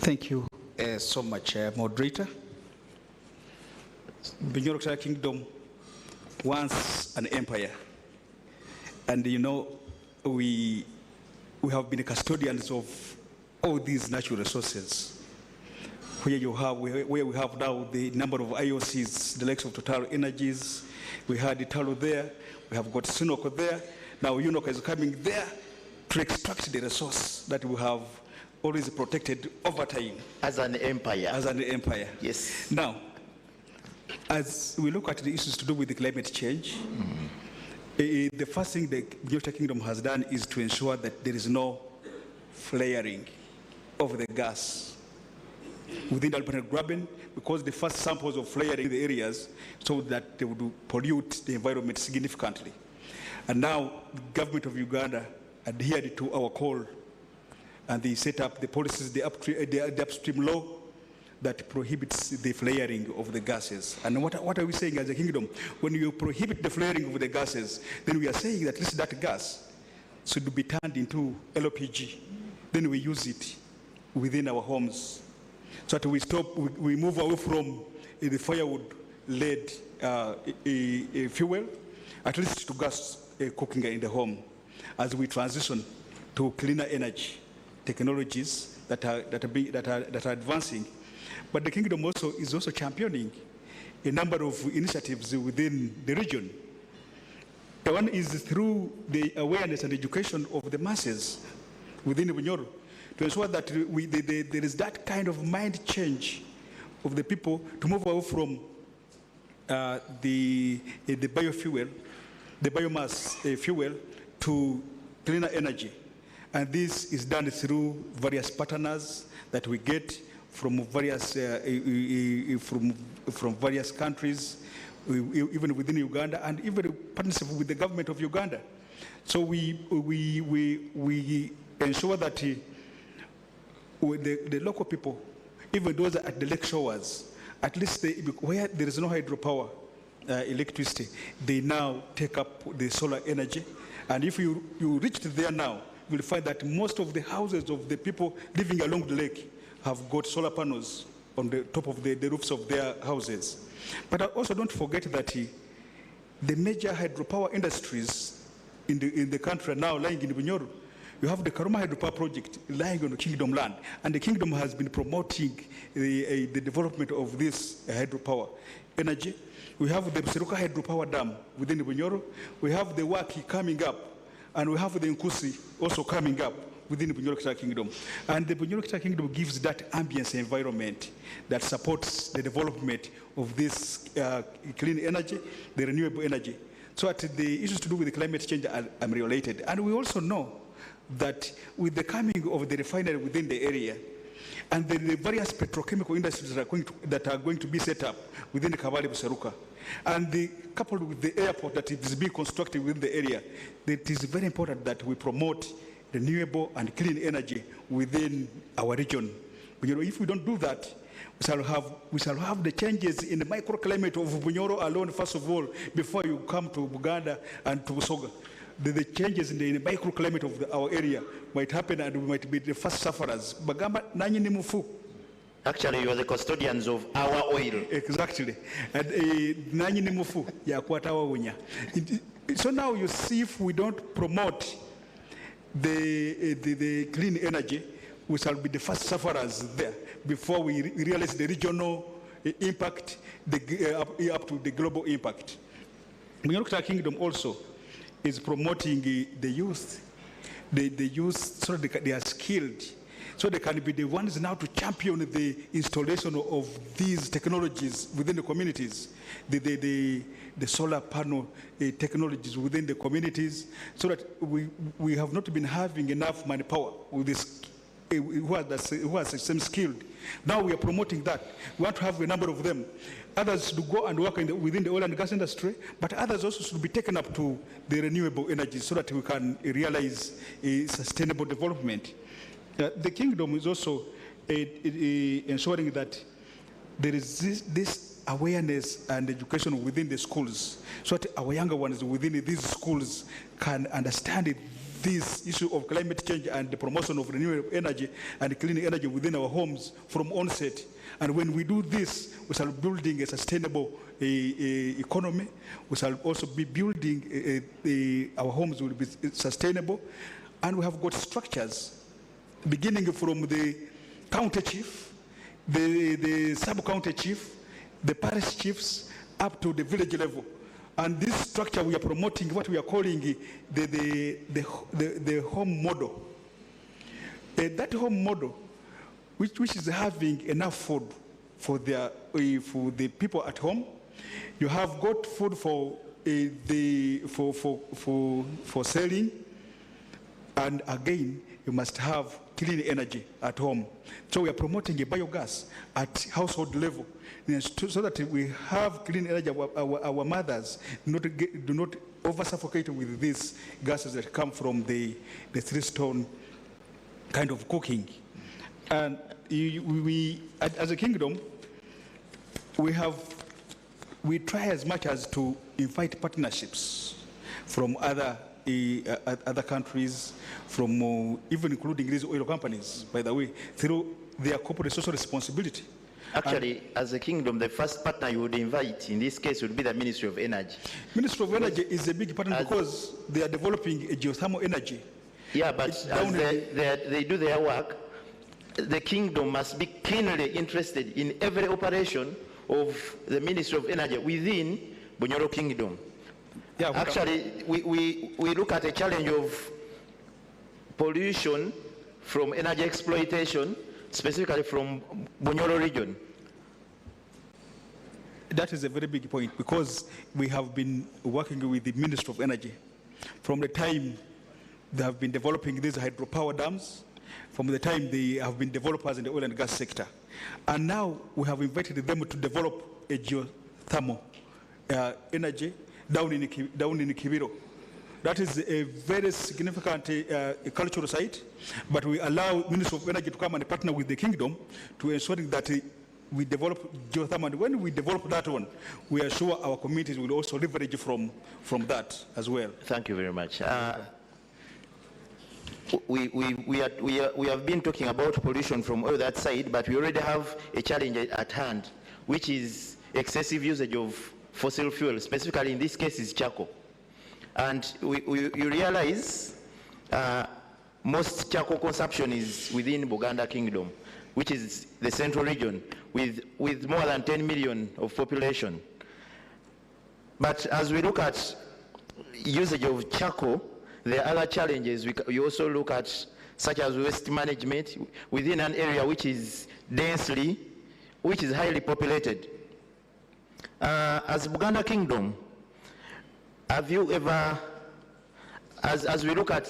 Thank you so much, moderator. Bunyoro Kingdom, once an empire, and you know, we have been custodians of all these natural resources. Where we have now the number of IOCs, the likes of Total Energies, we had Italo there, we have got Sinoko there. Now UNOC is coming there to extract the resource that we have always protected over time. As an empire. As an empire. Yes. Now, as we look at the issues to do with the climate change, The first thing the United Kingdom has done is to ensure that there is no flaring of the gas within the Alberta Graben, because the first samples of flaring in the areas so that they would pollute the environment significantly. And now the government of Uganda adhered to our call, and they set up the policies, the upstream law that prohibits the flaring of the gases. And what are we saying as a kingdom? When you prohibit the flaring of the gases, then we are saying that at least that gas should be turned into LPG. Then we use it within our homes, so that we move away from the firewood-led fuel, at least to gas cooking in the home, as we transition to cleaner energy technologies that are advancing. But the kingdom is also championing a number of initiatives within the region. The one is through the awareness and education of the masses within Bunyoro, to ensure that there is that kind of mind change of the people to move away from the biofuel, the biomass fuel, to cleaner energy. And this is done through various partners that we get from various from various countries, even within Uganda, and even partnership with the government of Uganda. So we ensure that the local people, even those at the lake shores, at least where there is no hydropower electricity, they now take up the solar energy. And if you reach there now, you will find that most of the houses of the people living along the lake have got solar panels on the top of the roofs of their houses. But also don't forget that the major hydropower industries in the country are now lying in Bunyoro. You have the Karuma hydropower project lying on the kingdom land, and the kingdom has been promoting the development of this hydropower energy. We have the Seruka hydropower dam within the Bunyoro. We have the Waki coming up, and we have the Nkusi also coming up within the Bunyoro Kingdom. And the Bunyoro Kingdom gives that ambience environment that supports the development of this clean energy, the renewable energy. So that the issues to do with the climate change are related. And we also know that with the coming of the refinery within the area, and the various petrochemical industries that are going to be set up within the Kabale Buseruka, and coupled with the airport that is being constructed within the area, it is very important that we promote renewable and clean energy within our region. Bunyoro, if we don't do that, we shall have the changes in the microclimate of Bunyoro alone, first of all, before you come to Buganda and to Busoga. The changes in the microclimate of our area might happen, and we might be the first sufferers. Actually, you are the custodians of our oil. Exactly. And so now you see, if we don't promote the clean energy, we shall be the first sufferers there before we realize the regional impact, up to the global impact. The United Kingdom also is promoting the youth. The youth, so they are skilled, so they can be the ones now to champion the installation of these technologies within the communities, the solar panel technologies within the communities, so that we have not been having enough manpower with this who are the same skilled. Now we are promoting that. We want to have a number of them. Others to go and work within the oil and gas industry, but others also should be taken up to the renewable energy so that we can realize a sustainable development. The kingdom is also ensuring that there is this awareness and education within the schools, so that our younger ones within these schools can understand this issue of climate change and the promotion of renewable energy and clean energy within our homes from onset. And when we do this, we shall be building a sustainable economy. We shall also be building our homes will be sustainable. And we have got structures, beginning from the county chief, the sub-county chief, the parish chiefs, up to the village level. And this structure, we are promoting what we are calling the home model. That home model, which is having enough food for the people at home. You have got food for for selling, and again, you must have clean energy at home. So we are promoting a biogas at household level, so that we have clean energy. Our mothers do not over-suffocate with these gases that come from the three-stone kind of cooking. And we, as a kingdom, we try as much as to invite partnerships from other countries, from even including these oil companies, by the way, through their corporate social responsibility. Actually, as a kingdom, the first partner you would invite in this case would be the Ministry of Energy. Ministry of Energy is a big partner because they are developing a geothermal energy. Yeah, but as they do their work, the kingdom must be keenly interested in every operation of the Ministry of Energy within Bunyoro Kingdom. Yeah, actually, we look at a challenge of pollution from energy exploitation, specifically from Bunyoro region. That is a very big point, because we have been working with the Ministry of Energy from the time they have been developing these hydropower dams, from the time they have been developers in the oil and gas sector. And now we have invited them to develop a geothermal energy down in Kibiro. That is a very significant cultural site, but we allow Ministry of Energy to come and partner with the kingdom to ensure that we develop geothermal. And when we develop that one, we are sure our communities will also leverage from that as well. Thank you very much. We have been talking about pollution from all that side, but we already have a challenge at hand, which is excessive usage of fossil fuel, specifically in this case is charcoal. And you realize most charcoal consumption is within Buganda Kingdom, which is the central region with more than 10 million of population. But as we look at usage of charcoal, there are other challenges we also look at, such as waste management within an area which is highly populated. As Buganda Kingdom, have you ever, as we look at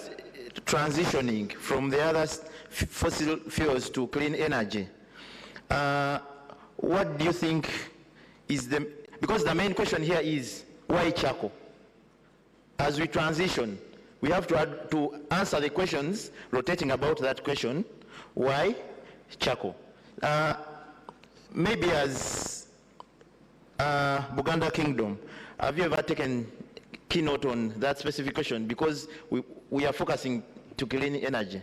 transitioning from the other fossil fuels to clean energy, what do you think is because the main question here is, why charcoal? As we transition, we have to answer the questions rotating about that question, why charcoal? Maybe as Buganda Kingdom, have you ever taken keynote on that specific question? Because we are focusing to clean energy.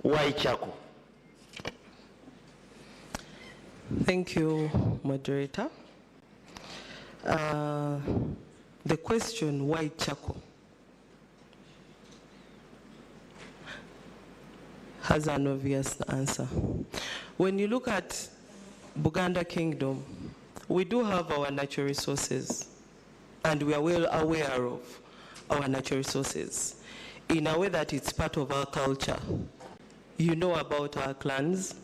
Why charcoal? Thank you, moderator. The question, why charcoal, has an obvious answer. When you look at Buganda Kingdom, we do have our natural resources, and we are well aware of our natural resources in a way that it's part of our culture. You know about our clans.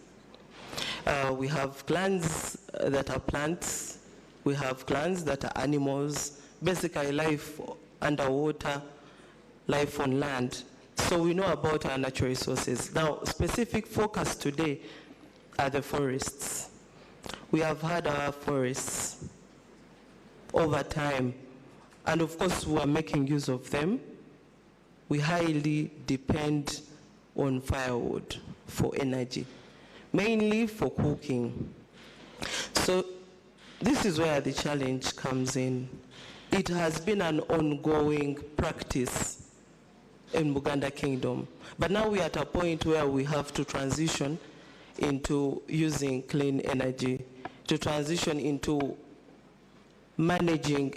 We have clans that are plants. We have clans that are animals, basically life underwater, life on land. So we know about our natural resources. Now, specific focus today are the forests. We have had our forests over time, and of course we are making use of them. We highly depend on firewood for energy, mainly for cooking. So this is where the challenge comes in. It has been an ongoing practice in Buganda Kingdom, but now we are at a point where we have to transition into using clean energy, to transition into managing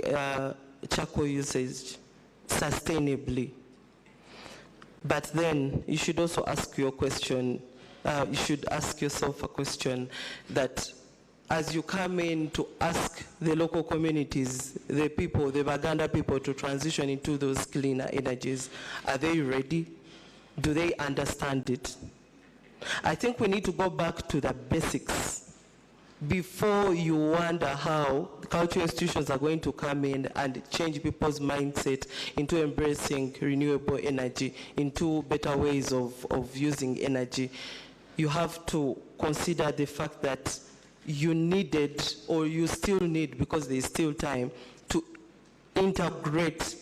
charcoal usage sustainably. But then you should also ask your question, you should ask yourself a question that as you come in to ask the local communities, the people, the Baganda people, to transition into those cleaner energies, are they ready? Do they understand it? I think we need to go back to the basics before you wonder how cultural institutions are going to come in and change people's mindset into embracing renewable energy, into better ways of using energy, you have to consider the fact that you needed, or you still need, because there is still time, to integrate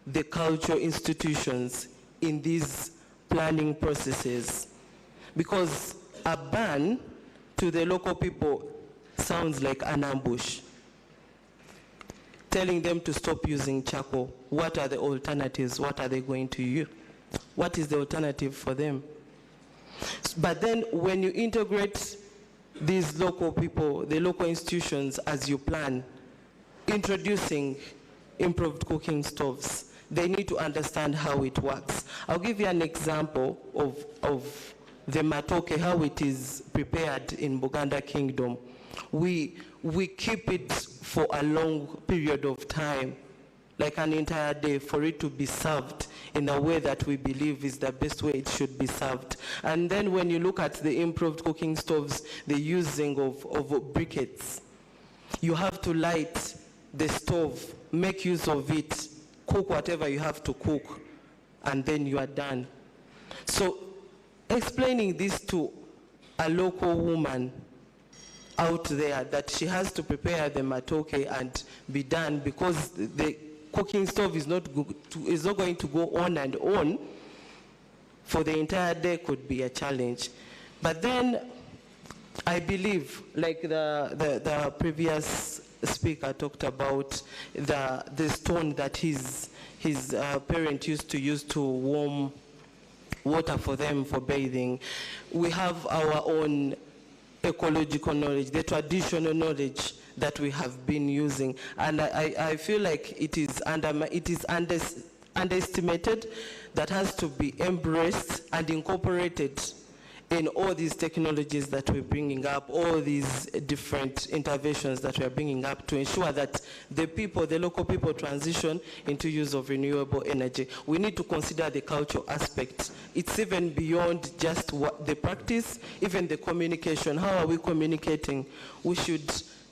the cultural institutions in these planning processes. Because a ban to the local people sounds like an ambush. Telling them to stop using charcoal, what are the alternatives? What are they going to use? What is the alternative for them? But then when you integrate these local people, the local institutions, as you plan, introducing improved cooking stoves, they need to understand how it works. I'll give you an example of the matoke, how it is prepared in Buganda Kingdom. We keep it for a long period of time, like an entire day, for it to be served in a way that we believe is the best way it should be served. And then when you look at the improved cooking stoves, the using of briquettes, you have to light the stove, make use of it, cook whatever you have to cook, and then you are done. So explaining this to a local woman out there, that she has to prepare the matoke and be done, because the cooking stove is not going to go on and on for the entire day, could be a challenge. But then I believe, like the previous speaker talked about, the stone that his parent used to use to warm water for them for bathing. We have our own ecological knowledge, the traditional knowledge that we have been using, and I feel like it is underestimated, that has to be embraced and incorporated in all these technologies that we're bringing up, all these different interventions that we're bringing up, to ensure that the people, the local people, transition into use of renewable energy. We need to consider the cultural aspect. It's even beyond just what the practice, even the communication. How are we communicating? We should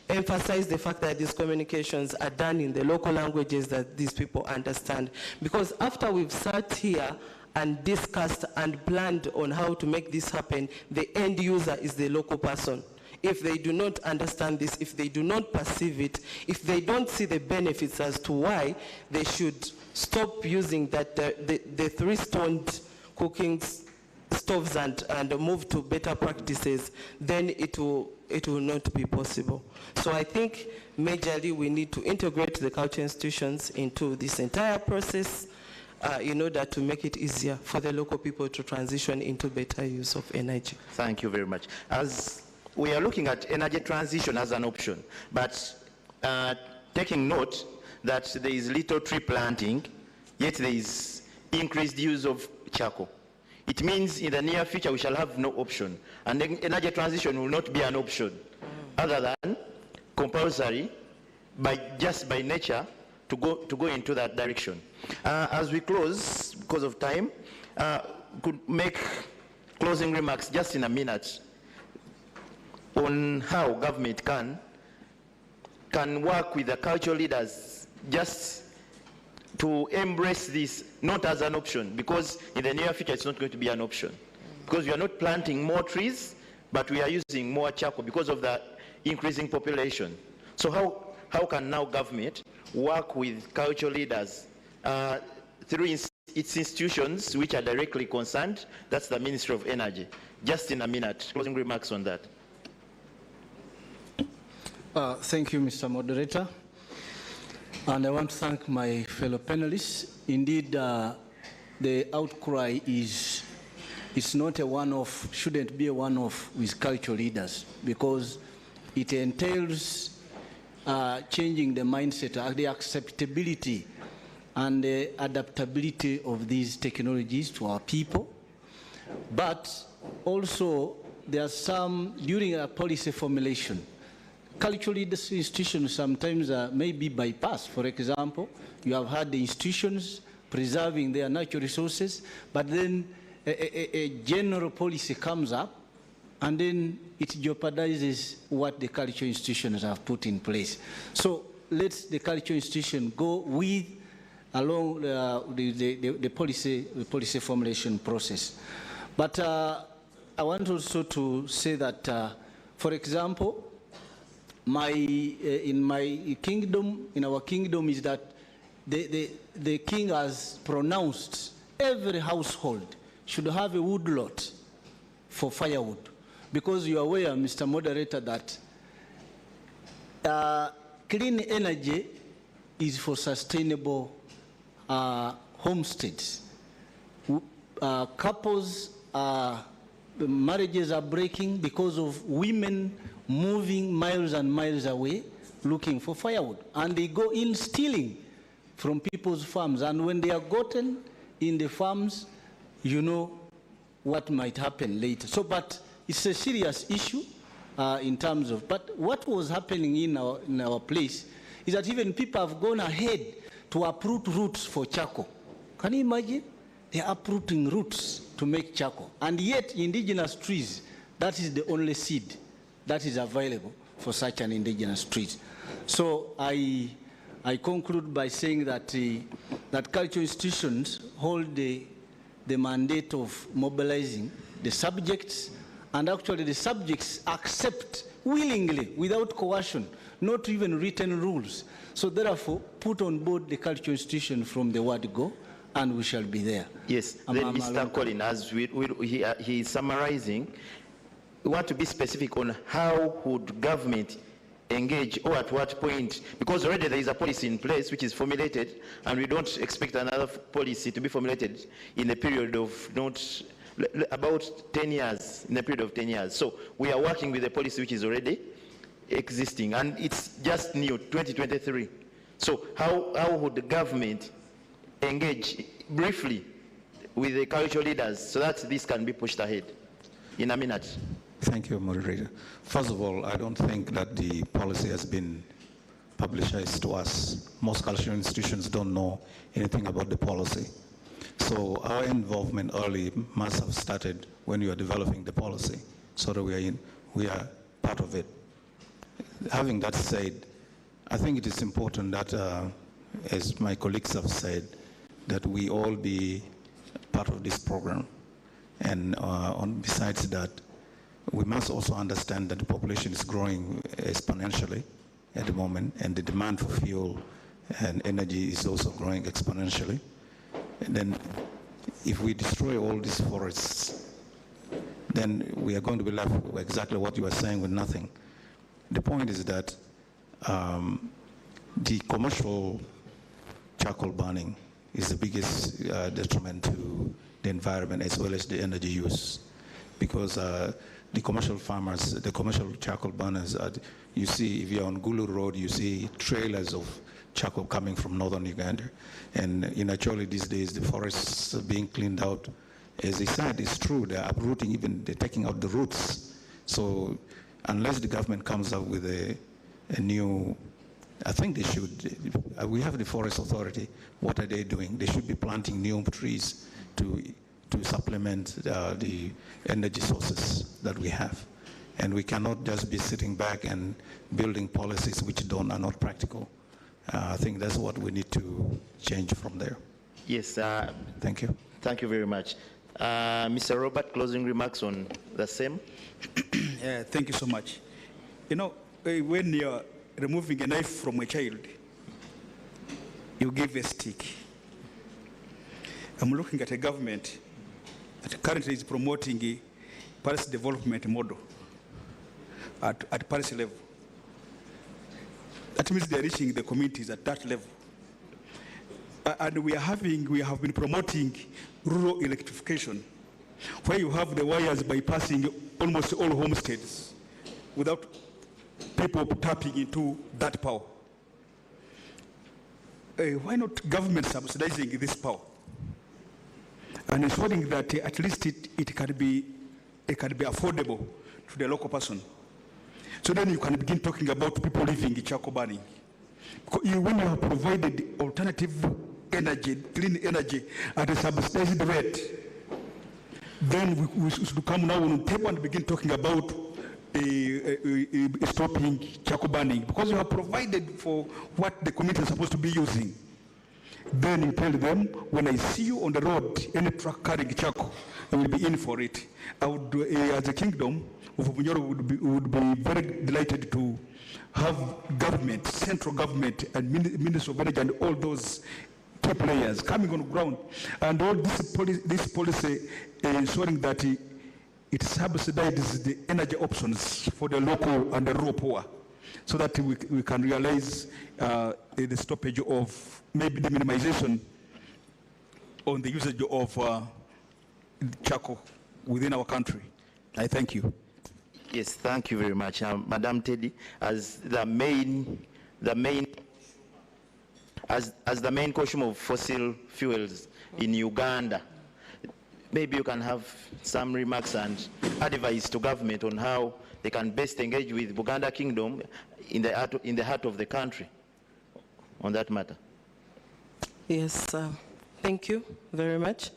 emphasize the fact that these communications are done in the local languages that these people understand. Because after we've sat here and discussed and planned on how to make this happen, the end user is the local person. If they do not understand this, if they do not perceive it, if they don't see the benefits as to why they should stop using that the three-stoned cooking stoves and move to better practices, then it will not be possible. So I think majorly we need to integrate the cultural institutions into this entire process, in order to make it easier for the local people to transition into better use of energy. Thank you very much. As we are looking at energy transition as an option, but taking note that there is little tree planting, yet there is increased use of charcoal. It means in the near future we shall have no option, and energy transition will not be an option other than compulsory, just by nature, to go into that direction. As we close, because of time, could make closing remarks just in a minute on how government can work with the cultural leaders just to embrace this, not as an option, because in the near future it's not going to be an option. Because we are not planting more trees, but we are using more charcoal because of the increasing population. So how can now government work with cultural leaders through its institutions which are directly concerned? That's the Ministry of Energy. Just in a minute, closing remarks on that. Thank you, Mr. Moderator. And I want to thank my fellow panelists. Indeed, the outcry is not a one-off, shouldn't be a one-off with cultural leaders, because it entails changing the mindset, the acceptability and the adaptability of these technologies to our people. But also, there are some, during a policy formulation, cultural leaders institutions sometimes may be bypassed. For example, you have had the institutions preserving their natural resources, but then a general policy comes up and then it jeopardizes what the cultural institutions have put in place. So let the cultural institution go with along the policy formulation process. But I want also to say that, for example, in my kingdom, in our kingdom, is that the king has pronounced every household should have a wood lot for firewood. Because you are aware, Mr. Moderator, that clean energy is for sustainable homesteads. Couples, marriages are breaking because of women moving miles and miles away looking for firewood. And they go in stealing from people's farms. And when they are gotten in the farms, you know what might happen later. So, but it's a serious issue in terms of, but what was happening in our place is that even people have gone ahead to uproot roots for charcoal. Can you imagine? They are uprooting roots to make charcoal. And yet, indigenous trees, that is the only seed that is available for such an indigenous trees. So I conclude by saying that that cultural institutions hold the mandate of mobilizing the subjects, and actually the subjects accept willingly, without coercion, not even written rules. So therefore, put on board the cultural institution from the word go, and we shall be there. Yes, then Mr. Colin, as he is summarizing, we want to be specific on how would government engage, or at what point, because already there is a policy in place which is formulated, and we don't expect another policy to be formulated in a period of not about 10 years, in a period of 10 years. So we are working with a policy which is already existing, and it's just new, 2023. So how would the government engage briefly with the cultural leaders so that this can be pushed ahead in a minute? Thank you, Moderator. First of all, I don't think that the policy has been publicized to us. Most cultural institutions don't know anything about the policy. So our involvement early must have started when you are developing the policy, so that we are part of it. Having that said, I think it is important that, as my colleagues have said, that we all be part of this program. And besides that, we must also understand that the population is growing exponentially at the moment, and the demand for fuel and energy is also growing exponentially. And then if we destroy all these forests, then we are going to be left with exactly what you are saying, with nothing. The point is that the commercial charcoal burning is the biggest detriment to the environment as well as the energy use, because the commercial farmers, the commercial charcoal burners, you see, if you're on Gulu Road, you see trailers of charcoal coming from northern Uganda. And actually these days, the forests are being cleaned out. As they said, it's true, they're uprooting, even they're taking out the roots. So unless the government comes up with a new, I think they should, we have the Forest Authority, what are they doing? They should be planting new trees to supplement the energy sources that we have. And we cannot just be sitting back and building policies which are not practical. I think that's what we need to change from there. Yes. Thank you. Thank you very much. Mr. Robert, closing remarks on the same? Thank you so much. When you're removing a knife from a child, you give a stick. I'm looking at a government that currently is promoting a policy development model at policy level. That means they're reaching the communities at that level. And we have been promoting rural electrification, where you have the wires bypassing almost all homesteads without people tapping into that power. Why not government subsidizing this power and ensuring that at least it can be affordable to the local person? So then you can begin talking about people living in charcoal burning. When you have provided alternative energy, clean energy at a subsidized rate, then we should come now on table and begin talking about stopping charcoal burning, because you have provided for what the community is supposed to be using. Then you tell them, when I see you on the road, any truck carrying charcoal, I will be in for it. I would, as a kingdom of Bunyoro, would be very delighted to have government, central government, and Ministry of Energy, and all those key players coming on the ground, and all this policy ensuring that it subsidizes the energy options for the local and the rural poor, so that we can realize the stoppage of maybe the minimization on the usage of charcoal within our country. I thank you. Yes, thank you very much, Madam Teddy. As the main caution of fossil fuels in Uganda, maybe you can have some remarks and advice to government on how they can best engage with Buganda Kingdom in the heart of the country on that matter. Yes, thank you very much.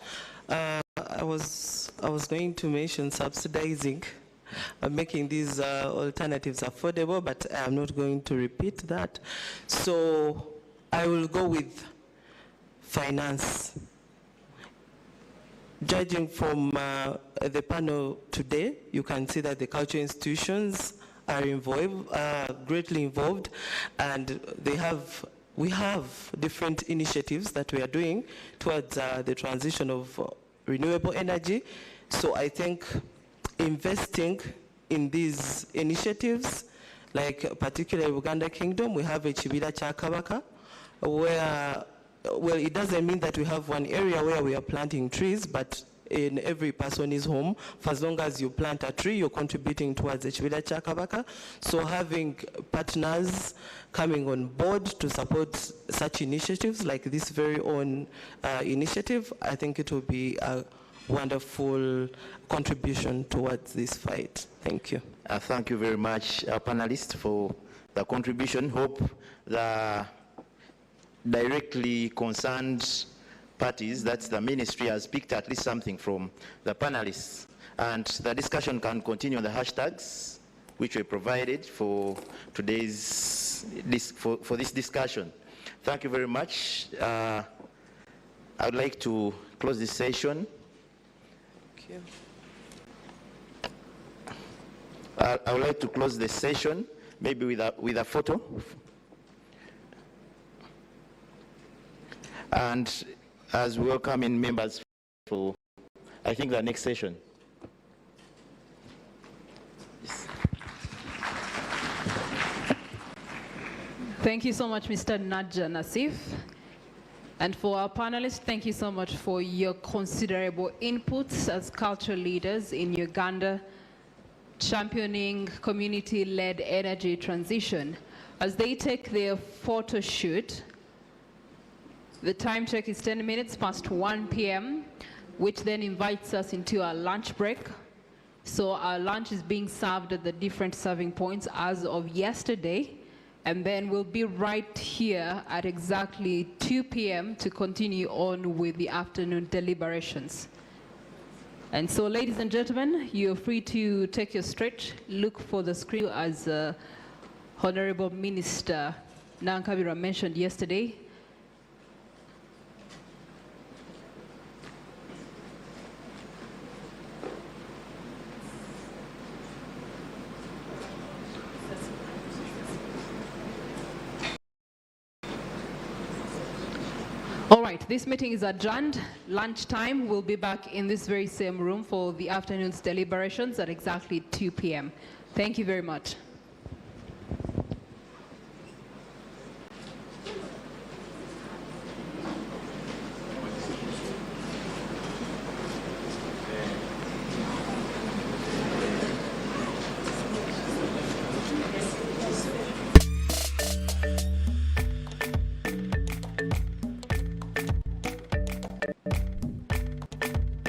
I was going to mention subsidizing, making these alternatives affordable, but I'm not going to repeat that. So I will go with finance. Judging from the panel today, you can see that the cultural institutions are involved, greatly involved, and we have different initiatives that we are doing towards the transition of renewable energy. So I think investing in these initiatives, like particularly Uganda Kingdom, we have a Chibira Kya Kabaka, where, well, it doesn't mean that we have one area where we are planting trees, but in every person's home, for as long as you plant a tree, you're contributing towards the Chibira Kya Kabaka. So having partners coming on board to support such initiatives like this very own initiative, I think it will be a wonderful contribution towards this fight. Thank you. Thank you very much, panelists, for the contribution. Hope the directly concerned parties, that's the ministry, has picked at least something from the panelists. And the discussion can continue on the hashtags which were provided for today's, for this discussion. Thank you very much. I would like to close this session. Thank you. I would like to close the session maybe with a photo. And as we welcome in members for, I think, the next session. Thank you so much, Mr. Naja Nassif. And for our panelists, thank you so much for your considerable inputs as cultural leaders in Uganda, championing community-led energy transition. As they take their photo shoot, the time check is 10 minutes past 1 p.m., which then invites us into our lunch break. So our lunch is being served at the different serving points as of yesterday. And then we'll be right here at exactly 2 p.m. to continue on with the afternoon deliberations. And so, ladies and gentlemen, you're free to take your stretch, look for the screen as Honorable Minister Nankabira mentioned yesterday. All right, this meeting is adjourned. Lunchtime, we'll be back in this very same room for the afternoon's deliberations at exactly 2 p.m. Thank you very much.